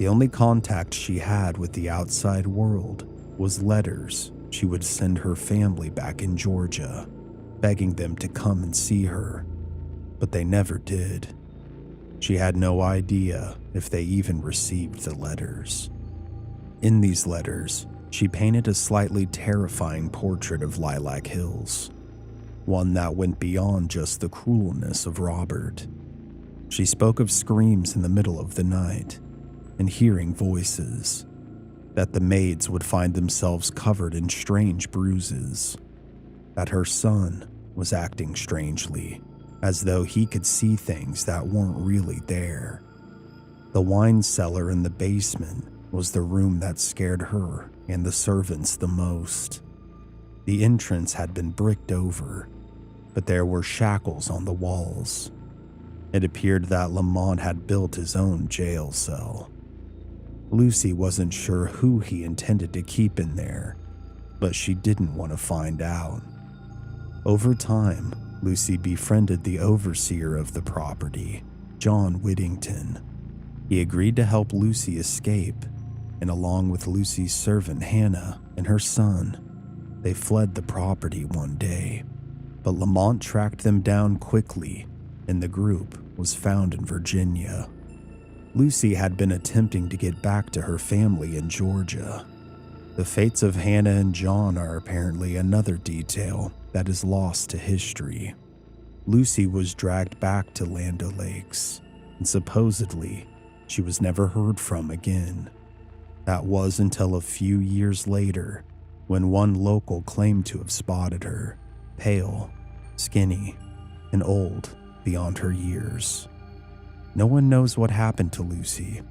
The only contact she had with the outside world was letters she would send her family back in Georgia, begging them to come and see her, but they never did. She had no idea if they even received the letters. In these letters, she painted a slightly terrifying portrait of Lilac Hills, one that went beyond just the cruelness of Robert. She spoke of screams in the middle of the night and hearing voices, that the maids would find themselves covered in strange bruises, that her son was acting strangely, as though he could see things that weren't really there. The wine cellar in the basement was the room that scared her and the servants the most. The entrance had been bricked over, but there were shackles on the walls. It appeared that Lamont had built his own jail cell. Lucy wasn't sure who he intended to keep in there, but she didn't want to find out. Over time, Lucy befriended the overseer of the property, John Whittington. He agreed to help Lucy escape, and along with Lucy's servant Hannah and her son, they fled the property one day. But Lamont tracked them down quickly, and the group was found in Virginia. Lucy had been attempting to get back to her family in Georgia. The fates of Hannah and John are apparently another detail that is lost to history. Lucy was dragged back to Land O'Lakes, and supposedly she was never heard from again. That was until a few years later, when one local claimed to have spotted her, pale, skinny, and old beyond her years. No one knows what happened to Lucy,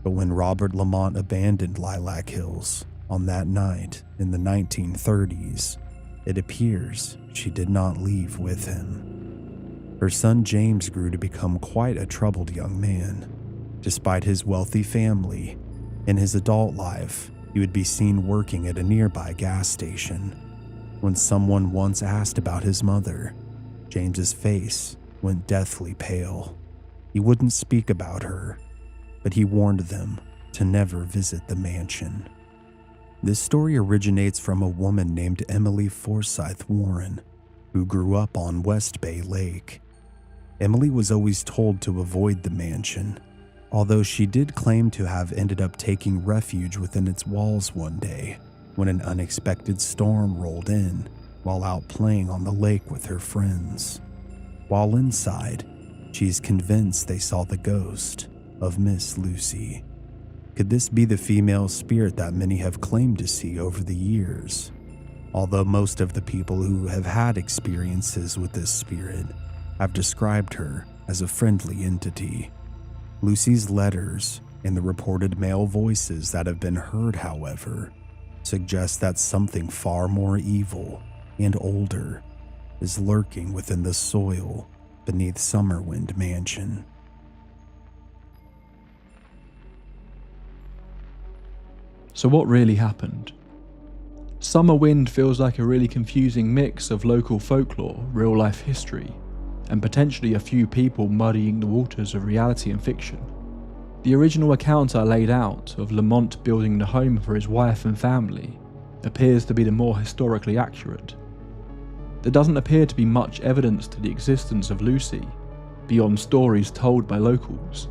but when Robert Lamont abandoned Lilac Hills on that night in the 1930s, it appears she did not leave with him. Her son James grew to become quite a troubled young man. Despite his wealthy family, in his adult life, he would be seen working at a nearby gas station. When someone once asked about his mother, James's face went deathly pale. He wouldn't speak about her, but he warned them to never visit the mansion. This story originates from a woman named Emily Forsyth Warren, who grew up on West Bay Lake. Emily was always told to avoid the mansion, although she did claim to have ended up taking refuge within its walls one day when an unexpected storm rolled in while out playing on the lake with her friends. While inside, she's convinced they saw the ghost of Miss Lucy. Could this be the female spirit that many have claimed to see over the years? Although most of the people who have had experiences with this spirit have described her as a friendly entity. Lucy's letters and the reported male voices that have been heard, however, suggest that something far more evil and older is lurking within the soil beneath Summerwind Mansion. So what really happened? Summerwind feels like a really confusing mix of local folklore, real-life history, and potentially a few people muddying the waters of reality and fiction. The original account I laid out of Lamont building the home for his wife and family appears to be the more historically accurate. There doesn't appear to be much evidence to the existence of Lucy, beyond stories told by locals.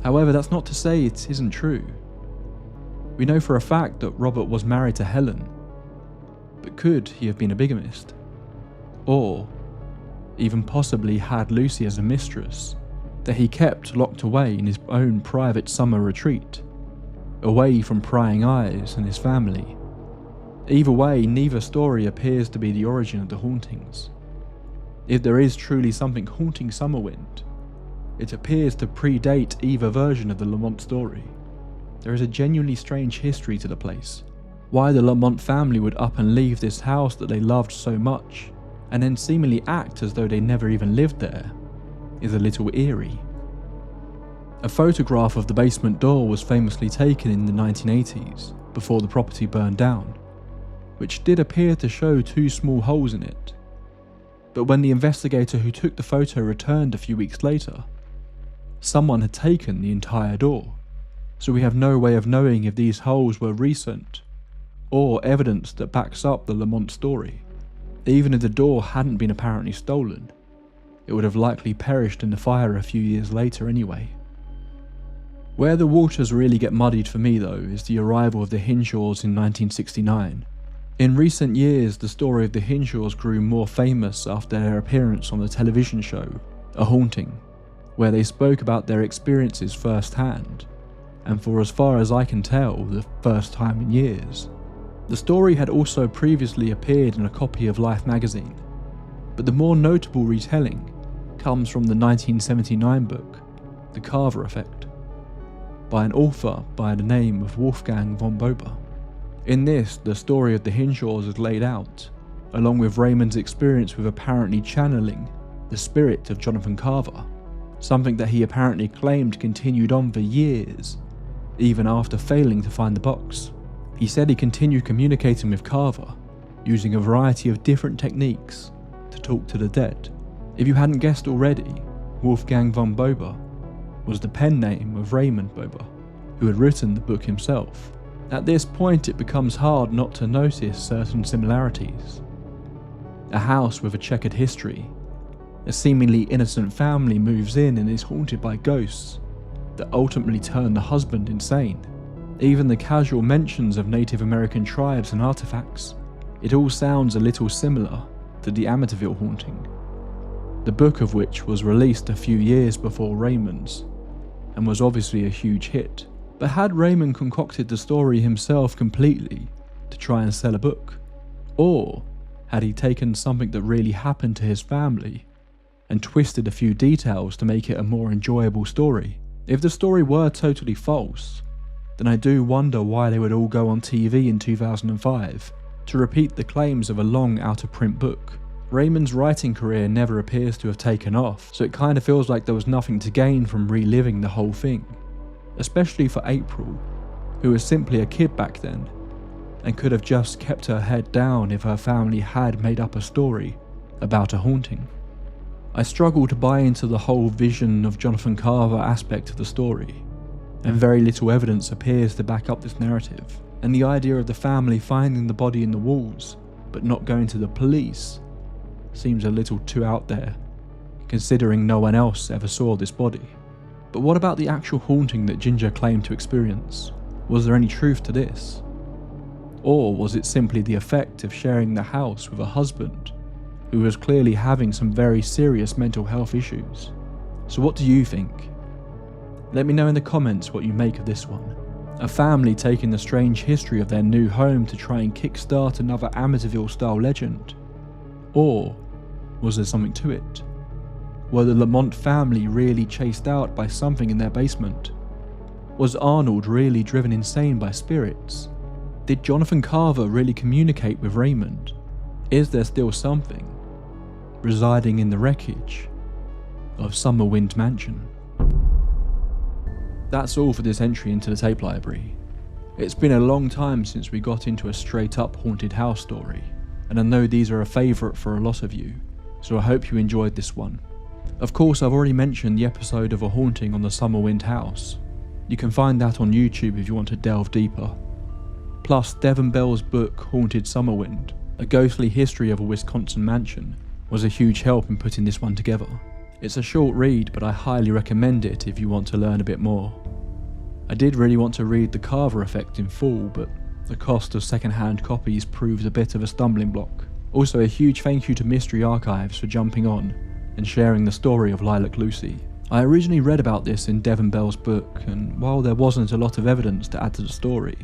However, that's not to say it isn't true. We know for a fact that Robert was married to Helen, but could he have been a bigamist? Or even possibly had Lucy as a mistress that he kept locked away in his own private summer retreat, away from prying eyes and his family. Either way, neither story appears to be the origin of the hauntings. If there is truly something haunting Summerwind, it appears to predate either version of the Lamont story. There is a genuinely strange history to the place. Why the Lamont family would up and leave this house that they loved so much, and then seemingly act as though they never even lived there, is a little eerie. A photograph of the basement door was famously taken in the 1980s, before the property burned down, which did appear to show 2 small holes in it. But when the investigator who took the photo returned a few weeks later, someone had taken the entire door, so we have no way of knowing if these holes were recent, or evidence that backs up the Lamont story. Even if the door hadn't been apparently stolen, it would have likely perished in the fire a few years later anyway. Where the waters really get muddied for me though is the arrival of the Hinshaws in 1969. In recent years, the story of the Hinshaws grew more famous after their appearance on the television show, A Haunting, where they spoke about their experiences firsthand, and for as far as I can tell, the first time in years. The story had also previously appeared in a copy of Life magazine, but the more notable retelling comes from the 1979 book, The Carver Effect, by an author by the name of Wolfgang von Bober. In this, the story of the Hinshaws is laid out, along with Raymond's experience with apparently channeling the spirit of Jonathan Carver, something that he apparently claimed continued on for years, even after failing to find the box. He said he continued communicating with Carver, using a variety of different techniques to talk to the dead. If you hadn't guessed already, Wolfgang von Bober was the pen name of Raymond Bober, who had written the book himself. At this point, it becomes hard not to notice certain similarities. A house with a checkered history, a seemingly innocent family moves in and is haunted by ghosts that ultimately turn the husband insane. Even the casual mentions of Native American tribes and artifacts, it all sounds a little similar to the Amityville haunting, the book of which was released a few years before Raymond's, and was obviously a huge hit. But had Raymond concocted the story himself completely to try and sell a book? Or had he taken something that really happened to his family and twisted a few details to make it a more enjoyable story? If the story were totally false, then I do wonder why they would all go on TV in 2005 to repeat the claims of a long out-of-print book. Raymond's writing career never appears to have taken off, so it kind of feels like there was nothing to gain from reliving the whole thing, especially for April, who was simply a kid back then and could have just kept her head down if her family had made up a story about a haunting. I struggle to buy into the whole vision of Jonathan Carver aspect of the story, and very little evidence appears to back up this narrative. And the idea of the family finding the body in the walls, but not going to the police, seems a little too out there, considering no one else ever saw this body. But what about the actual haunting that Ginger claimed to experience? Was there any truth to this? Or was it simply the effect of sharing the house with a husband who was clearly having some very serious mental health issues? So what do you think? Let me know in the comments what you make of this one. A family taking the strange history of their new home to try and kickstart another Amityville-style legend? Or was there something to it? Were the Lamont family really chased out by something in their basement? Was Arnold really driven insane by spirits? Did Jonathan Carver really communicate with Raymond? Is there still something residing in the wreckage of Summerwind Mansion? That's all for this entry into the tape library. It's been a long time since we got into a straight up haunted house story, and I know these are a favourite for a lot of you, so I hope you enjoyed this one. Of course, I've already mentioned the episode of A Haunting on the Summerwind House. You can find that on YouTube if you want to delve deeper. Plus, Devon Bell's book Haunted Summerwind, A Ghostly History of a Wisconsin Mansion, was a huge help in putting this one together. It's a short read, but I highly recommend it if you want to learn a bit more. I did really want to read The Carver Effect in full, but the cost of second-hand copies proves a bit of a stumbling block. Also, a huge thank you to Mystery Archives for jumping on and sharing the story of Lilac Lucy. I originally read about this in Devon Bell's book, and while there wasn't a lot of evidence to add to the story,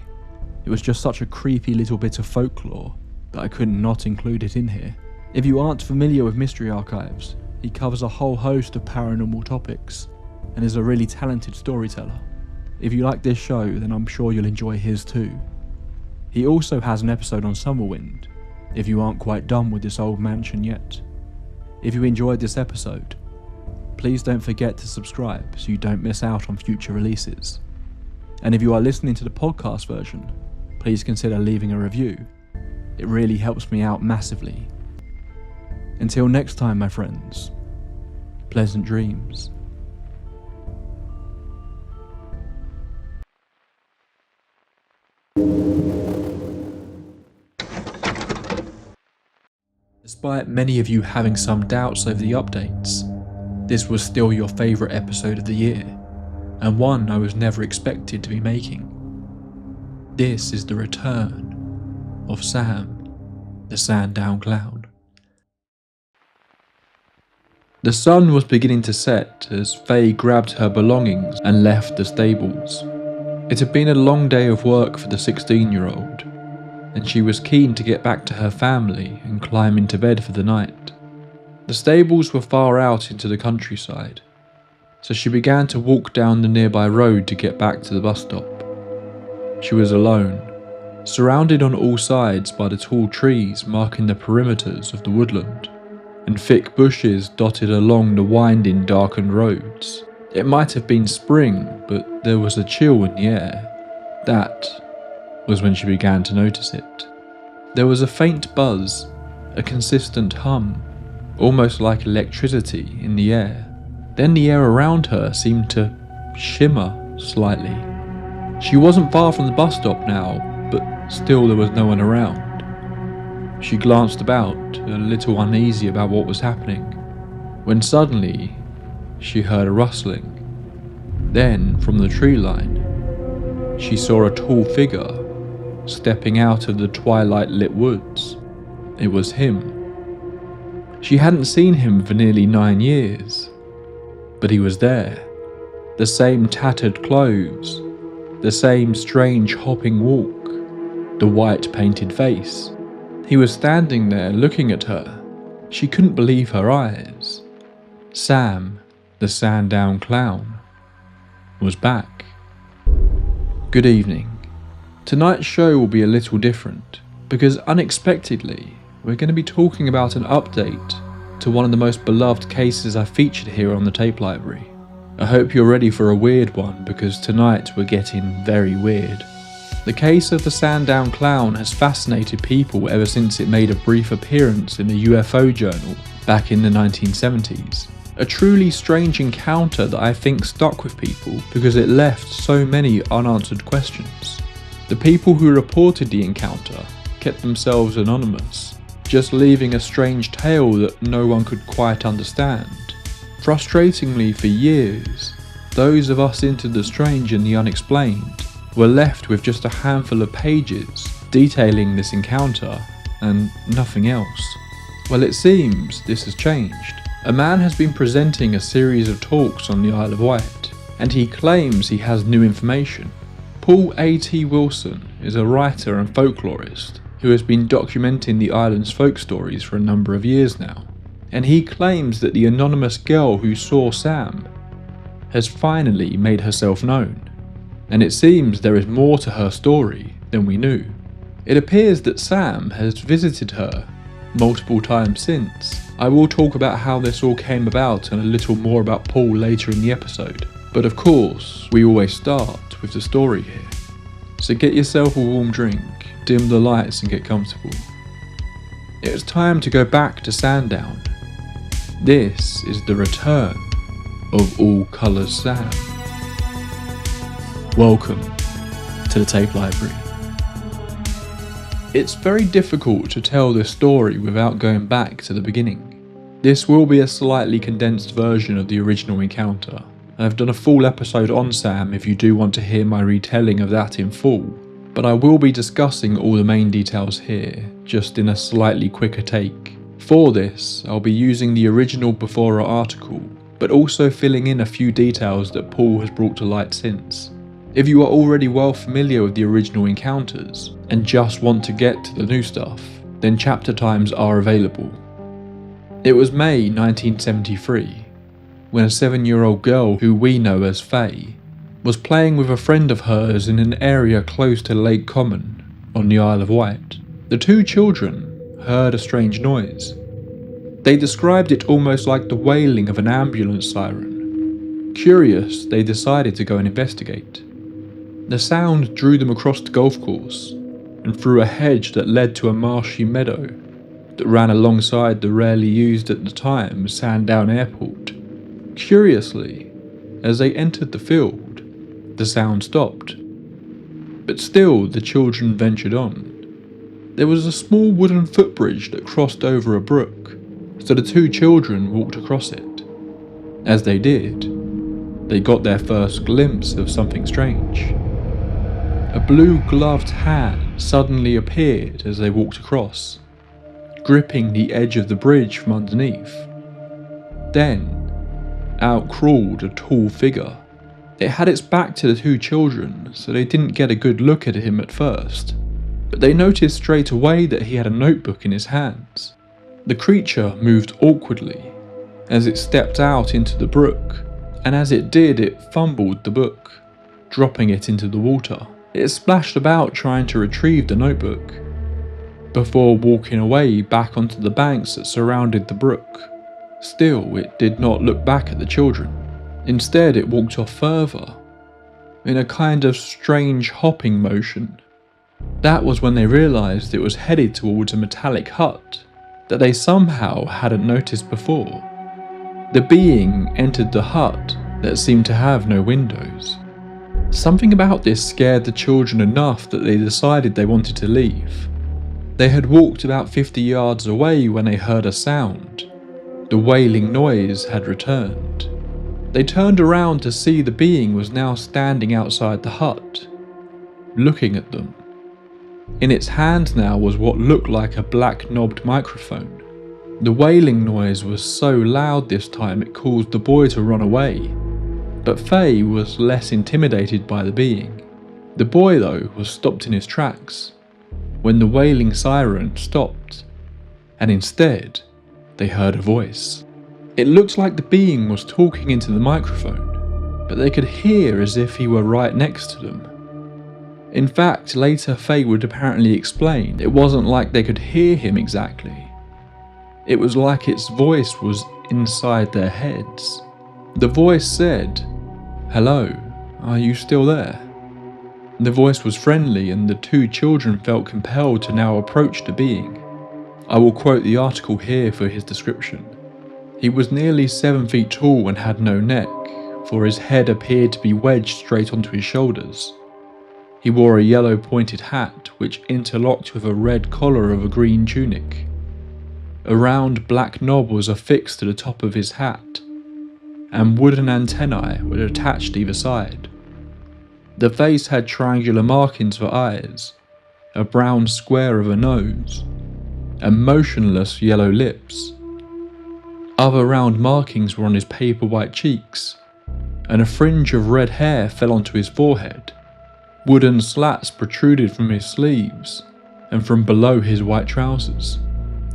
it was just such a creepy little bit of folklore that I couldn't not include it in here. If you aren't familiar with Mystery Archives, he covers a whole host of paranormal topics and is a really talented storyteller. If you like this show, then I'm sure you'll enjoy his too. He also has an episode on Summerwind, if you aren't quite done with this old mansion yet. If you enjoyed this episode, please don't forget to subscribe so you don't miss out on future releases. And if you are listening to the podcast version, please consider leaving a review. It really helps me out massively. Until next time, my friends, pleasant dreams. Despite many of you having some doubts over the updates, this was still your favourite episode of the year, and one I was never expected to be making. This is the return of Sam, the Sandown Clown. The sun was beginning to set as Faye grabbed her belongings and left the stables. It had been a long day of work for the 16-year-old, and she was keen to get back to her family and climb into bed for the night. The stables were far out into the countryside, so she began to walk down the nearby road to get back to the bus stop. She was alone, surrounded on all sides by the tall trees marking the perimeters of the woodland, and thick bushes dotted along the winding, darkened roads. It might have been spring, but there was a chill in the air. That was when she began to notice it. There was a faint buzz, a consistent hum, almost like electricity in the air. Then the air around her seemed to shimmer slightly. She wasn't far from the bus stop now, but still there was no one around. She glanced about, a little uneasy about what was happening, when suddenly she heard a rustling. Then, from the tree line, she saw a tall figure stepping out of the twilight-lit woods. It was him. She hadn't seen him for nearly 9 years, but he was there. The same tattered clothes, the same strange hopping walk, the white painted face. He was standing there looking at her. She couldn't believe her eyes. Sam, the Sandown Clown, was back. Good evening. Tonight's show will be a little different, because unexpectedly, we're going to be talking about an update to one of the most beloved cases I featured here on the tape library. I hope you're ready for a weird one, because tonight we're getting very weird. The case of the Sandown Clown has fascinated people ever since it made a brief appearance in the UFO Journal back in the 1970s. A truly strange encounter that I think stuck with people because it left so many unanswered questions. The people who reported the encounter kept themselves anonymous, just leaving a strange tale that no one could quite understand. Frustratingly, for years, those of us into the strange and the unexplained were left with just a handful of pages detailing this encounter and nothing else. Well, it seems this has changed. A man has been presenting a series of talks on the Isle of Wight, and he claims he has new information. Paul A.T. Wilson is a writer and folklorist who has been documenting the island's folk stories for a number of years now, and he claims that the anonymous girl who saw Sam has finally made herself known, and it seems there is more to her story than we knew. It appears that Sam has visited her multiple times since. I will talk about how this all came about and a little more about Paul later in the episode, but of course we always start with the story here. So get yourself a warm drink, dim the lights and get comfortable. It's time to go back to Sandown. This is the return of All Colours Sam. Welcome to the Tape Library. It's very difficult to tell this story without going back to the beginning. This will be a slightly condensed version of the original encounter. I've done a full episode on Sam if you do want to hear my retelling of that in full, but I will be discussing all the main details here, just in a slightly quicker take. For this, I'll be using the original Before article, but also filling in a few details that Paul has brought to light since. If you are already well familiar with the original encounters and just want to get to the new stuff, then chapter times are available. It was May 1973, when a 7-year-old girl who we know as Faye was playing with a friend of hers in an area close to Lake Common on the Isle of Wight. The two children heard a strange noise. They described it almost like the wailing of an ambulance siren. Curious, they decided to go and investigate. The sound drew them across the golf course and through a hedge that led to a marshy meadow that ran alongside the rarely used at the time Sandown Airport. Curiously, as they entered the field, the sound stopped, but still the children ventured on. There was a small wooden footbridge that crossed over a brook, so the two children walked across it. As they did, they got their first glimpse of something strange. A blue-gloved hand suddenly appeared as they walked across, gripping the edge of the bridge from underneath. Then, out crawled a tall figure. It had its back to the two children, so they didn't get a good look at him at first, but they noticed straight away that he had a notebook in his hands. The creature moved awkwardly as it stepped out into the brook, and as it did, it fumbled the book, dropping it into the water. It splashed about trying to retrieve the notebook, before walking away back onto the banks that surrounded the brook. Still, it did not look back at the children. Instead, it walked off further, in a kind of strange hopping motion. That was when they realised it was headed towards a metallic hut that they somehow hadn't noticed before. The being entered the hut that seemed to have no windows. Something about this scared the children enough that they decided they wanted to leave. They had walked about 50 yards away when they heard a sound. The wailing noise had returned. They turned around to see the being was now standing outside the hut, looking at them. In its hand now was what looked like a black knobbed microphone. The wailing noise was so loud this time it caused the boy to run away, but Faye was less intimidated by the being. The boy, though, was stopped in his tracks when the wailing siren stopped, and instead they heard a voice. It looked like the being was talking into the microphone, but they could hear as if he were right next to them. In fact, later Faye would apparently explain it wasn't like they could hear him exactly. It was like its voice was inside their heads. The voice said, "Hello, are you still there?" The voice was friendly and the two children felt compelled to now approach the being. I will quote the article here for his description. He was nearly 7 feet tall and had no neck, for his head appeared to be wedged straight onto his shoulders. He wore a yellow pointed hat which interlocked with a red collar of a green tunic. A round black knob was affixed to the top of his hat, and wooden antennae were attached either side. The face had triangular markings for eyes, a brown square of a nose, and motionless yellow lips. Other round markings were on his paper white cheeks, and a fringe of red hair fell onto his forehead. Wooden slats protruded from his sleeves and from below his white trousers.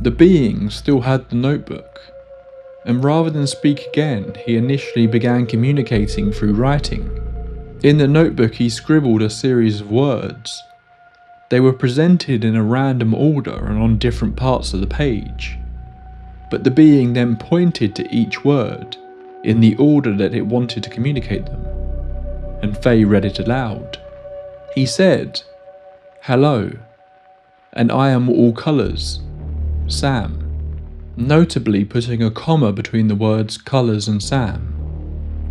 The being still had the notebook, and rather than speak again, he initially began communicating through writing. In the notebook he scribbled a series of words. They were presented in a random order and on different parts of the page, but the being then pointed to each word in the order that it wanted to communicate them, and Faye read it aloud. He said, "Hello, and I am all colours, Sam," notably putting a comma between the words colours and Sam,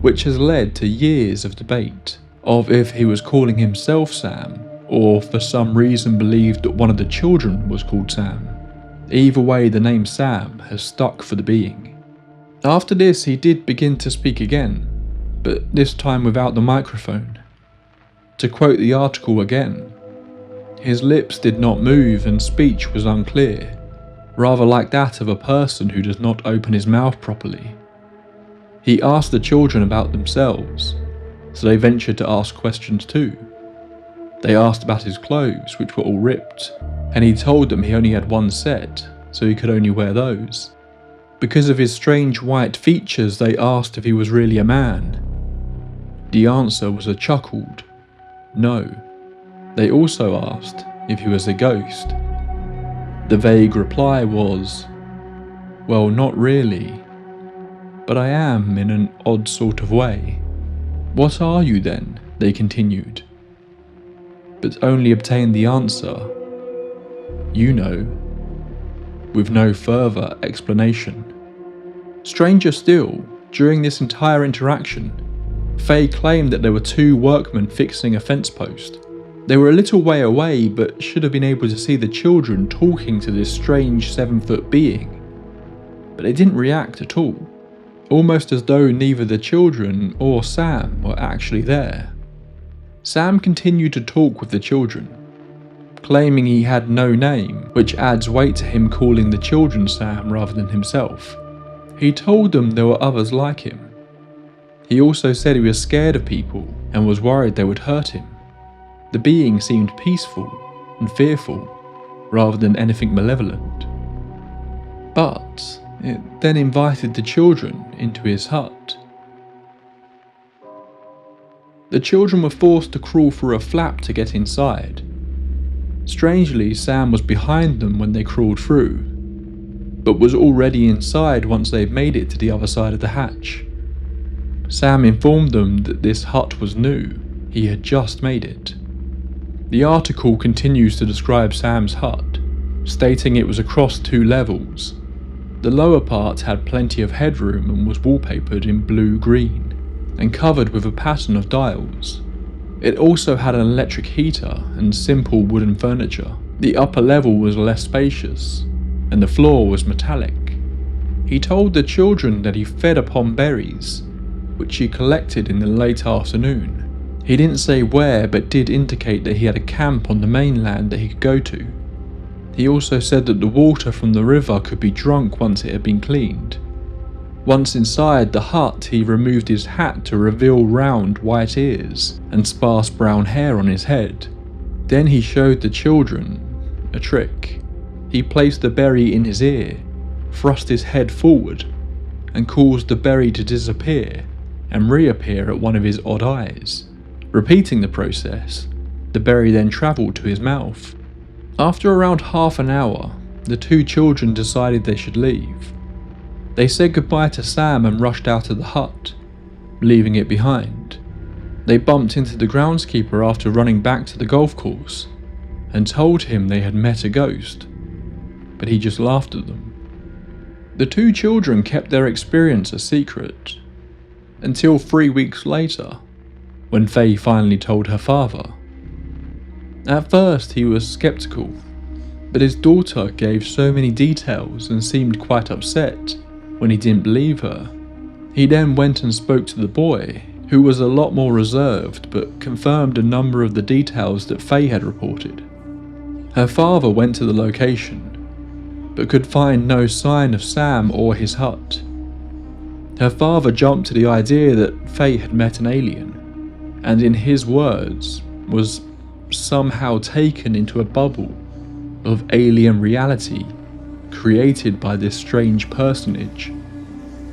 which has led to years of debate of if he was calling himself Sam or for some reason believed that one of the children was called Sam. Either way, the name Sam has stuck for the being. After this, he did begin to speak again, but this time without the microphone. To quote the article again, his lips did not move and speech was unclear, rather like that of a person who does not open his mouth properly. He asked the children about themselves, so they ventured to ask questions too. They asked about his clothes, which were all ripped, and he told them he only had one set, so he could only wear those. Because of his strange white features, they asked if he was really a man. The answer was a chuckled no. They also asked if he was a ghost. The vague reply was, "Well, not really, but I am in an odd sort of way." "What are you then?" they continued, but only obtained the answer, "You know," with no further explanation. Stranger still, during this entire interaction, Faye claimed that there were two workmen fixing a fence post. They were a little way away, but should have been able to see the children talking to this strange 7-foot being. But they didn't react at all, almost as though neither the children or Sam were actually there. Sam continued to talk with the children, claiming he had no name, which adds weight to him calling the children Sam rather than himself. He told them there were others like him. He also said he was scared of people and was worried they would hurt him. The being seemed peaceful and fearful, rather than anything malevolent. But it then invited the children into his hut. The children were forced to crawl through a flap to get inside. Strangely, Sam was behind them when they crawled through, but was already inside once they'd made it to the other side of the hatch. Sam informed them that this hut was new, he had just made it. The article continues to describe Sam's hut, stating it was across 2 levels. The lower part had plenty of headroom and was wallpapered in blue-green, and covered with a pattern of dials. It also had an electric heater and simple wooden furniture. The upper level was less spacious, and the floor was metallic. He told the children that he fed upon berries, which he collected in the late afternoon. He didn't say where, but did indicate that he had a camp on the mainland that he could go to. He also said that the water from the river could be drunk once it had been cleaned. Once inside the hut, he removed his hat to reveal round white ears and sparse brown hair on his head. Then he showed the children a trick. He placed the berry in his ear, thrust his head forward, and caused the berry to disappear and reappear at one of his odd eyes. Repeating the process, the berry then travelled to his mouth. After around half an hour, the 2 children decided they should leave. They said goodbye to Sam and rushed out of the hut, leaving it behind. They bumped into the groundskeeper after running back to the golf course and told him they had met a ghost, but he just laughed at them. The 2 children kept their experience a secret until 3 weeks later, when Faye finally told her father. At first he was skeptical, but his daughter gave so many details and seemed quite upset when he didn't believe her. He then went and spoke to the boy, who was a lot more reserved but confirmed a number of the details that Faye had reported. Her father went to the location, but could find no sign of Sam or his hut. Her father jumped to the idea that Faye had met an alien, and in his words, was somehow taken into a bubble of alien reality created by this strange personage.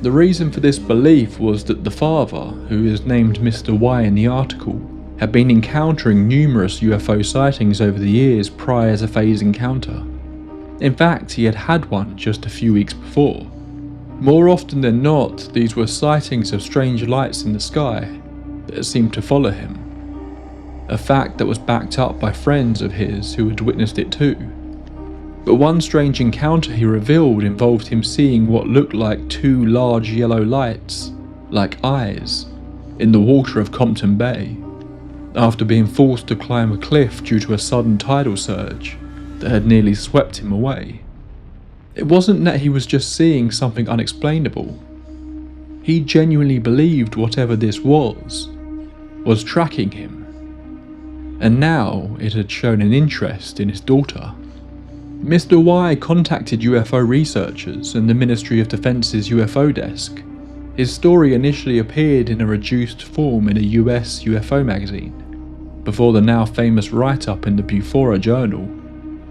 The reason for this belief was that the father, who is named Mr. Y in the article, had been encountering numerous UFO sightings over the years prior to Faye's encounter. In fact, he had had one just a few weeks before. More often than not, these were sightings of strange lights in the sky that seemed to follow him. A fact that was backed up by friends of his who had witnessed it too. But one strange encounter he revealed involved him seeing what looked like two large yellow lights, like eyes, in the water of Compton Bay, after being forced to climb a cliff due to a sudden tidal surge that had nearly swept him away. It wasn't that he was just seeing something unexplainable. He genuinely believed whatever this was tracking him. And now it had shown an interest in his daughter. Mr. Y contacted UFO researchers and the Ministry of Defence's UFO desk. His story initially appeared in a reduced form in a US UFO magazine, before the now famous write-up in the Bufora Journal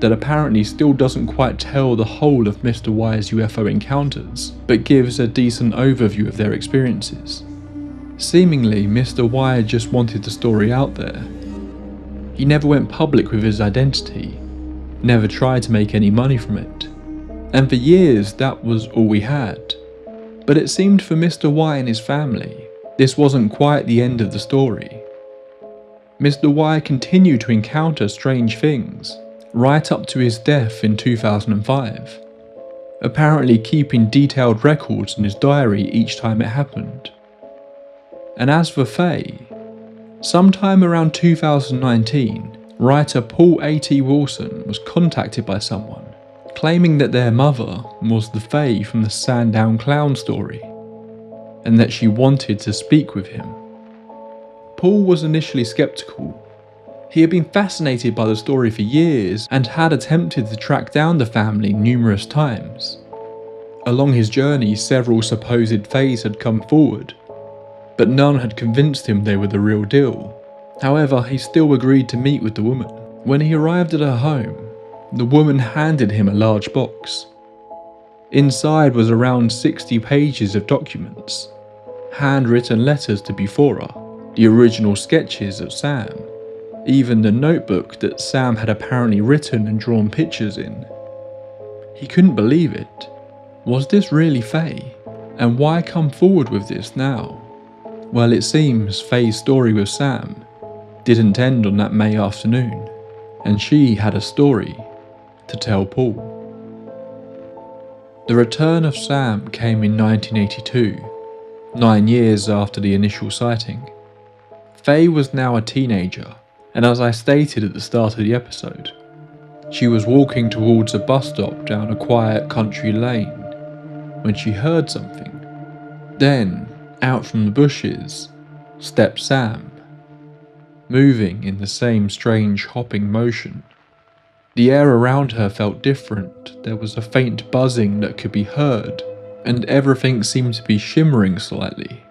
that apparently still doesn't quite tell the whole of Mr. Y's UFO encounters, but gives a decent overview of their experiences. Seemingly, Mr. Y just wanted the story out there. He never went public with his identity, never tried to make any money from it, and for years that was all we had. But it seemed for Mr. Y and his family, this wasn't quite the end of the story. Mr. Y continued to encounter strange things, right up to his death in 2005, apparently keeping detailed records in his diary each time it happened. And as for Faye, sometime around 2019, writer Paul A.T. Wilson was contacted by someone, claiming that their mother was the Faye from the Sandown clown story, and that she wanted to speak with him. Paul was initially skeptical. He had been fascinated by the story for years and had attempted to track down the family numerous times. Along his journey, several supposed Fays had come forward, but none had convinced him they were the real deal. However, he still agreed to meet with the woman. When he arrived at her home, the woman handed him a large box. Inside was around 60 pages of documents, handwritten letters to Bufora, the original sketches of Sam, even the notebook that Sam had apparently written and drawn pictures in. He couldn't believe it. Was this really Faye? And why come forward with this now? Well, it seems Faye's story with Sam didn't end on that May afternoon, and she had a story to tell Paul. The return of Sam came in 1982, 9 years after the initial sighting. Faye was now a teenager, and as I stated at the start of the episode, she was walking towards a bus stop down a quiet country lane when she heard something. Then, out from the bushes, stepped Sam, moving in the same strange hopping motion. The air around her felt different. There was a faint buzzing that could be heard, and everything seemed to be shimmering slightly.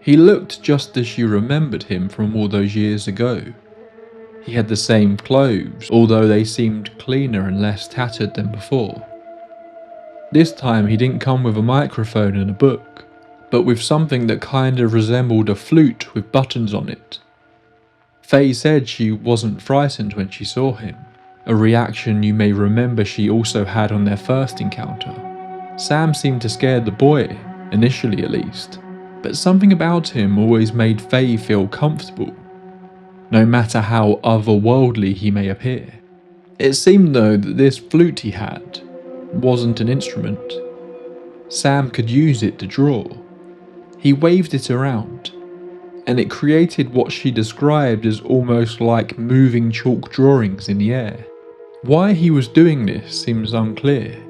He looked just as she remembered him from all those years ago. He had the same clothes, although they seemed cleaner and less tattered than before. This time he didn't come with a microphone and a book, but with something that kind of resembled a flute with buttons on it. Faye said she wasn't frightened when she saw him, a reaction you may remember she also had on their first encounter. Sam seemed to scare the boy, initially at least, but something about him always made Faye feel comfortable, no matter how otherworldly he may appear. It seemed though that this flute he had wasn't an instrument. Sam could use it to draw. He waved it around, and it created what she described as almost like moving chalk drawings in the air. Why he was doing this seems unclear,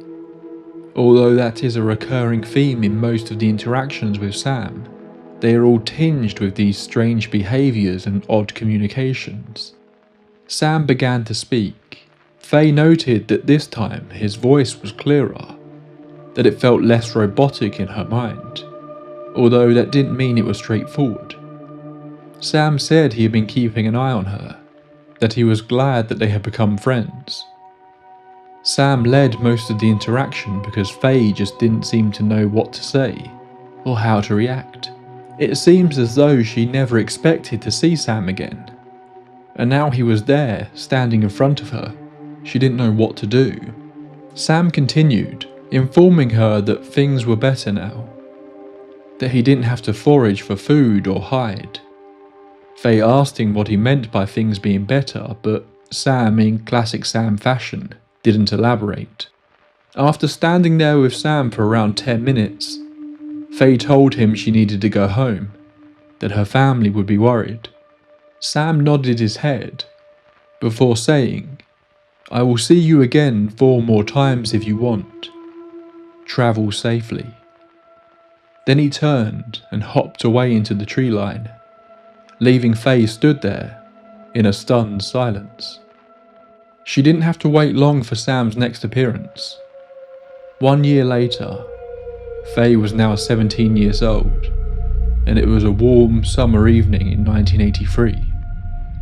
although that is a recurring theme in most of the interactions with Sam. They are all tinged with these strange behaviours and odd communications. Sam began to speak. Faye noted that this time his voice was clearer, that it felt less robotic in her mind, although that didn't mean it was straightforward. Sam said he had been keeping an eye on her, that he was glad that they had become friends. Sam led most of the interaction because Faye just didn't seem to know what to say or how to react. It seems as though she never expected to see Sam again, and now he was there, standing in front of her. She didn't know what to do. Sam continued, informing her that things were better now, that he didn't have to forage for food or hide. Faye asked him what he meant by things being better, but Sam, in classic Sam fashion, didn't elaborate. After standing there with Sam for around 10 minutes, Faye told him she needed to go home, that her family would be worried. Sam nodded his head before saying, "I will see you again 4 more times if you want. Travel safely." Then he turned and hopped away into the tree line, leaving Faye stood there in a stunned silence. She didn't have to wait long for Sam's next appearance. 1 year later, Faye was now 17 years old, and it was a warm summer evening in 1983.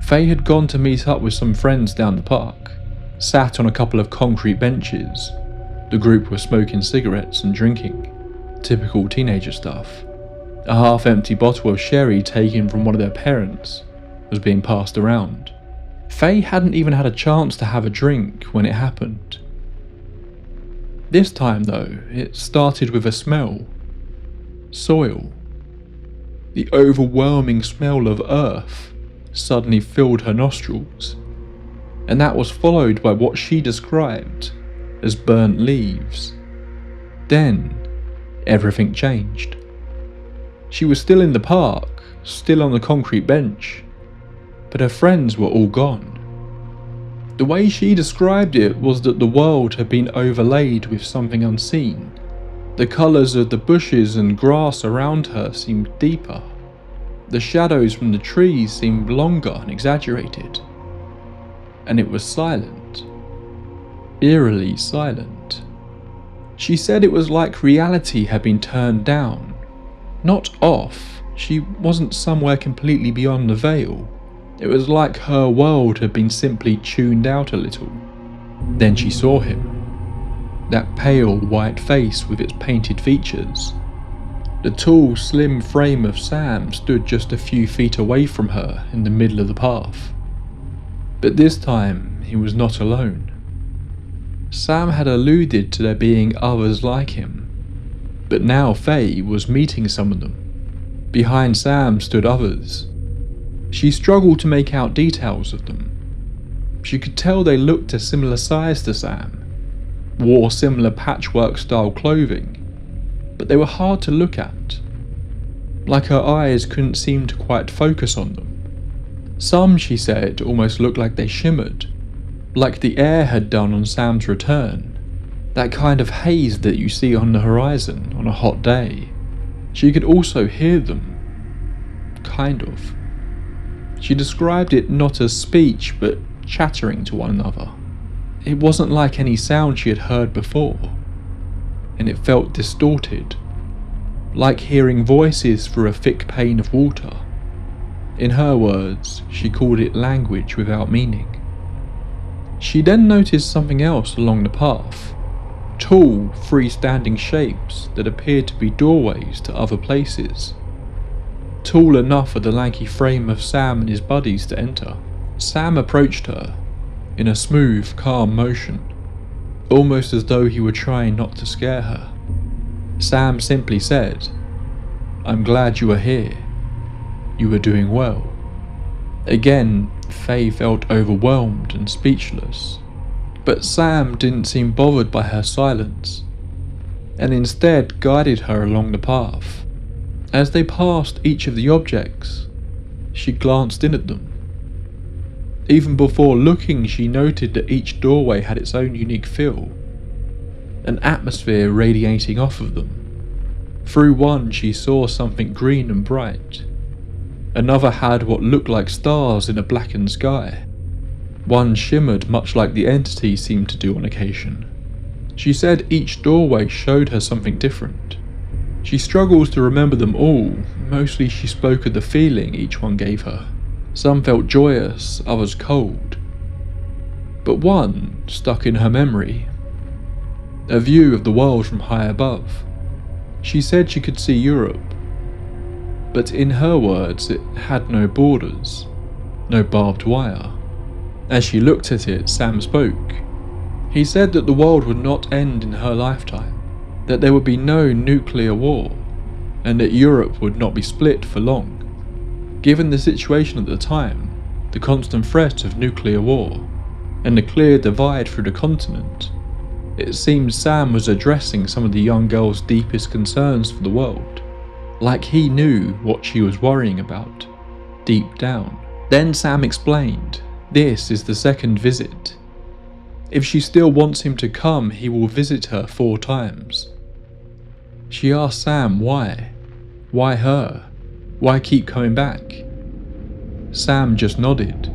Faye had gone to meet up with some friends down the park, sat on a couple of concrete benches. The group were smoking cigarettes and drinking, typical teenager stuff. A half-empty bottle of sherry taken from one of their parents was being passed around. Faye hadn't even had a chance to have a drink when it happened. This time though, it started with a smell. Soil. The overwhelming smell of earth suddenly filled her nostrils, and that was followed by what she described as burnt leaves. Then, everything changed. She was still in the park, still on the concrete bench, but her friends were all gone. The way she described it was that the world had been overlaid with something unseen. The colours of the bushes and grass around her seemed deeper. The shadows from the trees seemed longer and exaggerated. And it was silent. Eerily silent. She said it was like reality had been turned down. Not off. She wasn't somewhere completely beyond the veil. It was like her world had been simply tuned out a little. Then she saw him. That pale white face with its painted features. The tall, slim frame of Sam stood just a few feet away from her in the middle of the path. But this time, he was not alone. Sam had alluded to there being others like him, but now Faye was meeting some of them. Behind Sam stood others. She struggled to make out details of them. She could tell they looked a similar size to Sam, wore similar patchwork-style clothing, but they were hard to look at. Like her eyes couldn't seem to quite focus on them. Some, she said, almost looked like they shimmered, like the air had done on Sam's return, that kind of haze that you see on the horizon on a hot day. She could also hear them, kind of. She described it not as speech, but chattering to one another. It wasn't like any sound she had heard before, and it felt distorted, like hearing voices through a thick pane of water. In her words, she called it language without meaning. She then noticed something else along the path. Tall, freestanding shapes that appeared to be doorways to other places. Tall enough for the lanky frame of Sam and his buddies to enter. Sam approached her in a smooth, calm motion, almost as though he were trying not to scare her. Sam simply said, "I'm glad you are here. You are doing well." Again, Faye felt overwhelmed and speechless, but Sam didn't seem bothered by her silence, and instead guided her along the path. As they passed each of the objects, she glanced in at them. Even before looking, she noted that each doorway had its own unique feel, an atmosphere radiating off of them. Through one, she saw something green and bright. Another had what looked like stars in a blackened sky. One shimmered much like the entity seemed to do on occasion. She said each doorway showed her something different. She struggles to remember them all, mostly she spoke of the feeling each one gave her. Some felt joyous, others cold. But one stuck in her memory. A view of the world from high above. She said she could see Europe, but in her words it had no borders, no barbed wire. As she looked at it, Sam spoke. He said that the world would not end in her lifetime, that there would be no nuclear war, and that Europe would not be split for long. Given the situation at the time, the constant threat of nuclear war, and the clear divide through the continent, it seemed Sam was addressing some of the young girl's deepest concerns for the world, like he knew what she was worrying about, deep down. Then Sam explained, this is the second visit. If she still wants him to come, he will visit her 4 times. She asked Sam why. Why her? Why keep coming back? Sam just nodded.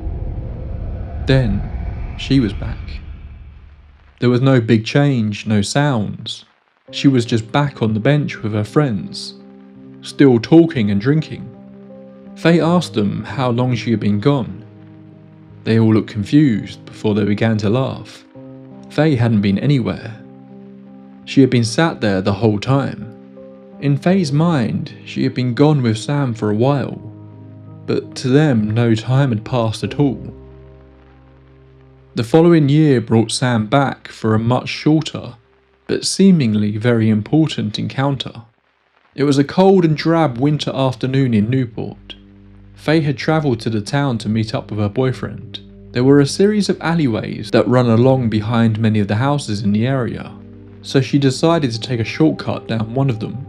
Then she was back. There was no big change, no sounds. She was just back on the bench with her friends, still talking and drinking. Faye asked them how long she had been gone. They all looked confused before they began to laugh. Faye hadn't been anywhere. She had been sat there the whole time. In Faye's mind, she had been gone with Sam for a while, but to them no time had passed at all. The following year brought Sam back for a much shorter, but seemingly very important encounter. It was a cold and drab winter afternoon in Newport. Faye had travelled to the town to meet up with her boyfriend. There were a series of alleyways that run along behind many of the houses in the area, so she decided to take a shortcut down one of them.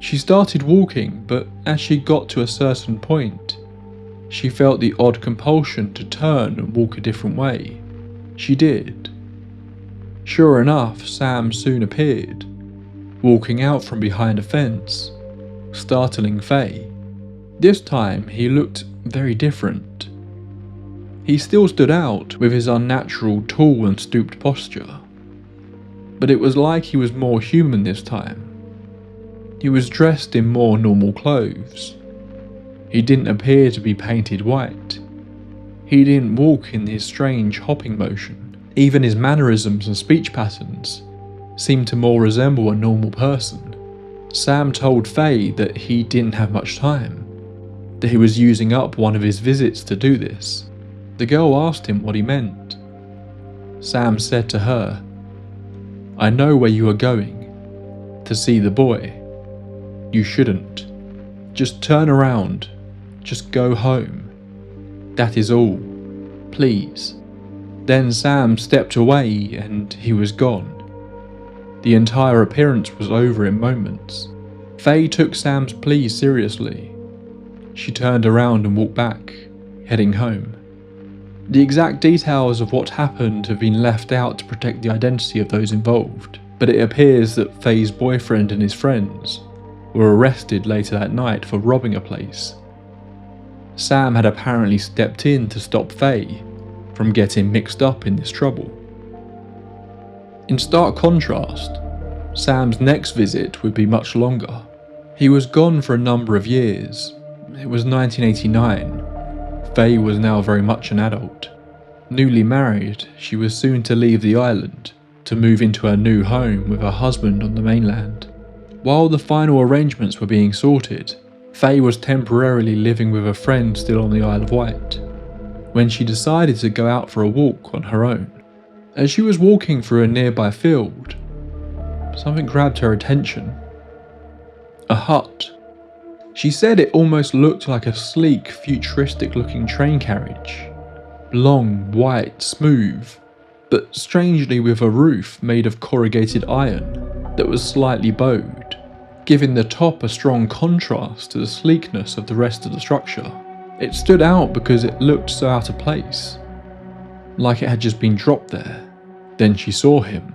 She started walking, but as she got to a certain point, she felt the odd compulsion to turn and walk a different way. She did. Sure enough, Sam soon appeared, walking out from behind a fence, startling Faye. This time he looked very different. He still stood out with his unnatural tall and stooped posture, but it was like he was more human this time. He was dressed in more normal clothes. He didn't appear to be painted white. He didn't walk in his strange hopping motion. Even his mannerisms and speech patterns seemed to more resemble a normal person. Sam told Faye that he didn't have much time, that he was using up one of his visits to do this. The girl asked him what he meant. Sam said to her, "I know where you are going, to see the boy. You shouldn't. Just turn around. Just go home. That is all. Please." Then Sam stepped away and he was gone. The entire appearance was over in moments. Faye took Sam's plea seriously. She turned around and walked back, heading home. The exact details of what happened have been left out to protect the identity of those involved, but it appears that Faye's boyfriend and his friends were arrested later that night for robbing a place. Sam had apparently stepped in to stop Faye from getting mixed up in this trouble. In stark contrast, Sam's next visit would be much longer. He was gone for a number of years. It was 1989. Faye was now very much an adult. Newly married, she was soon to leave the island to move into her new home with her husband on the mainland. While the final arrangements were being sorted, Faye was temporarily living with a friend still on the Isle of Wight, when she decided to go out for a walk on her own. As she was walking through a nearby field, something grabbed her attention. A hut. She said it almost looked like a sleek, futuristic-looking train carriage. Long, white, smooth, but strangely with a roof made of corrugated iron that was slightly bowed, giving the top a strong contrast to the sleekness of the rest of the structure. It stood out because it looked so out of place, like it had just been dropped there. Then she saw him,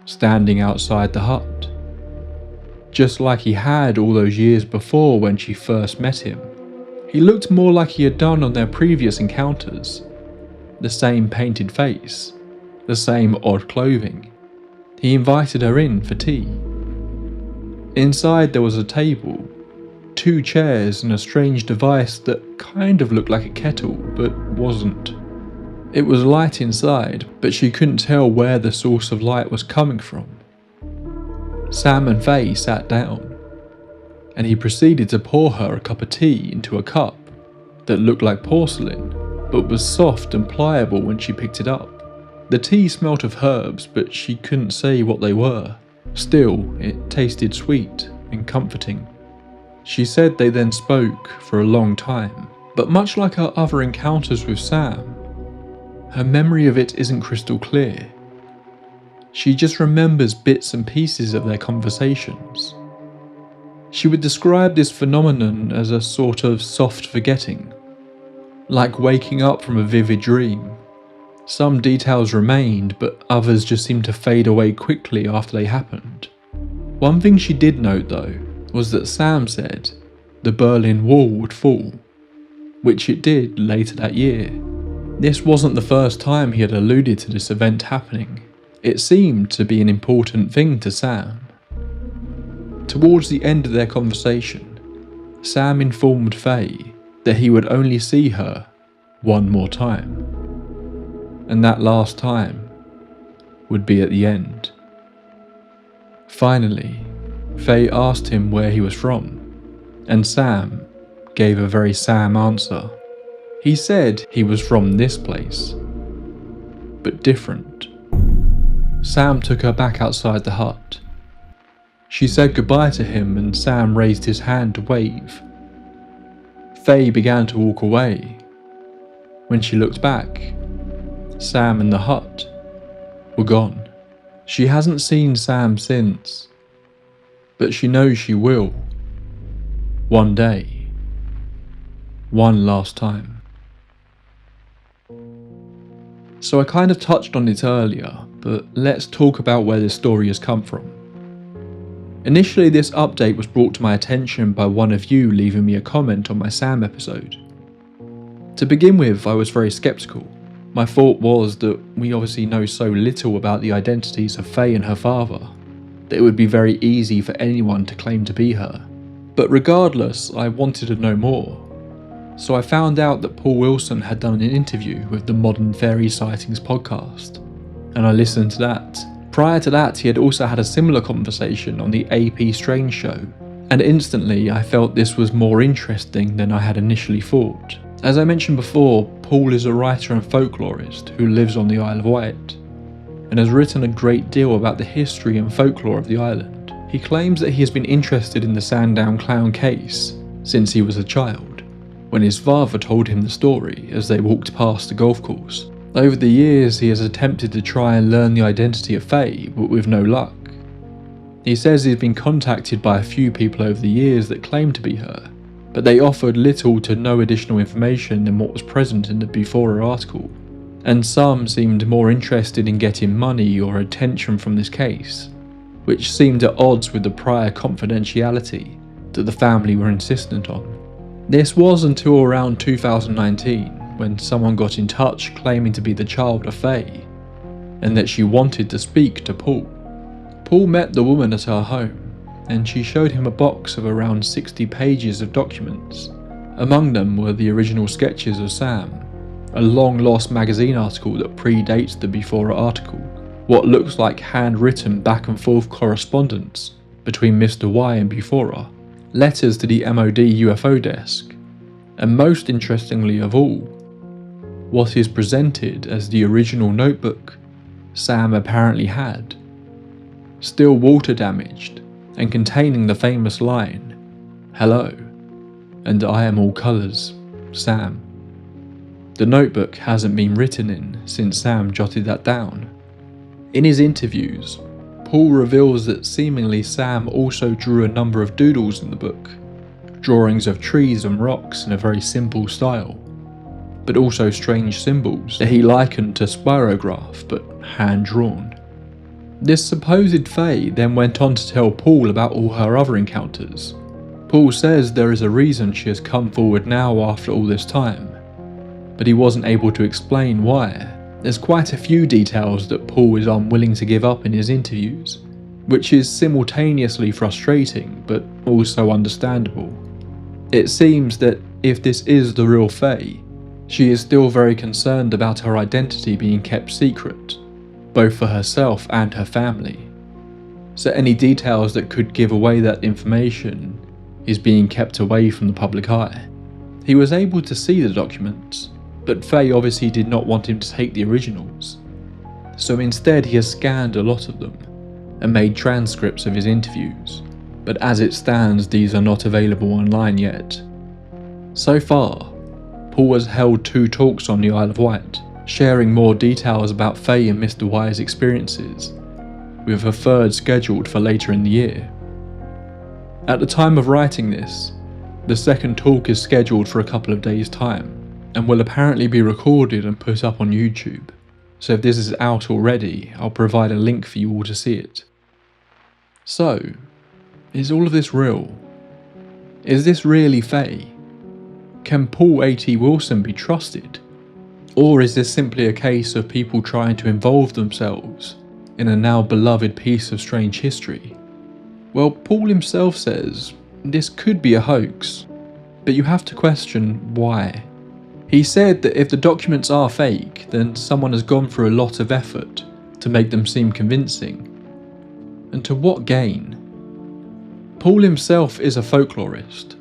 standing outside the hut, just like he had all those years before when she first met him. He looked more like he had done on their previous encounters. The same painted face, the same odd clothing. He invited her in for tea. Inside there was a table, 2 chairs and a strange device that kind of looked like a kettle, but wasn't. It was light inside, but she couldn't tell where the source of light was coming from. Sam and Faye sat down, and he proceeded to pour her a cup of tea into a cup that looked like porcelain, but was soft and pliable when she picked it up. The tea smelt of herbs, but she couldn't say what they were. Still, it tasted sweet and comforting. She said they then spoke for a long time, but much like her other encounters with Sam, her memory of it isn't crystal clear. She just remembers bits and pieces of their conversations. She would describe this phenomenon as a sort of soft forgetting, like waking up from a vivid dream. Some details remained, but others just seemed to fade away quickly after they happened. One thing she did note though, was that Sam said the Berlin Wall would fall, which it did later that year. This wasn't the first time he had alluded to this event happening. It seemed to be an important thing to Sam. Towards the end of their conversation, Sam informed Faye that he would only see her one more time, and that last time would be at the end. Finally, Faye asked him where he was from, and Sam gave a very Sam answer. He said he was from this place, but different. Sam took her back outside the hut. She said goodbye to him and Sam raised his hand to wave. Faye began to walk away. When she looked back, Sam and the hut were gone. She hasn't seen Sam since, but she knows she will. One day. One last time. So I kind of touched on it earlier, but let's talk about where this story has come from. Initially, this update was brought to my attention by one of you leaving me a comment on my Sam episode. To begin with, I was very skeptical. My thought was that we obviously know so little about the identities of Faye and her father, that it would be very easy for anyone to claim to be her. But regardless, I wanted to know more. So I found out that Paul Wilson had done an interview with the Modern Fairy Sightings podcast, and I listened to that. Prior to that, he had also had a similar conversation on the AP Strange show, and instantly I felt this was more interesting than I had initially thought. As I mentioned before, Paul is a writer and folklorist who lives on the Isle of Wight, and has written a great deal about the history and folklore of the island. He claims that he has been interested in the Sandown clown case since he was a child, when his father told him the story as they walked past the golf course. Over the years, he has attempted to try and learn the identity of Faye, but with no luck. He says he's been contacted by a few people over the years that claim to be her, but they offered little to no additional information than what was present in the Before article, and some seemed more interested in getting money or attention from this case, which seemed at odds with the prior confidentiality that the family were insistent on. This was until around 2019, when someone got in touch claiming to be the child of Faye, and that she wanted to speak to Paul. Paul met the woman at her home, and she showed him a box of around 60 pages of documents. Among them were the original sketches of Sam, a long-lost magazine article that predates the Before article, what looks like handwritten back and forth correspondence between Mr. Y and Before, letters to the MOD UFO desk, and most interestingly of all, what is presented as the original notebook Sam apparently had, still water damaged and containing the famous line, "Hello, and I am all colours, Sam." The notebook hasn't been written in since Sam jotted that down. In his interviews, Paul reveals that seemingly Sam also drew a number of doodles in the book, drawings of trees and rocks in a very simple style, but also strange symbols that he likened to spirograph but hand-drawn. This supposed Fae then went on to tell Paul about all her other encounters. Paul says there is a reason she has come forward now after all this time, but he wasn't able to explain why. There's quite a few details that Paul is unwilling to give up in his interviews, which is simultaneously frustrating but also understandable. It seems that if this is the real Fae, she is still very concerned about her identity being kept secret, both for herself and her family. So any details that could give away that information is being kept away from the public eye. He was able to see the documents, but Faye obviously did not want him to take the originals. So instead he has scanned a lot of them and made transcripts of his interviews, but as it stands these are not available online yet. So far, Paul has held 2 talks on the Isle of Wight, sharing more details about Faye and Mr. Y's experiences, with a 3rd scheduled for later in the year. At the time of writing this, the 2nd talk is scheduled for a couple of days' time, and will apparently be recorded and put up on YouTube, so if this is out already, I'll provide a link for you all to see it. So, is all of this real? Is this really Faye? Can Paul A.T. Wilson be trusted? Or is this simply a case of people trying to involve themselves in a now beloved piece of strange history? Well, Paul himself says this could be a hoax, but you have to question why. He said that if the documents are fake, then someone has gone through a lot of effort to make them seem convincing. And to what gain? Paul himself is a folklorist.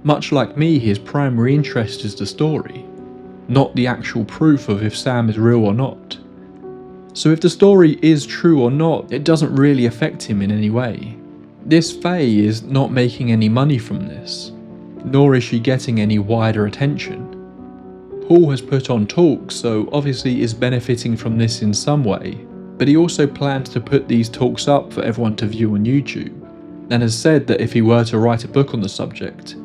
Much like me, his primary interest is the story, not the actual proof of if Sam is real or not. So if the story is true or not, it doesn't really affect him in any way. This Fae is not making any money from this, nor is she getting any wider attention. Paul has put on talks, so obviously is benefiting from this in some way, but he also plans to put these talks up for everyone to view on YouTube, and has said that if he were to write a book on the subject,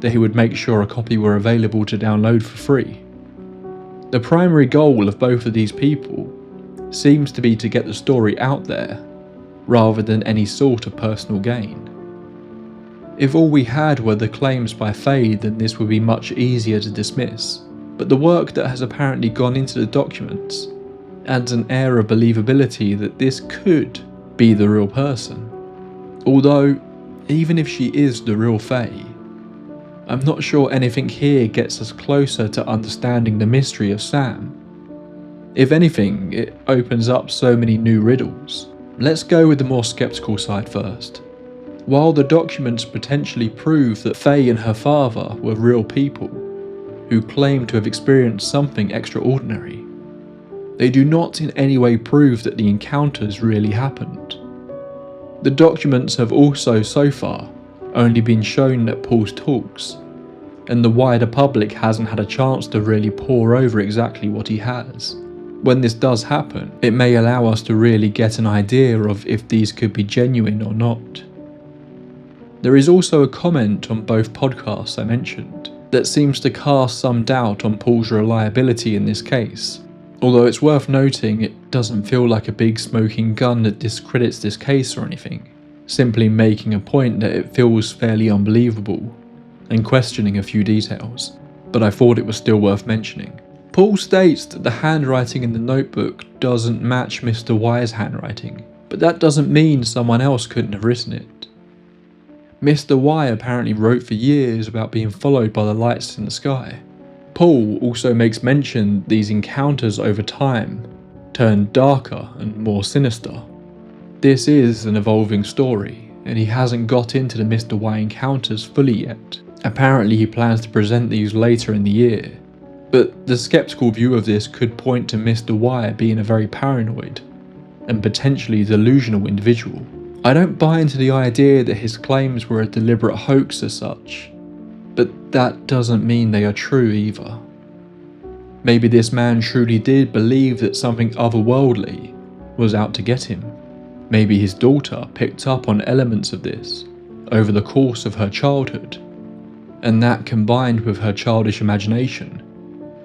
that he would make sure a copy were available to download for free. The primary goal of both of these people seems to be to get the story out there, rather than any sort of personal gain. If all we had were the claims by Faye, then this would be much easier to dismiss, but the work that has apparently gone into the documents adds an air of believability that this could be the real person. Although, even if she is the real Faye, I'm not sure anything here gets us closer to understanding the mystery of Sam. If anything, it opens up so many new riddles. Let's go with the more skeptical side first. While the documents potentially prove that Faye and her father were real people who claim to have experienced something extraordinary, they do not in any way prove that the encounters really happened. The documents have also so far only been shown at Paul's talks, and the wider public hasn't had a chance to really pore over exactly what he has. When this does happen, it may allow us to really get an idea of if these could be genuine or not. There is also a comment on both podcasts I mentioned that seems to cast some doubt on Paul's reliability in this case, although it's worth noting it doesn't feel like a big smoking gun that discredits this case or anything, simply making a point that it feels fairly unbelievable and questioning a few details, but I thought it was still worth mentioning. Paul states that the handwriting in the notebook doesn't match Mr. Y's handwriting, but that doesn't mean someone else couldn't have written it. Mr. Y apparently wrote for years about being followed by the lights in the sky. Paul also makes mention these encounters over time turned darker and more sinister. This is an evolving story, and he hasn't got into the Mr. Y encounters fully yet. Apparently he plans to present these later in the year, but the skeptical view of this could point to Mr. Y being a very paranoid and potentially delusional individual. I don't buy into the idea that his claims were a deliberate hoax as such, but that doesn't mean they are true either. Maybe this man truly did believe that something otherworldly was out to get him. Maybe his daughter picked up on elements of this over the course of her childhood, and that combined with her childish imagination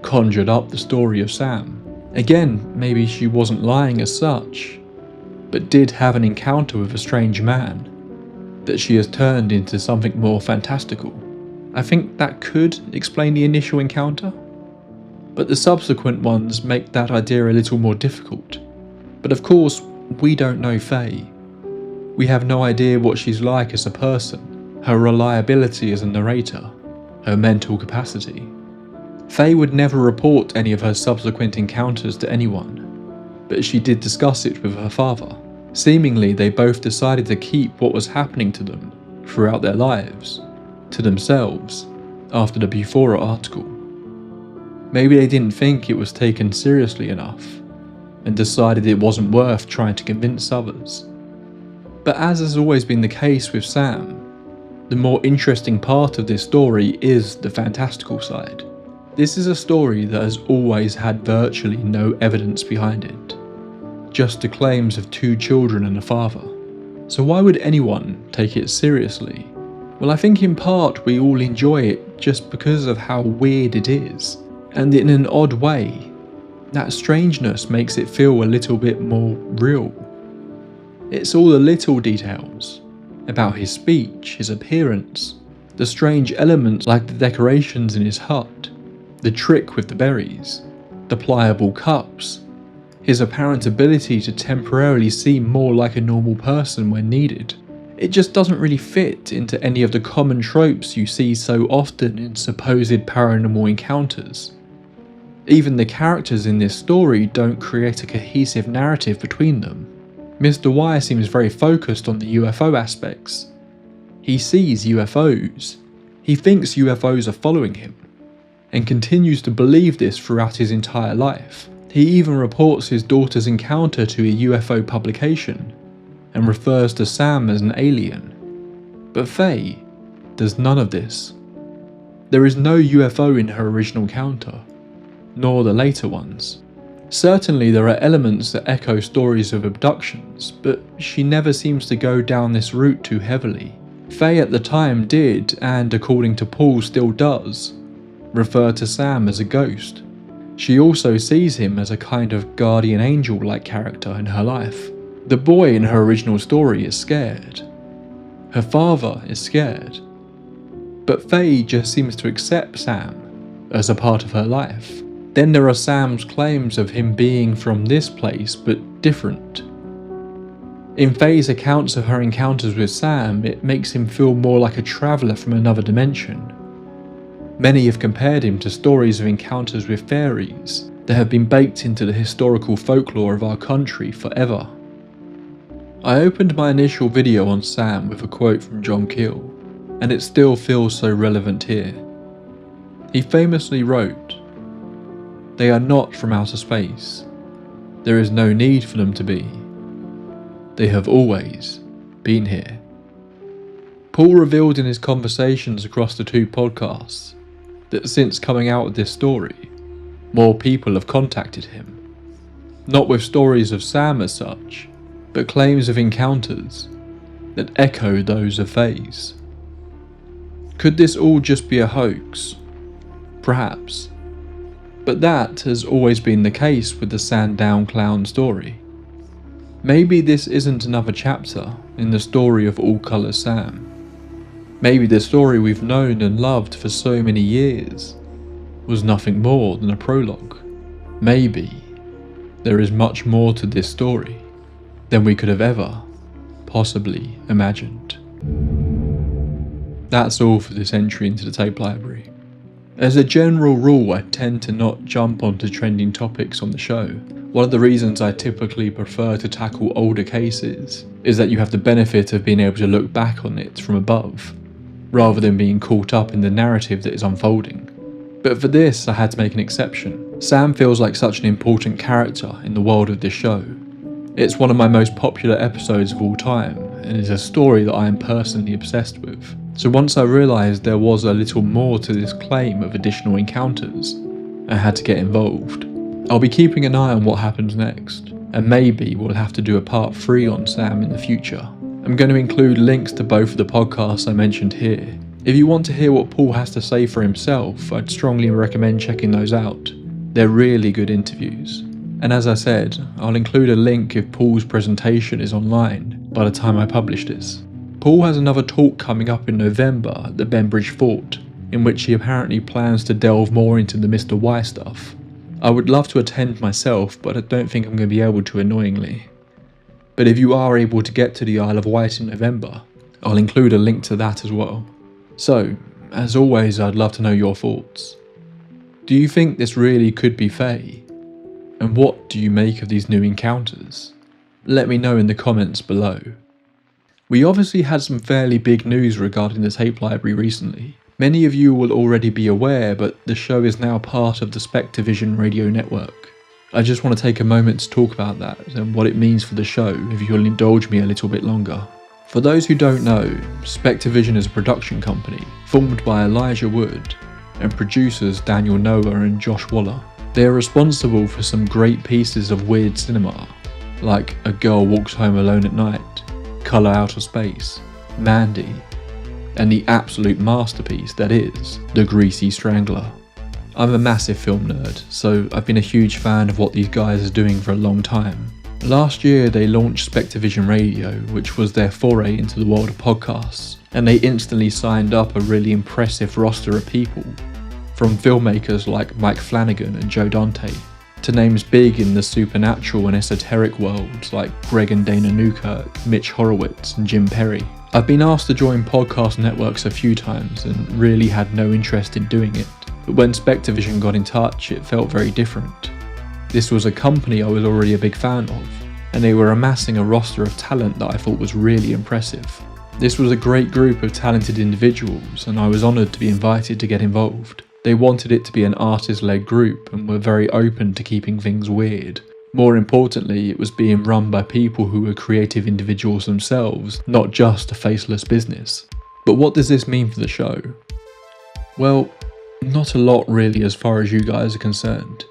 conjured up the story of Sam. Again, maybe she wasn't lying as such, but did have an encounter with a strange man that she has turned into something more fantastical. I think that could explain the initial encounter, but the subsequent ones make that idea a little more difficult. But of course, we don't know Faye. We have no idea what she's like as a person, her reliability as a narrator, her mental capacity. Faye would never report any of her subsequent encounters to anyone, but she did discuss it with her father. Seemingly, they both decided to keep what was happening to them throughout their lives to themselves after the Bufora article. Maybe they didn't think it was taken seriously enough and decided it wasn't worth trying to convince others. But as has always been the case with Sam, the more interesting part of this story is the fantastical side. This is a story that has always had virtually no evidence behind it, just the claims of 2 children and a father. So why would anyone take it seriously? Well, I think in part we all enjoy it just because of how weird it is, and in an odd way, that strangeness makes it feel a little bit more real. It's all the little details about his speech, his appearance, the strange elements like the decorations in his hut, the trick with the berries, the pliable cups, his apparent ability to temporarily seem more like a normal person when needed. It just doesn't really fit into any of the common tropes you see so often in supposed paranormal encounters. Even the characters in this story don't create a cohesive narrative between them. Mr. Y seems very focused on the UFO aspects. He sees UFOs. He thinks UFOs are following him, and continues to believe this throughout his entire life. He even reports his daughter's encounter to a UFO publication, and refers to Sam as an alien. But Faye does none of this. There is no UFO in her original encounter, nor the later ones. Certainly there are elements that echo stories of abductions, but she never seems to go down this route too heavily. Faye at the time did, and according to Paul still does, refer to Sam as a ghost. She also sees him as a kind of guardian angel-like character in her life. The boy in her original story is scared. Her father is scared. But Faye just seems to accept Sam as a part of her life. Then there are Sam's claims of him being from this place but different. In Faye's accounts of her encounters with Sam, it makes him feel more like a traveller from another dimension. Many have compared him to stories of encounters with fairies that have been baked into the historical folklore of our country forever. I opened my initial video on Sam with a quote from John Keel, and it still feels so relevant here. He famously wrote, "They are not from outer space. There is no need for them to be. They have always been here." Paul revealed in his conversations across the 2 podcasts that since coming out with this story, more people have contacted him. Not with stories of Sam as such, but claims of encounters that echo those of Faye's. Could this all just be a hoax? Perhaps. But that has always been the case with the Sandown clown story. Maybe this isn't another chapter in the story of All Colours Sam. Maybe the story we've known and loved for so many years was nothing more than a prologue. Maybe there is much more to this story than we could have ever possibly imagined. That's all for this entry into the tape library. As a general rule, I tend to not jump onto trending topics on the show. One of the reasons I typically prefer to tackle older cases is that you have the benefit of being able to look back on it from above, rather than being caught up in the narrative that is unfolding. But for this, I had to make an exception. Sam feels like such an important character in the world of this show. It's one of my most popular episodes of all time, and is a story that I am personally obsessed with. So once I realised there was a little more to this claim of additional encounters, I had to get involved. I'll be keeping an eye on what happens next, and maybe we'll have to do a part 3 on Sam in the future. I'm going to include links to both of the podcasts I mentioned here. If you want to hear what Paul has to say for himself, I'd strongly recommend checking those out. They're really good interviews. And as I said, I'll include a link if Paul's presentation is online by the time I publish this. Paul has another talk coming up in November at the Bembridge Fort, in which he apparently plans to delve more into the Mr. Y stuff. I would love to attend myself, but I don't think I'm going to be able to, annoyingly. But if you are able to get to the Isle of Wight in November, I'll include a link to that as well. So, as always, I'd love to know your thoughts. Do you think this really could be Fae? And what do you make of these new encounters? Let me know in the comments below. We obviously had some fairly big news regarding the tape library recently. Many of you will already be aware, but the show is now part of the Spectavision radio network. I just want to take a moment to talk about that and what it means for the show, if you'll indulge me a little bit longer. For those who don't know, Spectavision is a production company formed by Elijah Wood and producers Daniel Noah and Josh Waller. They are responsible for some great pieces of weird cinema, like A Girl Walks Home Alone at Night, Colour Out of Space, Mandy, and the absolute masterpiece that is The Greasy Strangler. I'm a massive film nerd, so I've been a huge fan of what these guys are doing for a long time. Last year they launched Spectavision Radio, which was their foray into the world of podcasts, and they instantly signed up a really impressive roster of people, from filmmakers like Mike Flanagan and Joe Dante, to names big in the supernatural and esoteric worlds like Greg and Dana Newkirk, Mitch Horowitz and Jim Perry. I've been asked to join podcast networks a few times and really had no interest in doing it, but when Spectavision got in touch it felt very different. This was a company I was already a big fan of, and they were amassing a roster of talent that I thought was really impressive. This was a great group of talented individuals, and I was honoured to be invited to get involved. They wanted it to be an artist-led group and were very open to keeping things weird. More importantly, it was being run by people who were creative individuals themselves, not just a faceless business. But what does this mean for the show? Well, not a lot really as far as you guys are concerned.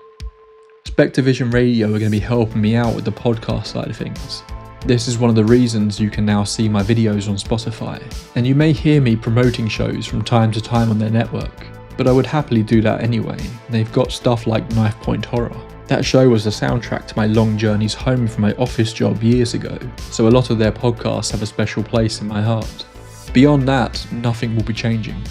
Spectavision Radio are going to be helping me out with the podcast side of things. This is one of the reasons you can now see my videos on Spotify, and you may hear me promoting shows from time to time on their network, but I would happily do that anyway. They've got stuff like Knife Point Horror. That show was the soundtrack to my long journeys home from my office job years ago, so a lot of their podcasts have a special place in my heart. Beyond that, nothing will be changing.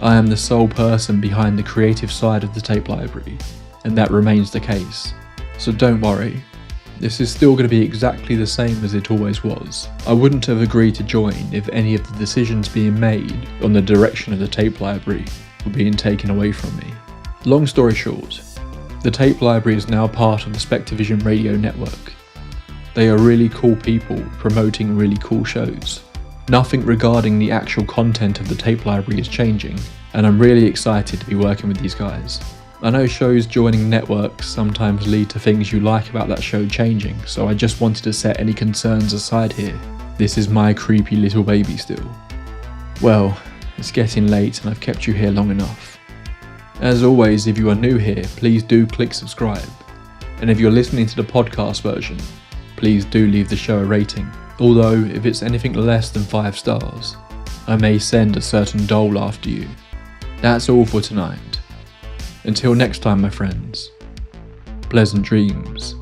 I am the sole person behind the creative side of the tape library, and that remains the case. So don't worry, this is still going to be exactly the same as it always was. I wouldn't have agreed to join if any of the decisions being made on the direction of the tape library were being taken away from me. Long story short, the tape library is now part of the Spectavision radio network. They are really cool people promoting really cool shows. Nothing regarding the actual content of the tape library is changing, and I'm really excited to be working with these guys. I know shows joining networks sometimes lead to things you like about that show changing, so I just wanted to set any concerns aside here. This is my creepy little baby still. Well, it's getting late and I've kept you here long enough. As always, if you are new here, please do click subscribe. And if you're listening to the podcast version, please do leave the show a rating. Although, if it's anything less than 5 stars, I may send a certain dole after you. That's all for tonight. Until next time, my friends, pleasant dreams.